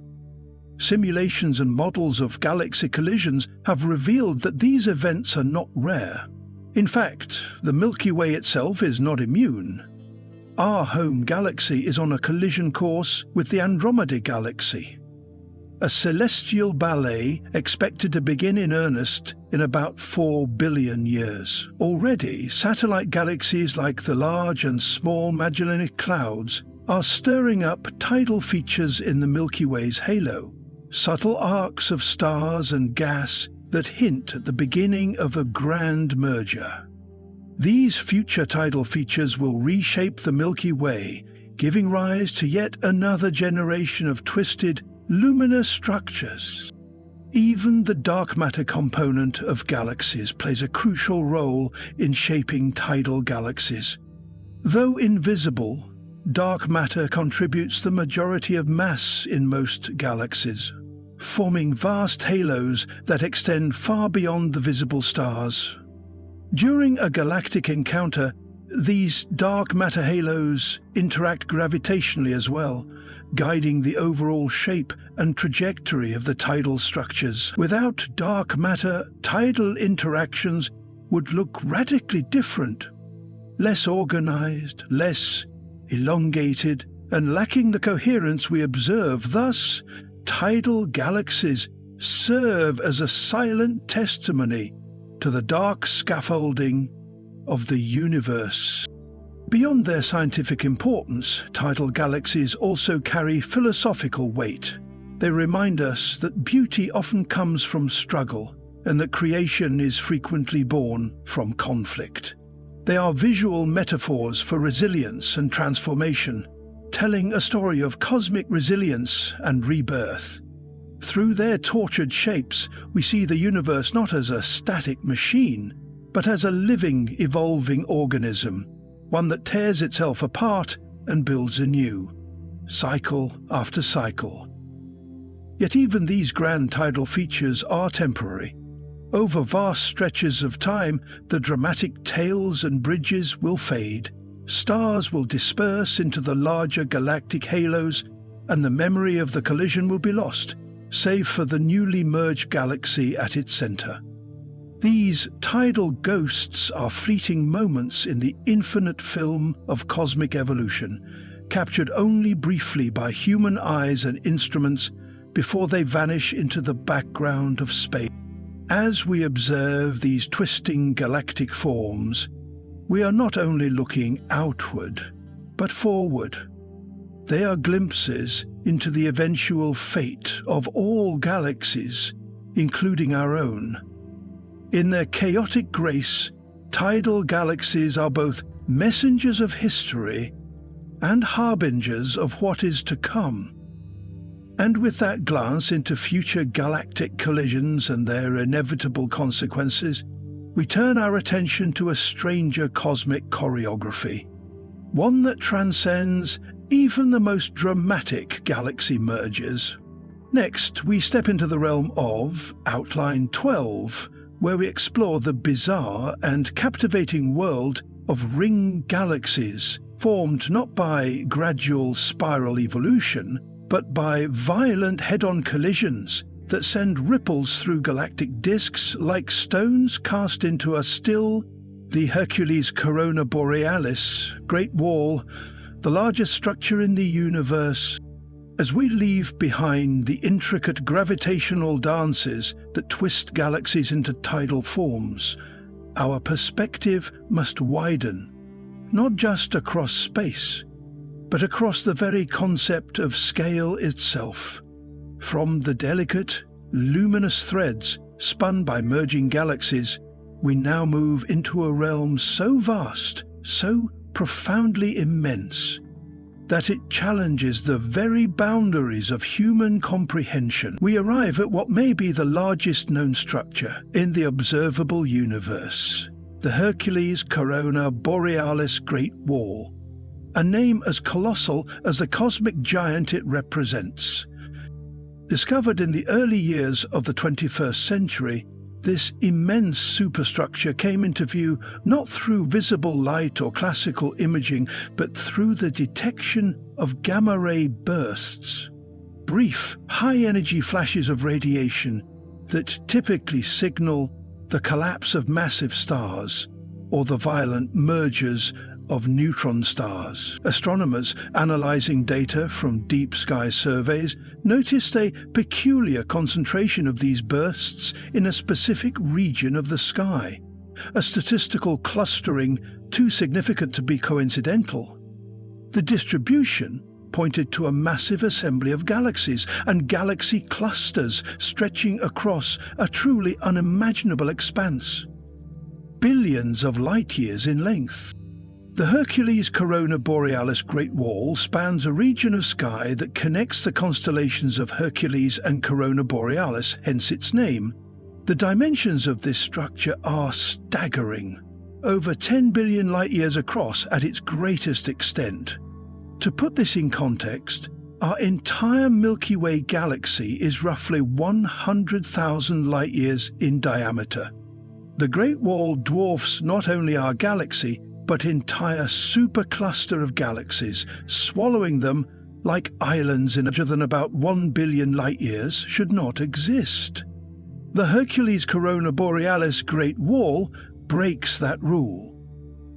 Simulations and models of galaxy collisions have revealed that these events are not rare. In fact, the Milky Way itself is not immune. Our home galaxy is on a collision course with the Andromeda Galaxy, a celestial ballet expected to begin in earnest in about 4 billion years. Already, satellite galaxies like the Large and Small Magellanic Clouds are stirring up tidal features in the Milky Way's halo, subtle arcs of stars and gas that hint at the beginning of a grand merger. These future tidal features will reshape the Milky Way, giving rise to yet another generation of twisted, luminous structures. Even the dark matter component of galaxies plays a crucial role in shaping tidal galaxies. Though invisible, dark matter contributes the majority of mass in most galaxies, forming vast halos that extend far beyond the visible stars. During a galactic encounter, these dark matter halos interact gravitationally as well, guiding the overall shape and trajectory of the tidal structures. Without dark matter, tidal interactions would look radically different, less organized, less elongated, and lacking the coherence we observe. Thus, tidal galaxies serve as a silent testimony to the dark scaffolding of the universe. Beyond their scientific importance, tidal galaxies also carry philosophical weight. They remind us that beauty often comes from struggle, and that creation is frequently born from conflict. They are visual metaphors for resilience and transformation, telling a story of cosmic resilience and rebirth. Through their tortured shapes, we see the universe not as a static machine, but as a living, evolving organism, one that tears itself apart and builds anew, cycle after cycle. Yet even these grand tidal features are temporary. Over vast stretches of time, the dramatic tails and bridges will fade, stars will disperse into the larger galactic halos, and the memory of the collision will be lost, save for the newly merged galaxy at its center. These tidal ghosts are fleeting moments in the infinite film of cosmic evolution, captured only briefly by human eyes and instruments before they vanish into the background of space. As we observe these twisting galactic forms, we are not only looking outward, but forward. They are glimpses into the eventual fate of all galaxies, including our own. In their chaotic grace, tidal galaxies are both messengers of history and harbingers of what is to come. And with that glance into future galactic collisions and their inevitable consequences, we turn our attention to a stranger cosmic choreography, one that transcends even the most dramatic galaxy mergers. Next, we step into the realm of Outline 12, where we explore the bizarre and captivating world of ring galaxies, formed not by gradual spiral evolution, but by violent head-on collisions that send ripples through galactic disks like stones cast into a still. The Hercules Corona Borealis, Great Wall, the largest structure in the universe. As we leave behind the intricate gravitational dances that twist galaxies into tidal forms, our perspective must widen, not just across space, but across the very concept of scale itself. From the delicate, luminous threads spun by merging galaxies, we now move into a realm so vast, so profoundly immense, that it challenges the very boundaries of human comprehension. We arrive at what may be the largest known structure in the observable universe, the Hercules Corona Borealis Great Wall, a name as colossal as the cosmic giant it represents. Discovered in the early years of the 21st century, this immense superstructure came into view not through visible light or classical imaging, but through the detection of gamma-ray bursts, brief, high-energy flashes of radiation that typically signal the collapse of massive stars or the violent mergers of neutron stars. Astronomers analyzing data from deep sky surveys noticed a peculiar concentration of these bursts in a specific region of the sky, a statistical clustering too significant to be coincidental. The distribution pointed to a massive assembly of galaxies and galaxy clusters stretching across a truly unimaginable expanse, billions of light-years in length. The Hercules Corona Borealis Great Wall spans a region of sky that connects the constellations of Hercules and Corona Borealis, hence its name. The dimensions of this structure are staggering, over 10 billion light-years across at its greatest extent. To put this in context, our entire Milky Way galaxy is roughly 100,000 light-years in diameter. The Great Wall dwarfs not only our galaxy, but entire supercluster of galaxies, swallowing them like islands in larger than about 1 billion light-years should not exist. The Hercules Corona Borealis Great Wall breaks that rule.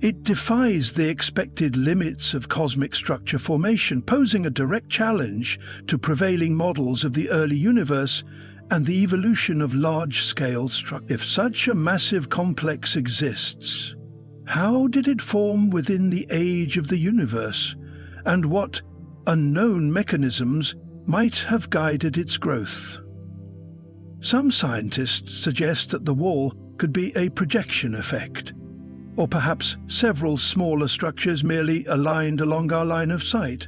It defies the expected limits of cosmic structure formation, posing a direct challenge to prevailing models of the early universe and the evolution of large-scale structure. If such a massive complex exists, how did it form within the age of the universe, and what unknown mechanisms might have guided its growth? Some scientists suggest that the wall could be a projection effect, or perhaps several smaller structures merely aligned along our line of sight.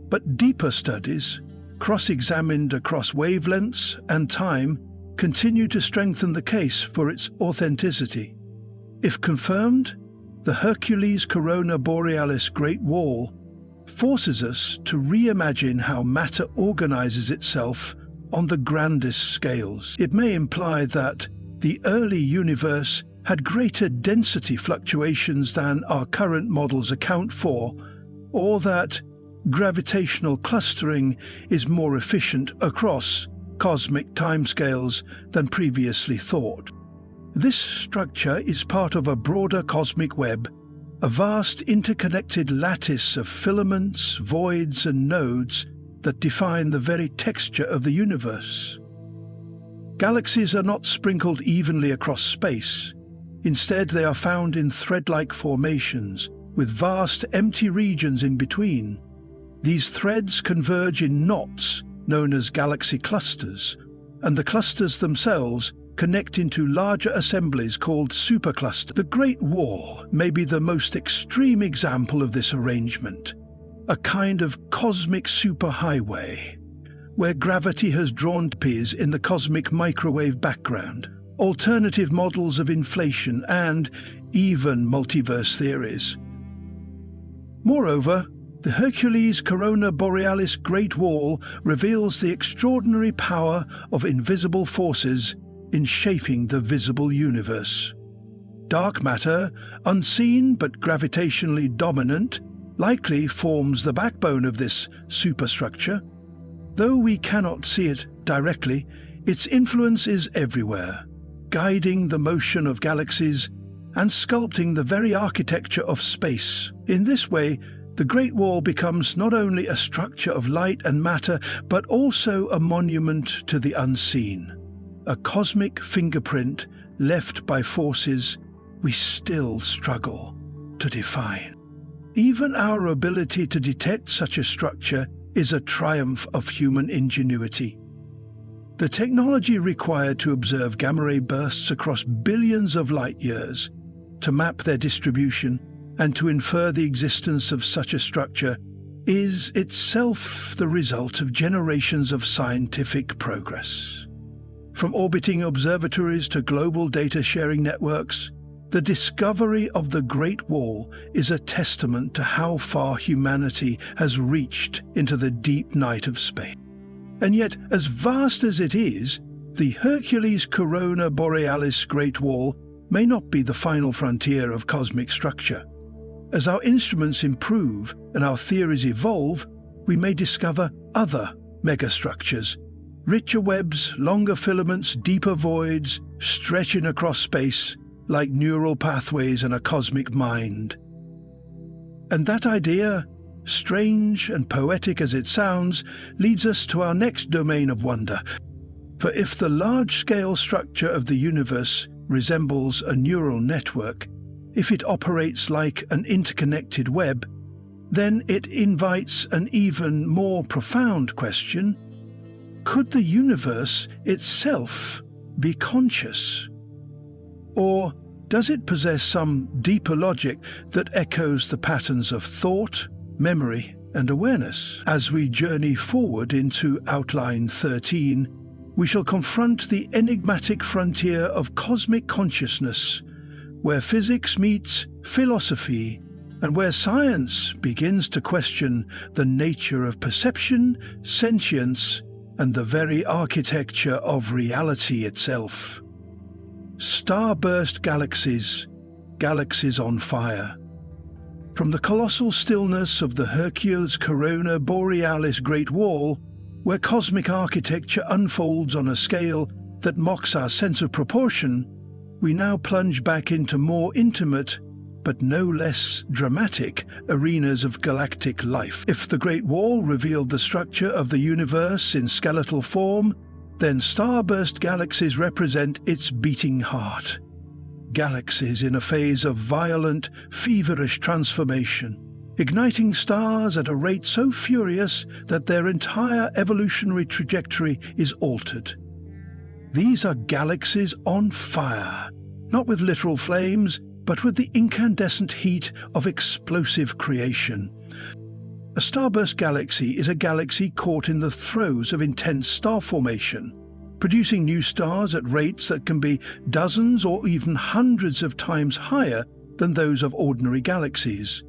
But deeper studies, cross-examined across wavelengths and time, continue to strengthen the case for its authenticity. If confirmed, the Hercules Corona Borealis Great Wall forces us to reimagine how matter organizes itself on the grandest scales. It may imply that the early universe had greater density fluctuations than our current models account for, or that gravitational clustering is more efficient across cosmic timescales than previously thought. This structure is part of a broader cosmic web, a vast interconnected lattice of filaments, voids, and nodes that define the very texture of the universe. Galaxies are not sprinkled evenly across space. Instead, they are found in thread-like formations, with vast empty regions in between. These threads converge in knots known as galaxy clusters, and the clusters themselves connect into larger assemblies called superclusters. The Great Wall may be the most extreme example of this arrangement, a kind of cosmic superhighway, where gravity has drawn peers in the cosmic microwave background, alternative models of inflation, and even multiverse theories. Moreover, the Hercules Corona Borealis Great Wall reveals the extraordinary power of invisible forces in shaping the visible universe. Dark matter, unseen but gravitationally dominant, likely forms the backbone of this superstructure. Though we cannot see it directly, its influence is everywhere, guiding the motion of galaxies and sculpting the very architecture of space. In this way, the Great Wall becomes not only a structure of light and matter, but also a monument to the unseen, a cosmic fingerprint left by forces we still struggle to define. Even our ability to detect such a structure is a triumph of human ingenuity. The technology required to observe gamma-ray bursts across billions of light-years, to map their distribution, and to infer the existence of such a structure is itself the result of generations of scientific progress. From orbiting observatories to global data-sharing networks, the discovery of the Great Wall is a testament to how far humanity has reached into the deep night of space. And yet, as vast as it is, the Hercules Corona Borealis Great Wall may not be the final frontier of cosmic structure. As our instruments improve and our theories evolve, we may discover other megastructures, richer webs, longer filaments, deeper voids, stretching across space like neural pathways in a cosmic mind. And that idea, strange and poetic as it sounds, leads us to our next domain of wonder. For if the large-scale structure of the universe resembles a neural network, if it operates like an interconnected web, then it invites an even more profound question. Could the universe itself be conscious? Or does it possess some deeper logic that echoes the patterns of thought, memory, and awareness? As we journey forward into Outline 13, we shall confront the enigmatic frontier of cosmic consciousness, where physics meets philosophy and where science begins to question the nature of perception, sentience, and the very architecture of reality itself. Starburst galaxies, galaxies on fire. From the colossal stillness of the Hercules Corona Borealis Great Wall, where cosmic architecture unfolds on a scale that mocks our sense of proportion, we now plunge back into more intimate, but no less dramatic, arenas of galactic life. If the Great Wall revealed the structure of the universe in skeletal form, then starburst galaxies represent its beating heart. Galaxies in a phase of violent, feverish transformation, igniting stars at a rate so furious that their entire evolutionary trajectory is altered. These are galaxies on fire, not with literal flames, but with the incandescent heat of explosive creation. A starburst galaxy is a galaxy caught in the throes of intense star formation, producing new stars at rates that can be dozens or even hundreds of times higher than those of ordinary galaxies.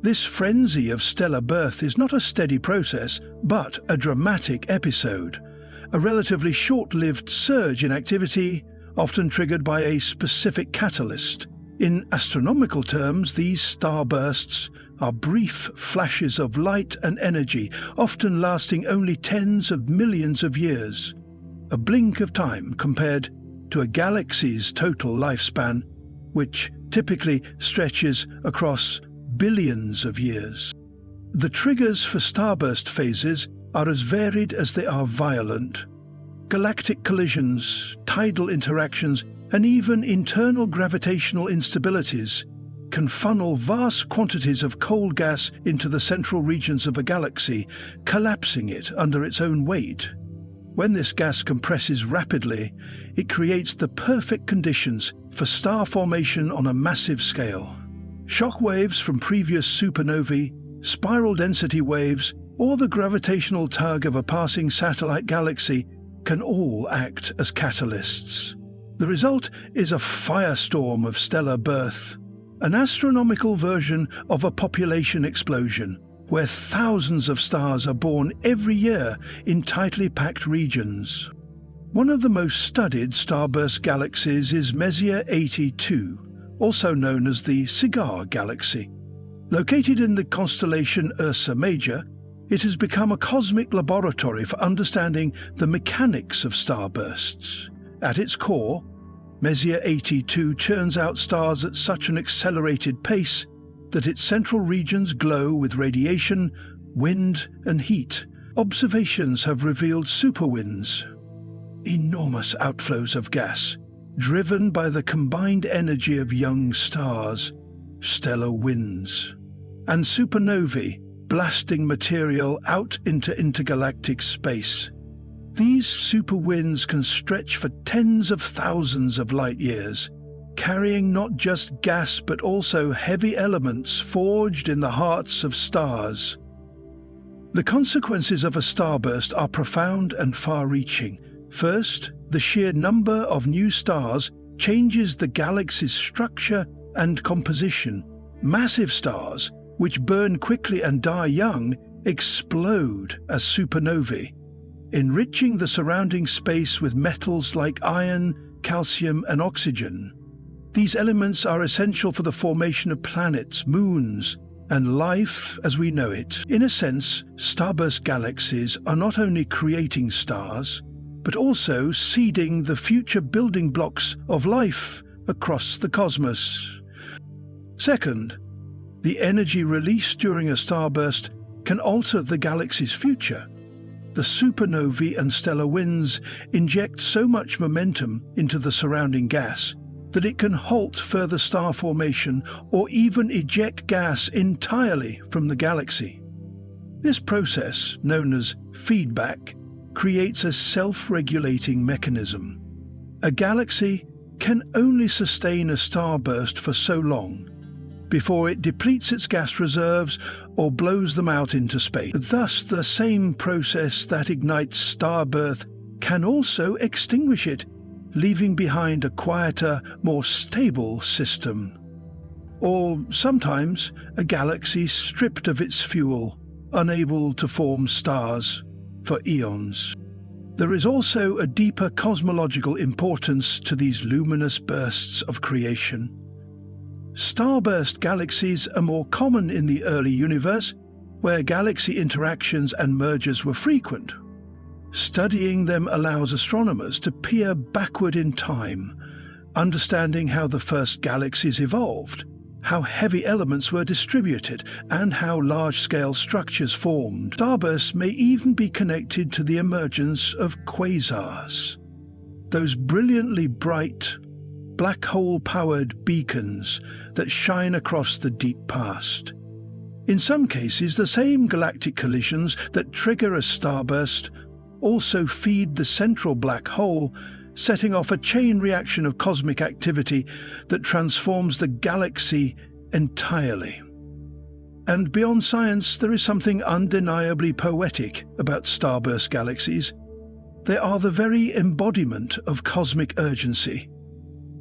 This frenzy of stellar birth is not a steady process, but a dramatic episode, a relatively short-lived surge in activity, often triggered by a specific catalyst. In astronomical terms, these starbursts are brief flashes of light and energy, often lasting only tens of millions of years, a blink of time compared to a galaxy's total lifespan, which typically stretches across billions of years. The triggers for starburst phases are as varied as they are violent. Galactic collisions, tidal interactions, and even internal gravitational instabilities can funnel vast quantities of cold gas into the central regions of a galaxy, collapsing it under its own weight. When this gas compresses rapidly, it creates the perfect conditions for star formation on a massive scale. Shock waves from previous supernovae, spiral density waves, or the gravitational tug of a passing satellite galaxy can all act as catalysts. The result is a firestorm of stellar birth, an astronomical version of a population explosion, where thousands of stars are born every year in tightly packed regions. One of the most studied starburst galaxies is Messier 82, also known as the Cigar Galaxy. Located in the constellation Ursa Major, it has become a cosmic laboratory for understanding the mechanics of starbursts. At its core, Messier 82 churns out stars at such an accelerated pace that its central regions glow with radiation, wind, and heat. Observations have revealed superwinds, enormous outflows of gas, driven by the combined energy of young stars, stellar winds, and supernovae blasting material out into intergalactic space. These superwinds can stretch for tens of thousands of light years, carrying not just gas but also heavy elements forged in the hearts of stars. The consequences of a starburst are profound and far-reaching. First, the sheer number of new stars changes the galaxy's structure and composition. Massive stars, which burn quickly and die young, explode as supernovae, enriching the surrounding space with metals like iron, calcium, and oxygen. These elements are essential for the formation of planets, moons, and life as we know it. In a sense, starburst galaxies are not only creating stars, but also seeding the future building blocks of life across the cosmos. Second, the energy released during a starburst can alter the galaxy's future. The supernovae and stellar winds inject so much momentum into the surrounding gas that it can halt further star formation or even eject gas entirely from the galaxy. This process, known as feedback, creates a self-regulating mechanism. A galaxy can only sustain a starburst for so long before it depletes its gas reserves or blows them out into space. Thus, the same process that ignites star birth can also extinguish it, leaving behind a quieter, more stable system. Or sometimes a galaxy stripped of its fuel, unable to form stars for eons. There is also a deeper cosmological importance to these luminous bursts of creation. Starburst galaxies are more common in the early universe, where galaxy interactions and mergers were frequent. Studying them allows astronomers to peer backward in time, understanding how the first galaxies evolved, how heavy elements were distributed, and how large-scale structures formed. Starbursts may even be connected to the emergence of quasars, those brilliantly bright, black hole-powered beacons that shine across the deep past. In some cases, the same galactic collisions that trigger a starburst also feed the central black hole, setting off a chain reaction of cosmic activity that transforms the galaxy entirely. And beyond science, there is something undeniably poetic about starburst galaxies. They are the very embodiment of cosmic urgency,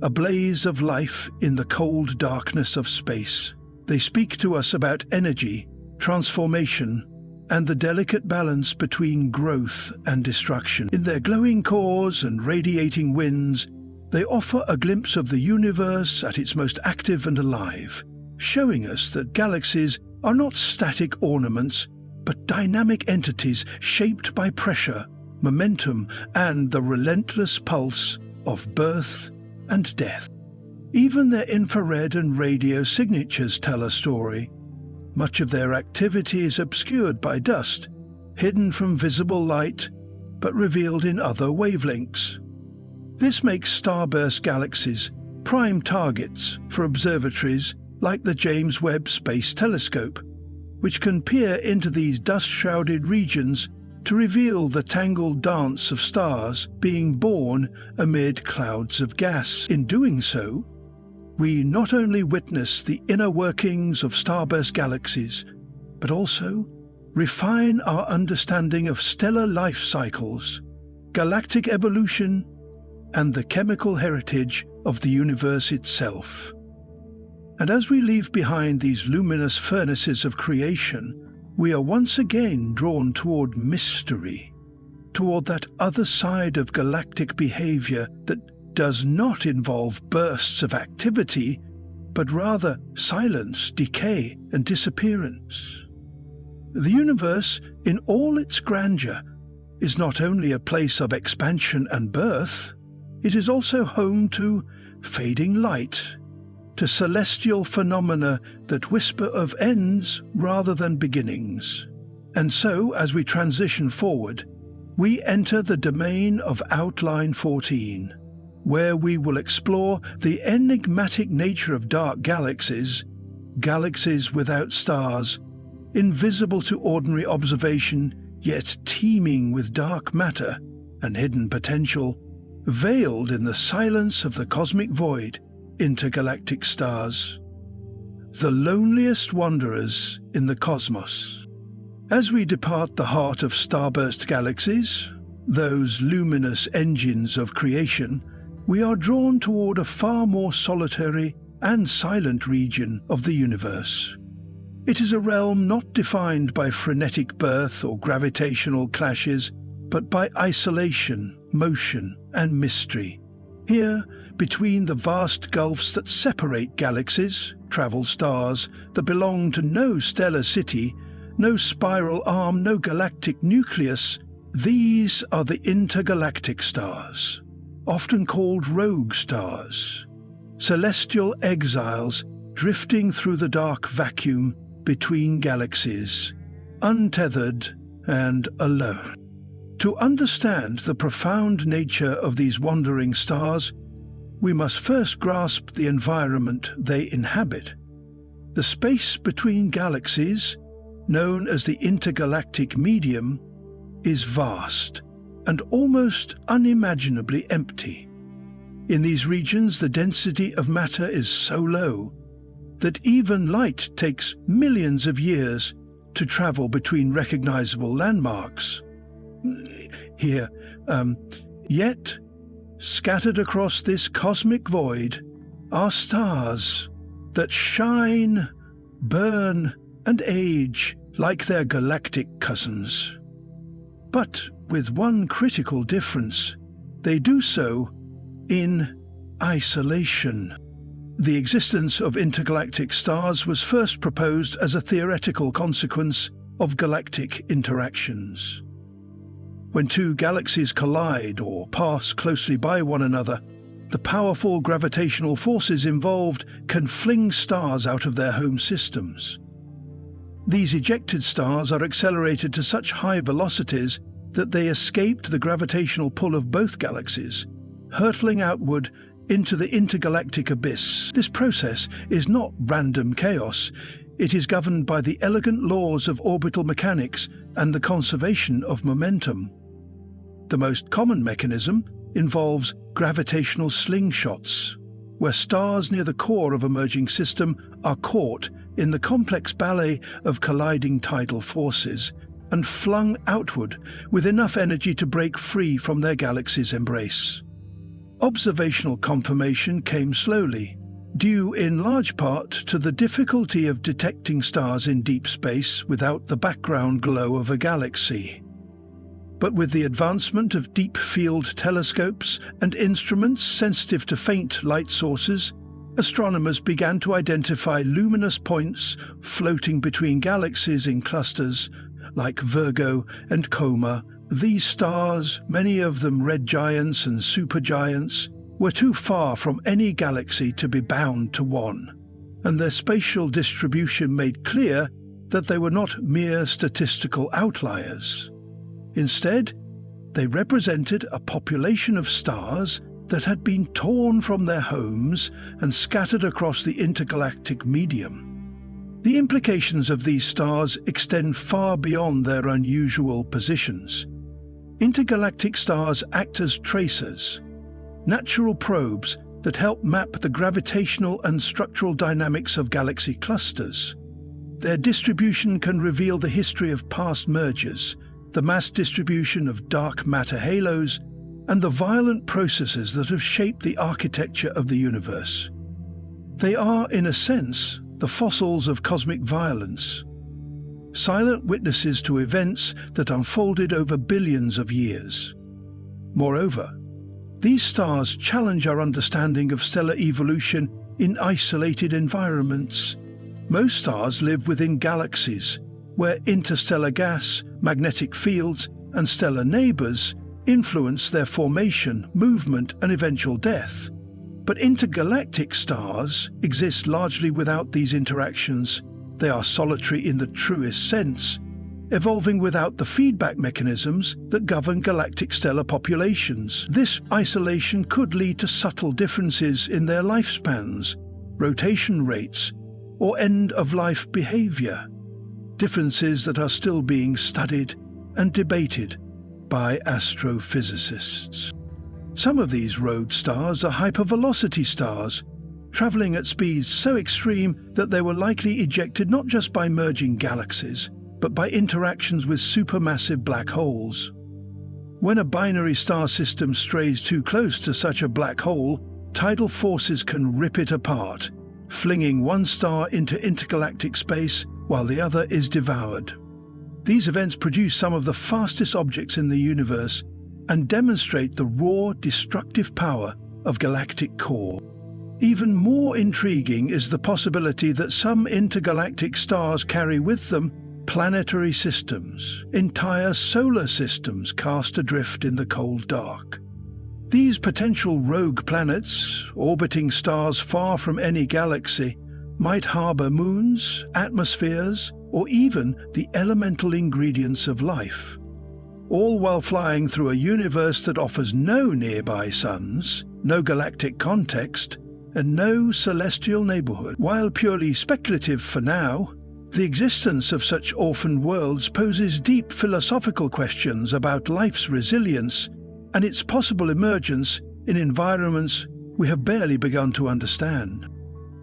a blaze of life in the cold darkness of space. They speak to us about energy, transformation, and the delicate balance between growth and destruction. In their glowing cores and radiating winds, they offer a glimpse of the universe at its most active and alive, showing us that galaxies are not static ornaments, but dynamic entities shaped by pressure, momentum, and the relentless pulse of birth and death. Even their infrared and radio signatures tell a story. Much of their activity is obscured by dust, hidden from visible light, but revealed in other wavelengths. This makes starburst galaxies prime targets for observatories like the James Webb Space Telescope, which can peer into these dust-shrouded regions to reveal the tangled dance of stars being born amid clouds of gas. In doing so, we not only witness the inner workings of starburst galaxies, but also refine our understanding of stellar life cycles, galactic evolution, and the chemical heritage of the universe itself. And as we leave behind these luminous furnaces of creation, we are once again drawn toward mystery, toward that other side of galactic behavior that does not involve bursts of activity, but rather silence, decay, and disappearance. The universe, in all its grandeur, is not only a place of expansion and birth, it is also home to fading light, to celestial phenomena that whisper of ends rather than beginnings. And so, as we transition forward, we enter the domain of Outline 14, where we will explore the enigmatic nature of dark galaxies, galaxies without stars, invisible to ordinary observation, yet teeming with dark matter and hidden potential, veiled in the silence of the cosmic void. Intergalactic stars, the loneliest wanderers in the cosmos. As we depart the heart of starburst galaxies, those luminous engines of creation, we are drawn toward a far more solitary and silent region of the universe. It is a realm not defined by frenetic birth or gravitational clashes, but by isolation, motion, and mystery. Here, between the vast gulfs that separate galaxies, travel stars that belong to no stellar city, no spiral arm, no galactic nucleus, these are the intergalactic stars, often called rogue stars, celestial exiles drifting through the dark vacuum between galaxies, untethered and alone. To understand the profound nature of these wandering stars, we must first grasp the environment they inhabit. The space between galaxies, known as the intergalactic medium, is vast and almost unimaginably empty. In these regions, the density of matter is so low that even light takes millions of years to travel between recognizable landmarks. Yet, scattered across this cosmic void are stars that shine, burn, and age like their galactic cousins. But with one critical difference: they do so in isolation. The existence of intergalactic stars was first proposed as a theoretical consequence of galactic interactions. When two galaxies collide or pass closely by one another, the powerful gravitational forces involved can fling stars out of their home systems. These ejected stars are accelerated to such high velocities that they escaped the gravitational pull of both galaxies, hurtling outward into the intergalactic abyss. This process is not random chaos. It is governed by the elegant laws of orbital mechanics and the conservation of momentum. The most common mechanism involves gravitational slingshots, where stars near the core of a merging system are caught in the complex ballet of colliding tidal forces and flung outward with enough energy to break free from their galaxy's embrace. Observational confirmation came slowly, due in large part to the difficulty of detecting stars in deep space without the background glow of a galaxy. But with the advancement of deep-field telescopes and instruments sensitive to faint light sources, astronomers began to identify luminous points floating between galaxies in clusters like Virgo and Coma. These stars, many of them red giants and supergiants, were too far from any galaxy to be bound to one, and their spatial distribution made clear that they were not mere statistical outliers. Instead, they represented a population of stars that had been torn from their homes and scattered across the intergalactic medium. The implications of these stars extend far beyond their unusual positions. Intergalactic stars act as tracers, natural probes that help map the gravitational and structural dynamics of galaxy clusters. Their distribution can reveal the history of past mergers, the mass distribution of dark matter halos, and the violent processes that have shaped the architecture of the universe. They are, in a sense, the fossils of cosmic violence, silent witnesses to events that unfolded over billions of years. Moreover, these stars challenge our understanding of stellar evolution in isolated environments. Most stars live within galaxies, where interstellar gas, magnetic fields, and stellar neighbors influence their formation, movement, and eventual death. But intergalactic stars exist largely without these interactions. They are solitary in the truest sense, evolving without the feedback mechanisms that govern galactic stellar populations. This isolation could lead to subtle differences in their lifespans, rotation rates, or end-of-life behavior, differences that are still being studied and debated by astrophysicists. Some of these rogue stars are hypervelocity stars, traveling at speeds so extreme that they were likely ejected not just by merging galaxies, but by interactions with supermassive black holes. When a binary star system strays too close to such a black hole, tidal forces can rip it apart, flinging one star into intergalactic space while the other is devoured. These events produce some of the fastest objects in the universe and demonstrate the raw, destructive power of galactic core. Even more intriguing is the possibility that some intergalactic stars carry with them planetary systems, entire solar systems cast adrift in the cold dark. These potential rogue planets, orbiting stars far from any galaxy, might harbor moons, atmospheres, or even the elemental ingredients of life, all while flying through a universe that offers no nearby suns, no galactic context, and no celestial neighborhood. While purely speculative for now, the existence of such orphaned worlds poses deep philosophical questions about life's resilience and its possible emergence in environments we have barely begun to understand.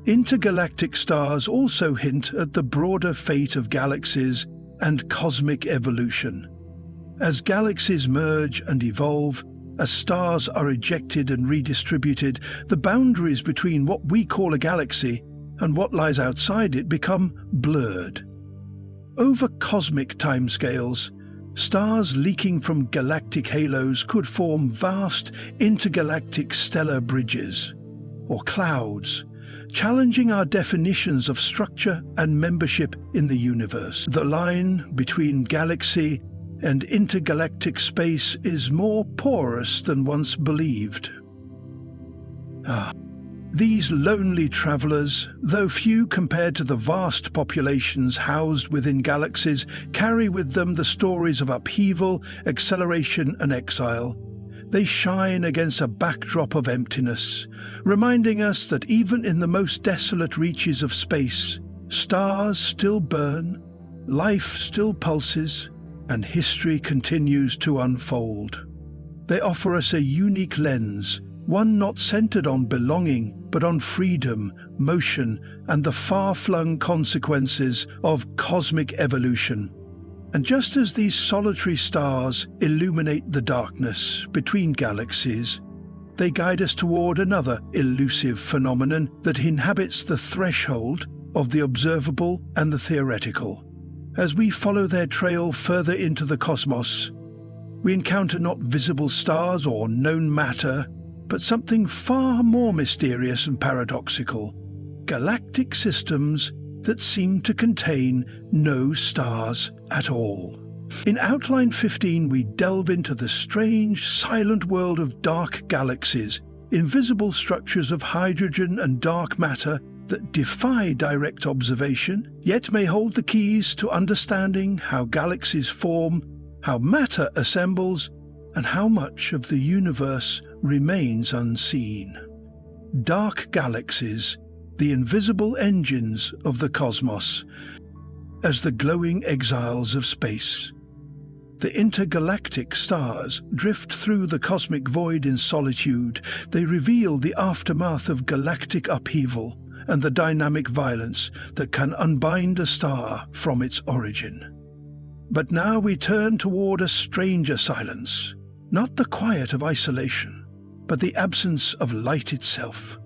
Intergalactic stars also hint at the broader fate of galaxies and cosmic evolution. As galaxies merge and evolve, as stars are ejected and redistributed, the boundaries between what we call a galaxy and what lies outside it become blurred. Over cosmic timescales, stars leaking from galactic halos could form vast intergalactic stellar bridges, or clouds, challenging our definitions of structure and membership in the universe. The line between galaxy and intergalactic space is more porous than once believed. These lonely travelers, though few compared to the vast populations housed within galaxies, carry with them the stories of upheaval, acceleration, and exile. They shine against a backdrop of emptiness, reminding us that even in the most desolate reaches of space, stars still burn, life still pulses, and history continues to unfold. They offer us a unique lens, one not centered on belonging, but on freedom, motion, and the far-flung consequences of cosmic evolution. And just as these solitary stars illuminate the darkness between galaxies, they guide us toward another elusive phenomenon that inhabits the threshold of the observable and the theoretical. As we follow their trail further into the cosmos, we encounter not visible stars or known matter, but something far more mysterious and paradoxical: galactic systems that seem to contain no stars at all. In Outline 15, we delve into the strange, silent world of dark galaxies, invisible structures of hydrogen and dark matter that defy direct observation, yet may hold the keys to understanding how galaxies form, how matter assembles, and how much of the universe remains unseen. Dark galaxies, the invisible engines of the cosmos, as the glowing exiles of space. The intergalactic stars drift through the cosmic void in solitude. They reveal the aftermath of galactic upheaval and the dynamic violence that can unbind a star from its origin. But now we turn toward a stranger silence, not the quiet of isolation, but the absence of light itself.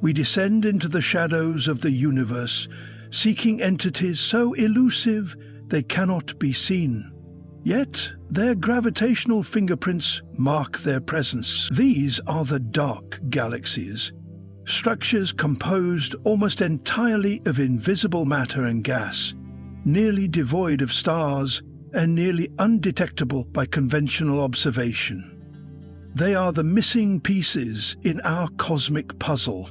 We descend into the shadows of the universe, seeking entities so elusive they cannot be seen. Yet their gravitational fingerprints mark their presence. These are the dark galaxies, structures composed almost entirely of invisible matter and gas, nearly devoid of stars and nearly undetectable by conventional observation. They are the missing pieces in our cosmic puzzle,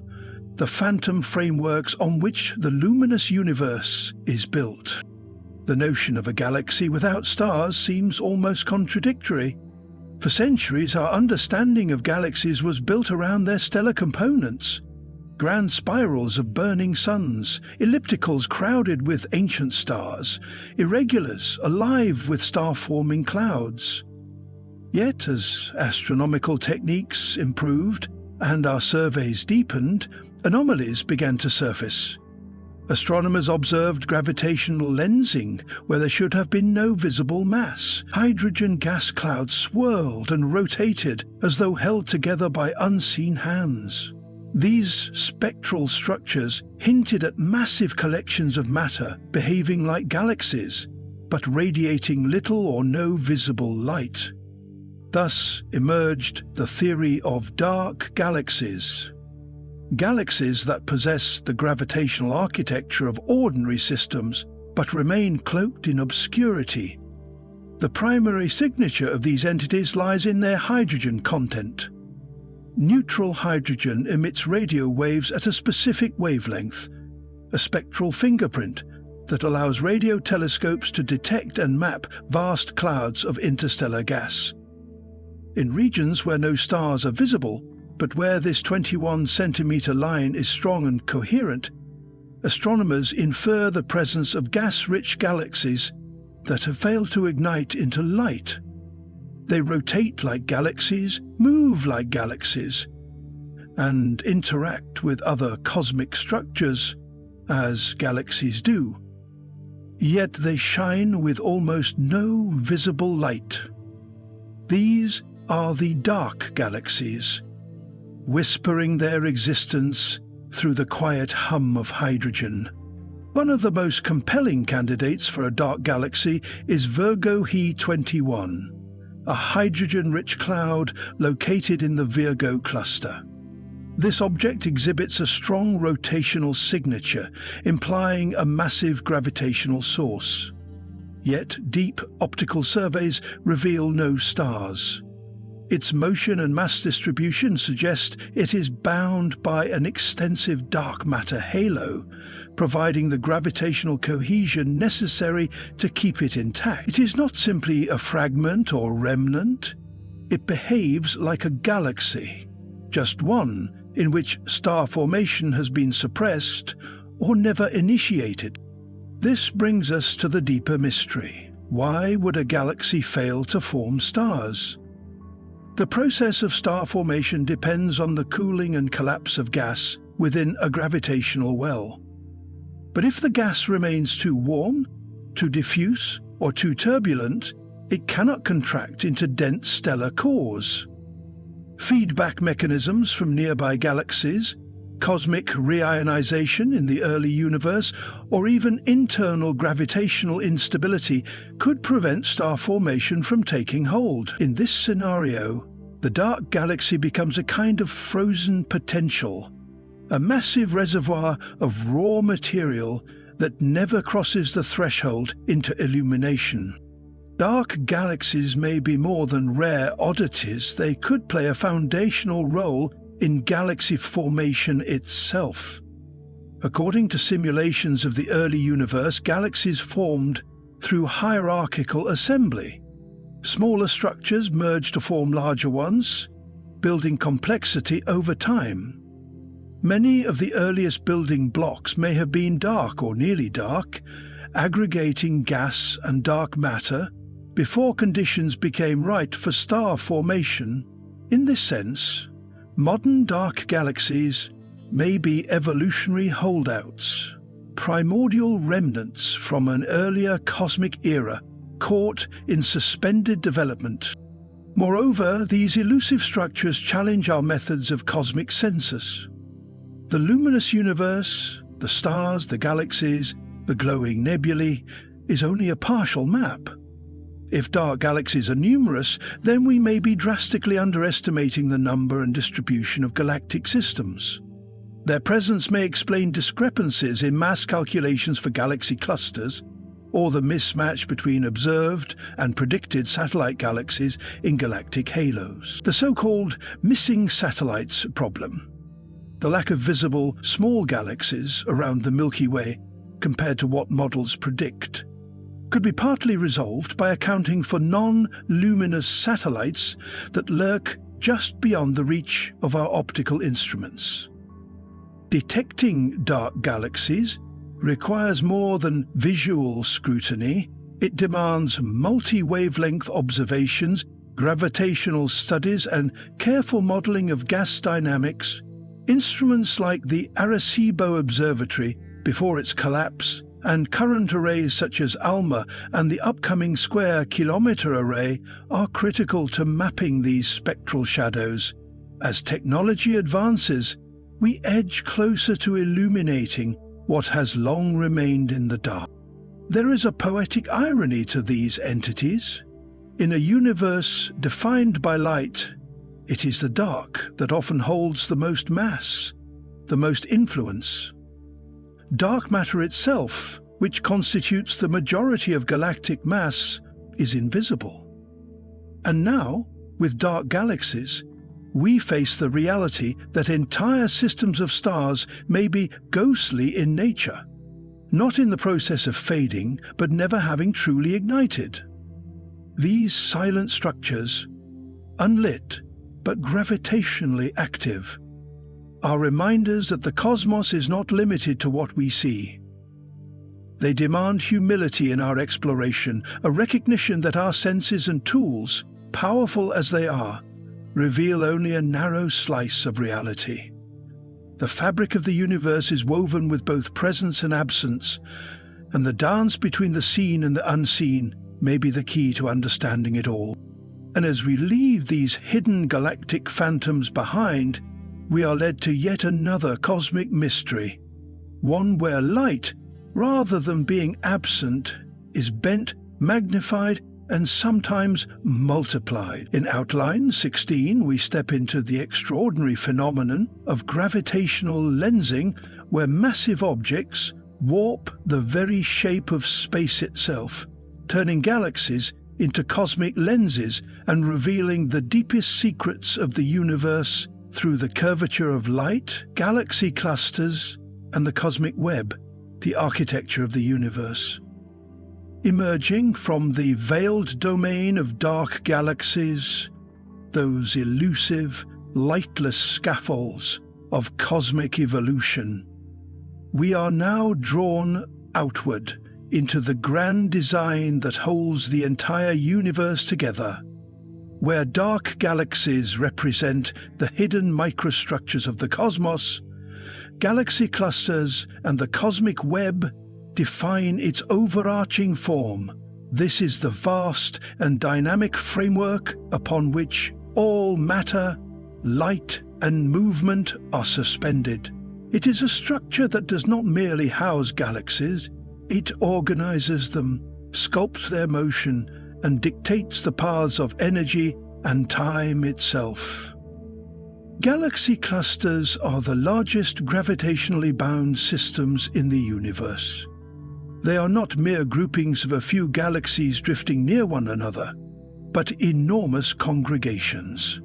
the phantom frameworks on which the luminous universe is built. The notion of a galaxy without stars seems almost contradictory. For centuries, our understanding of galaxies was built around their stellar components. Grand spirals of burning suns, ellipticals crowded with ancient stars, irregulars alive with star-forming clouds. Yet, as astronomical techniques improved and our surveys deepened, anomalies began to surface. Astronomers observed gravitational lensing where there should have been no visible mass. Hydrogen gas clouds swirled and rotated as though held together by unseen hands. These spectral structures hinted at massive collections of matter behaving like galaxies, but radiating little or no visible light. Thus emerged the theory of dark galaxies. Galaxies that possess the gravitational architecture of ordinary systems, but remain cloaked in obscurity. The primary signature of these entities lies in their hydrogen content. Neutral hydrogen emits radio waves at a specific wavelength, a spectral fingerprint that allows radio telescopes to detect and map vast clouds of interstellar gas. In regions where no stars are visible, but where this 21-centimeter line is strong and coherent, astronomers infer the presence of gas-rich galaxies that have failed to ignite into light. They rotate like galaxies, move like galaxies, and interact with other cosmic structures as galaxies do. Yet they shine with almost no visible light. These are the dark galaxies, whispering their existence through the quiet hum of hydrogen. One of the most compelling candidates for a dark galaxy is Virgo He 21, a hydrogen-rich cloud located in the Virgo cluster. This object exhibits a strong rotational signature, implying a massive gravitational source. Yet deep optical surveys reveal no stars. Its motion and mass distribution suggest it is bound by an extensive dark matter halo, providing the gravitational cohesion necessary to keep it intact. It is not simply a fragment or remnant. It behaves like a galaxy, just one in which star formation has been suppressed or never initiated. This brings us to the deeper mystery. Why would a galaxy fail to form stars? The process of star formation depends on the cooling and collapse of gas within a gravitational well. But if the gas remains too warm, too diffuse, or too turbulent, it cannot contract into dense stellar cores. Feedback mechanisms from nearby galaxies, cosmic reionization in the early universe, or even internal gravitational instability could prevent star formation from taking hold. In this scenario, the dark galaxy becomes a kind of frozen potential, a massive reservoir of raw material that never crosses the threshold into illumination. Dark galaxies may be more than rare oddities. They could play a foundational role in galaxy formation itself. According to simulations of the early universe, galaxies formed through hierarchical assembly. Smaller structures merged to form larger ones, building complexity over time. Many of the earliest building blocks may have been dark or nearly dark, aggregating gas and dark matter before conditions became right for star formation. In this sense, modern dark galaxies may be evolutionary holdouts, primordial remnants from an earlier cosmic era caught in suspended development. Moreover, these elusive structures challenge our methods of cosmic census. The luminous universe, the stars, the galaxies, the glowing nebulae, is only a partial map. If dark galaxies are numerous, then we may be drastically underestimating the number and distribution of galactic systems. Their presence may explain discrepancies in mass calculations for galaxy clusters, or the mismatch between observed and predicted satellite galaxies in galactic halos. The so-called missing satellites problem. The lack of visible small galaxies around the Milky Way compared to what models predict could be partly resolved by accounting for non-luminous satellites that lurk just beyond the reach of our optical instruments. Detecting dark galaxies requires more than visual scrutiny. It demands multi-wavelength observations, gravitational studies, and careful modeling of gas dynamics. Instruments like the Arecibo Observatory before its collapse, and current arrays such as ALMA and the upcoming Square Kilometre Array are critical to mapping these spectral shadows. As technology advances, we edge closer to illuminating what has long remained in the dark. There is a poetic irony to these entities. In a universe defined by light, it is the dark that often holds the most mass, the most influence. Dark matter itself, which constitutes the majority of galactic mass, is invisible. And now, with dark galaxies, we face the reality that entire systems of stars may be ghostly in nature, not in the process of fading, but never having truly ignited. These silent structures, unlit but gravitationally active, are reminders that the cosmos is not limited to what we see. They demand humility in our exploration, a recognition that our senses and tools, powerful as they are, reveal only a narrow slice of reality. The fabric of the universe is woven with both presence and absence, and the dance between the seen and the unseen may be the key to understanding it all. And as we leave these hidden galactic phantoms behind, we are led to yet another cosmic mystery, one where light, rather than being absent, is bent, magnified, and sometimes multiplied. In Outline 16, we step into the extraordinary phenomenon of gravitational lensing, where massive objects warp the very shape of space itself, turning galaxies into cosmic lenses and revealing the deepest secrets of the universe through the curvature of light, galaxy clusters, and the cosmic web, the architecture of the universe. Emerging from the veiled domain of dark galaxies, those elusive, lightless scaffolds of cosmic evolution, we are now drawn outward into the grand design that holds the entire universe together, where dark galaxies represent the hidden microstructures of the cosmos, galaxy clusters and the cosmic web define its overarching form. This is the vast and dynamic framework upon which all matter, light, and movement are suspended. It is a structure that does not merely house galaxies, it organizes them, sculpts their motion, and dictates the paths of energy and time itself. Galaxy clusters are the largest gravitationally bound systems in the universe. They are not mere groupings of a few galaxies drifting near one another, but enormous congregations,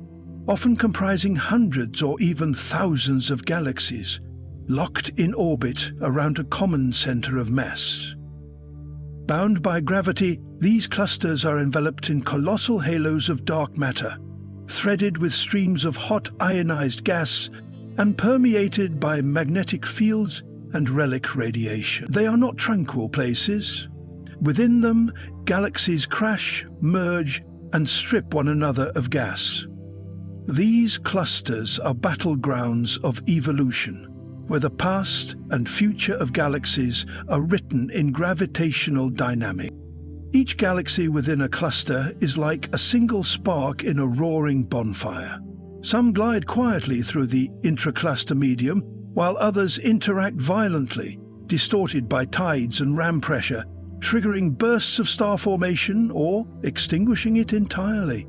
often comprising hundreds or even thousands of galaxies. locked in orbit around a common center of mass. Bound by gravity, these clusters are enveloped in colossal halos of dark matter, threaded with streams of hot ionized gas and permeated by magnetic fields and relic radiation. They are not tranquil places. Within them, galaxies crash, merge, and strip one another of gas. These clusters are battlegrounds of evolution, where the past and future of galaxies are written in gravitational dynamics. Each galaxy within a cluster is like a single spark in a roaring bonfire. Some glide quietly through the intracluster medium, while others interact violently, distorted by tides and ram pressure, triggering bursts of star formation or extinguishing it entirely.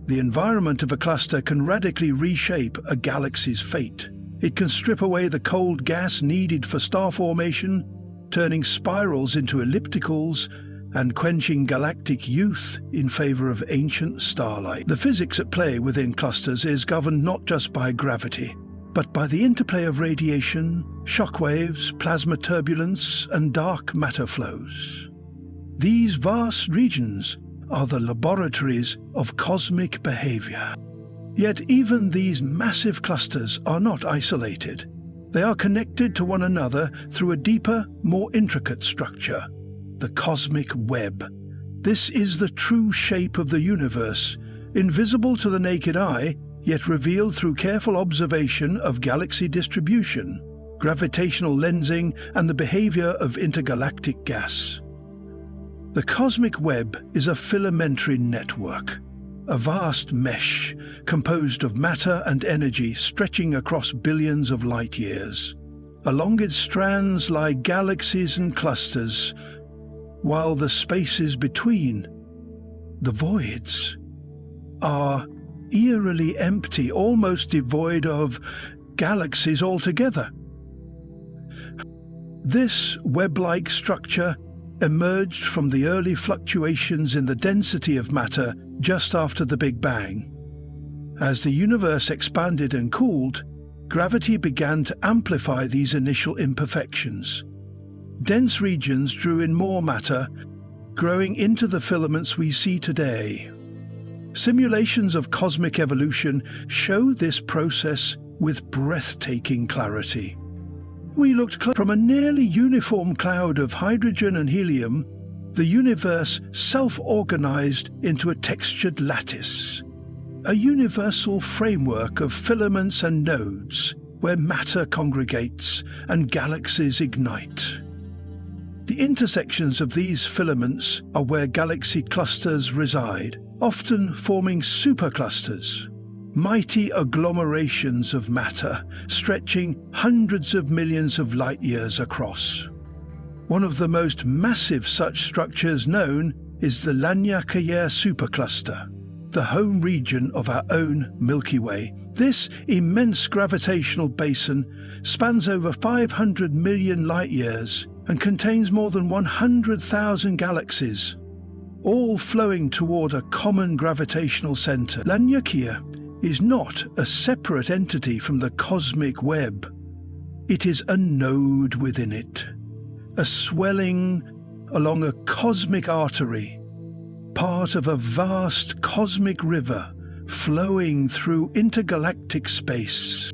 The environment of a cluster can radically reshape a galaxy's fate. It can strip away the cold gas needed for star formation, turning spirals into ellipticals and quenching galactic youth in favor of ancient starlight. The physics at play within clusters is governed not just by gravity, but by the interplay of radiation, shockwaves, plasma turbulence, and dark matter flows. These vast regions are the laboratories of cosmic behavior. Yet even these massive clusters are not isolated. They are connected to one another through a deeper, more intricate structure, the cosmic web. This is the true shape of the universe, invisible to the naked eye, yet revealed through careful observation of galaxy distribution, gravitational lensing, and the behavior of intergalactic gas. The cosmic web is a filamentary network, a vast mesh composed of matter and energy stretching across billions of light years. Along its strands lie galaxies and clusters, while the spaces between, the voids, are eerily empty, almost devoid of galaxies altogether. This web-like structure emerged from the early fluctuations in the density of matter just after the Big Bang. As the universe expanded and cooled, gravity began to amplify these initial imperfections. Dense regions drew in more matter, growing into the filaments we see today. Simulations of cosmic evolution show this process with breathtaking clarity. We looked from a nearly uniform cloud of hydrogen and helium, the universe self-organized into a textured lattice, a universal framework of filaments and nodes where matter congregates and galaxies ignite. The intersections of these filaments are where galaxy clusters reside, often forming superclusters, mighty agglomerations of matter stretching hundreds of millions of light years across. One of the most massive such structures known is the Laniakea supercluster, the home region of our own Milky Way. This immense gravitational basin spans over 500 million light years and contains more than 100,000 galaxies, all flowing toward a common gravitational center. Laniakea is not a separate entity from the cosmic web. It is a node within it, a swelling along a cosmic artery, part of a vast cosmic river flowing through intergalactic space.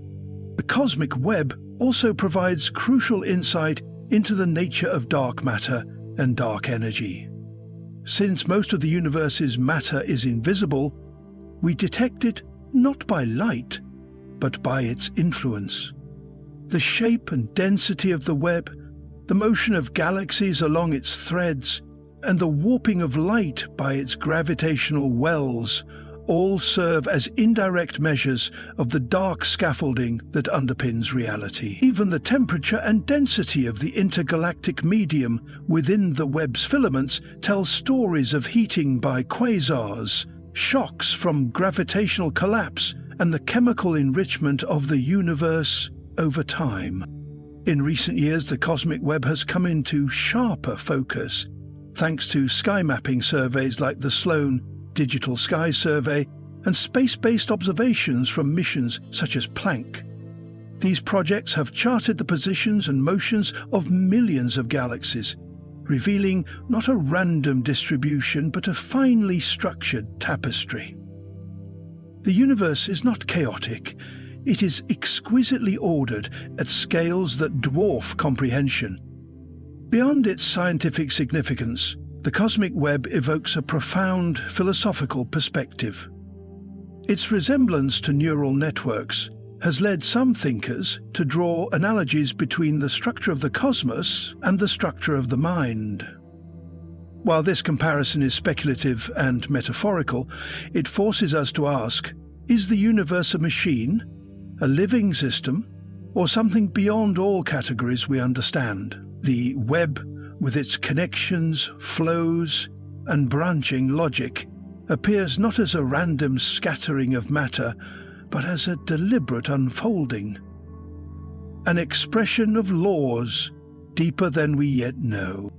The cosmic web also provides crucial insight into the nature of dark matter and dark energy. Since most of the universe's matter is invisible, we detect it not by light, but by its influence. The shape and density of the web, the motion of galaxies along its threads, and the warping of light by its gravitational wells all serve as indirect measures of the dark scaffolding that underpins reality. Even the temperature and density of the intergalactic medium within the web's filaments tells stories of heating by quasars, shocks from gravitational collapse, and the chemical enrichment of the universe over time. In recent years, the cosmic web has come into sharper focus, thanks to sky mapping surveys like the Sloan Digital Sky Survey and space-based observations from missions such as Planck. These projects have charted the positions and motions of millions of galaxies, revealing not a random distribution but a finely structured tapestry. The universe is not chaotic. It is exquisitely ordered at scales that dwarf comprehension. Beyond its scientific significance, the cosmic web evokes a profound philosophical perspective. Its resemblance to neural networks has led some thinkers to draw analogies between the structure of the cosmos and the structure of the mind. While this comparison is speculative and metaphorical, it forces us to ask, is the universe a machine, a living system, or something beyond all categories we understand? The web, with its connections, flows, and branching logic, appears not as a random scattering of matter, but as a deliberate unfolding, an expression of laws deeper than we yet know.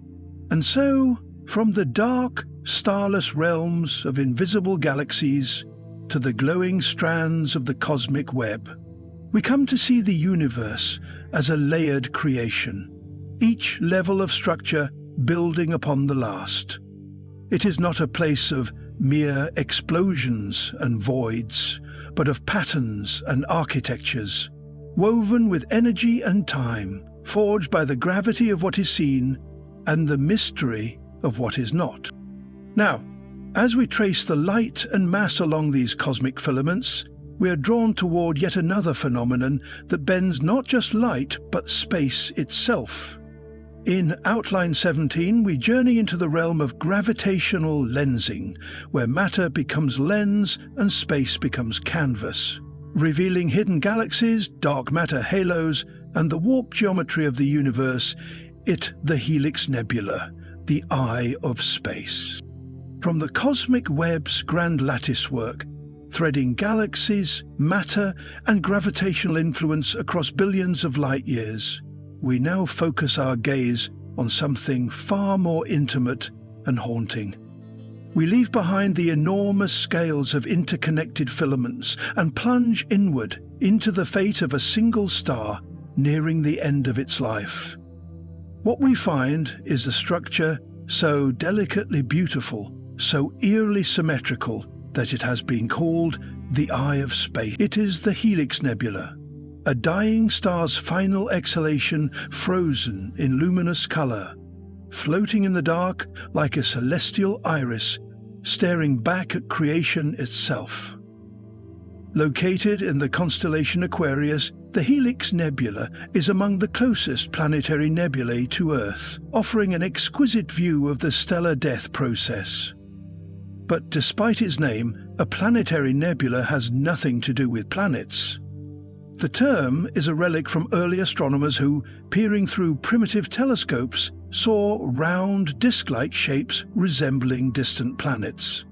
And so, from the dark, starless realms of invisible galaxies to the glowing strands of the cosmic web, we come to see the universe as a layered creation, each level of structure building upon the last. It is not a place of mere explosions and voids, but of patterns and architectures, woven with energy and time, forged by the gravity of what is seen and the mystery of what is not. Now, as we trace the light and mass along these cosmic filaments, we are drawn toward yet another phenomenon that bends not just light, but space itself. In Outline 17, we journey into the realm of gravitational lensing, where matter becomes lens and space becomes canvas, revealing hidden galaxies, dark matter halos, and the warp geometry of the universe, the Helix Nebula, the eye of space. From the cosmic web's grand latticework, threading galaxies, matter, and gravitational influence across billions of light years, we now focus our gaze on something far more intimate and haunting. We leave behind the enormous scales of interconnected filaments and plunge inward into the fate of a single star nearing the end of its life. What we find is a structure so delicately beautiful, so eerily symmetrical, that it has been called the Eye of Space. It is the Helix Nebula, a dying star's final exhalation frozen in luminous color, floating in the dark like a celestial iris, staring back at creation itself. Located in the constellation Aquarius, the Helix Nebula is among the closest planetary nebulae to Earth, offering an exquisite view of the stellar death process. But despite its name, a planetary nebula has nothing to do with planets. The term is a relic from early astronomers who, peering through primitive telescopes, saw round, disc-like shapes resembling distant planets.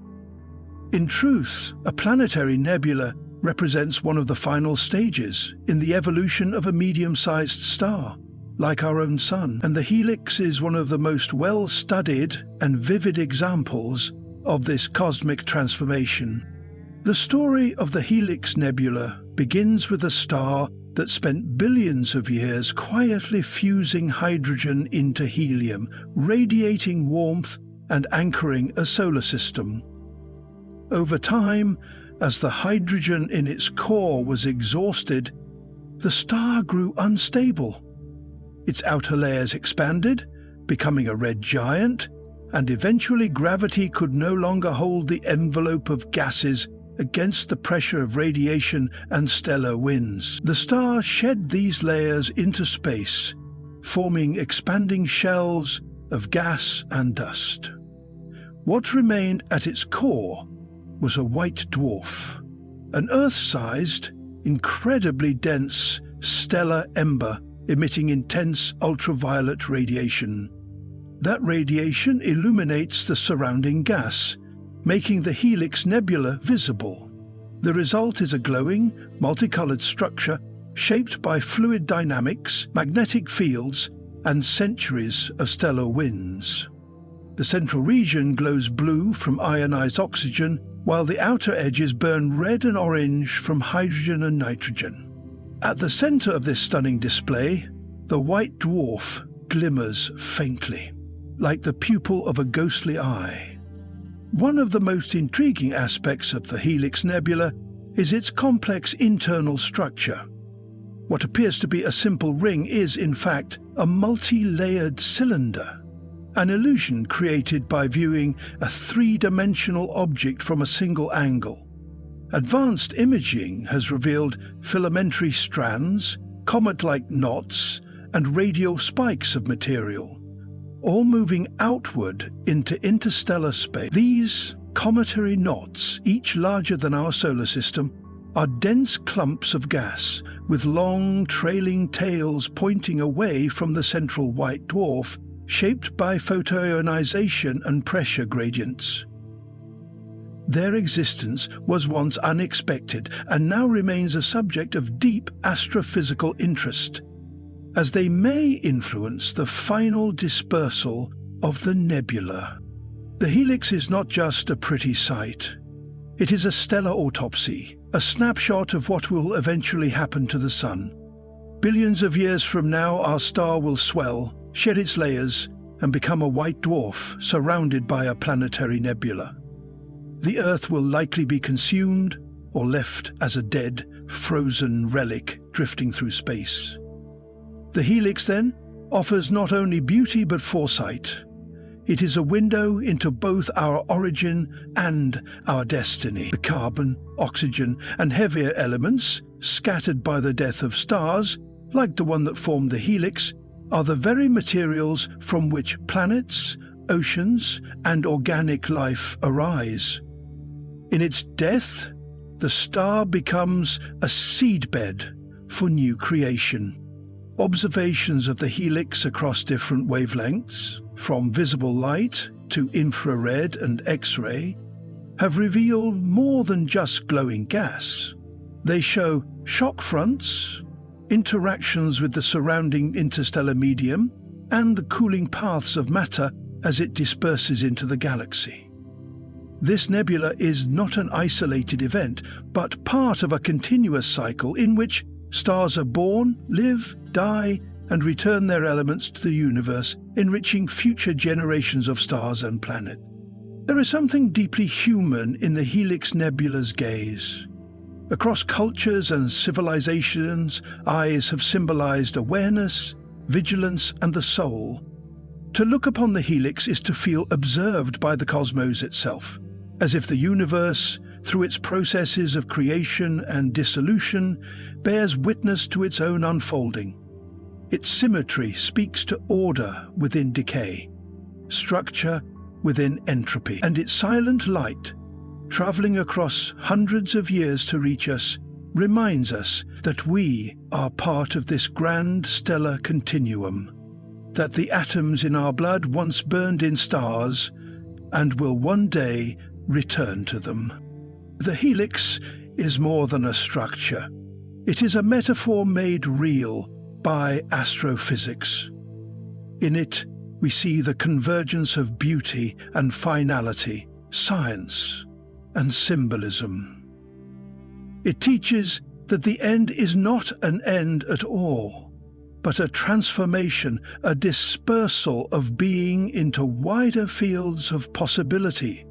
In truth, a planetary nebula represents one of the final stages in the evolution of a medium-sized star, like our own Sun, and the Helix is one of the most well-studied and vivid examples of this cosmic transformation. The story of the Helix Nebula begins with a star that spent billions of years quietly fusing hydrogen into helium, radiating warmth and anchoring a solar system. Over time, as the hydrogen in its core was exhausted, the star grew unstable. Its outer layers expanded, becoming a red giant, and eventually gravity could no longer hold the envelope of gases against the pressure of radiation and stellar winds. The star shed these layers into space, forming expanding shells of gas and dust. What remained at its core was a white dwarf, an Earth-sized, incredibly dense stellar ember emitting intense ultraviolet radiation. That radiation illuminates the surrounding gas, making the Helix Nebula visible. The result is a glowing, multicolored structure shaped by fluid dynamics, magnetic fields, and centuries of stellar winds. The central region glows blue from ionized oxygen, while the outer edges burn red and orange from hydrogen and nitrogen. At the center of this stunning display, the white dwarf glimmers faintly, like the pupil of a ghostly eye. One of the most intriguing aspects of the Helix Nebula is its complex internal structure. What appears to be a simple ring is, in fact, a multi-layered cylinder, an illusion created by viewing a three-dimensional object from a single angle. Advanced imaging has revealed filamentary strands, comet-like knots, and radial spikes of material, all moving outward into interstellar space. These cometary knots, each larger than our solar system, are dense clumps of gas with long, trailing tails pointing away from the central white dwarf, shaped by photoionization and pressure gradients. Their existence was once unexpected and now remains a subject of deep astrophysical interest, as they may influence the final dispersal of the nebula. The helix is not just a pretty sight. It is a stellar autopsy, a snapshot of what will eventually happen to the Sun. Billions of years from now, our star will swell, shed its layers, and become a white dwarf surrounded by a planetary nebula. The Earth will likely be consumed or left as a dead, frozen relic drifting through space. The helix, then, offers not only beauty but foresight. It is a window into both our origin and our destiny. The carbon, oxygen, and heavier elements, scattered by the death of stars, like the one that formed the helix, are the very materials from which planets, oceans, and organic life arise. In its death, the star becomes a seedbed for new creation. Observations of the helix across different wavelengths, from visible light to infrared and X-ray, have revealed more than just glowing gas. They show shock fronts, interactions with the surrounding interstellar medium, and the cooling paths of matter as it disperses into the galaxy. This nebula is not an isolated event, but part of a continuous cycle in which stars are born, live, die, and return their elements to the universe, enriching future generations of stars and planets. There is something deeply human in the Helix Nebula's gaze. Across cultures and civilizations, eyes have symbolized awareness, vigilance, and the soul. To look upon the helix is to feel observed by the cosmos itself, as if the universe, through its processes of creation and dissolution, bears witness to its own unfolding. Its symmetry speaks to order within decay, structure within entropy, and its silent light, traveling across hundreds of years to reach us, reminds us that we are part of this grand stellar continuum, that the atoms in our blood once burned in stars and will one day return to them. The helix is more than a structure. It is a metaphor made real by astrophysics. In it, we see the convergence of beauty and finality, science and symbolism. It teaches that the end is not an end at all, but a transformation, a dispersal of being into wider fields of possibility.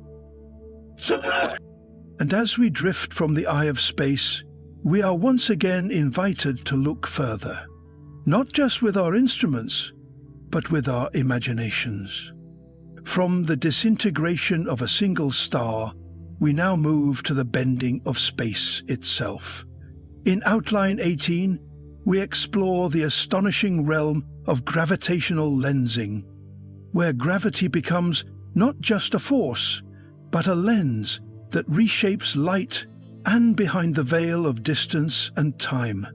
And as we drift from the eye of space, we are once again invited to look further, not just with our instruments, but with our imaginations. From the disintegration of a single star, we now move to the bending of space itself. In Outline 18, we explore the astonishing realm of gravitational lensing, where gravity becomes not just a force, but a lens that reshapes light and behind the veil of distance and time.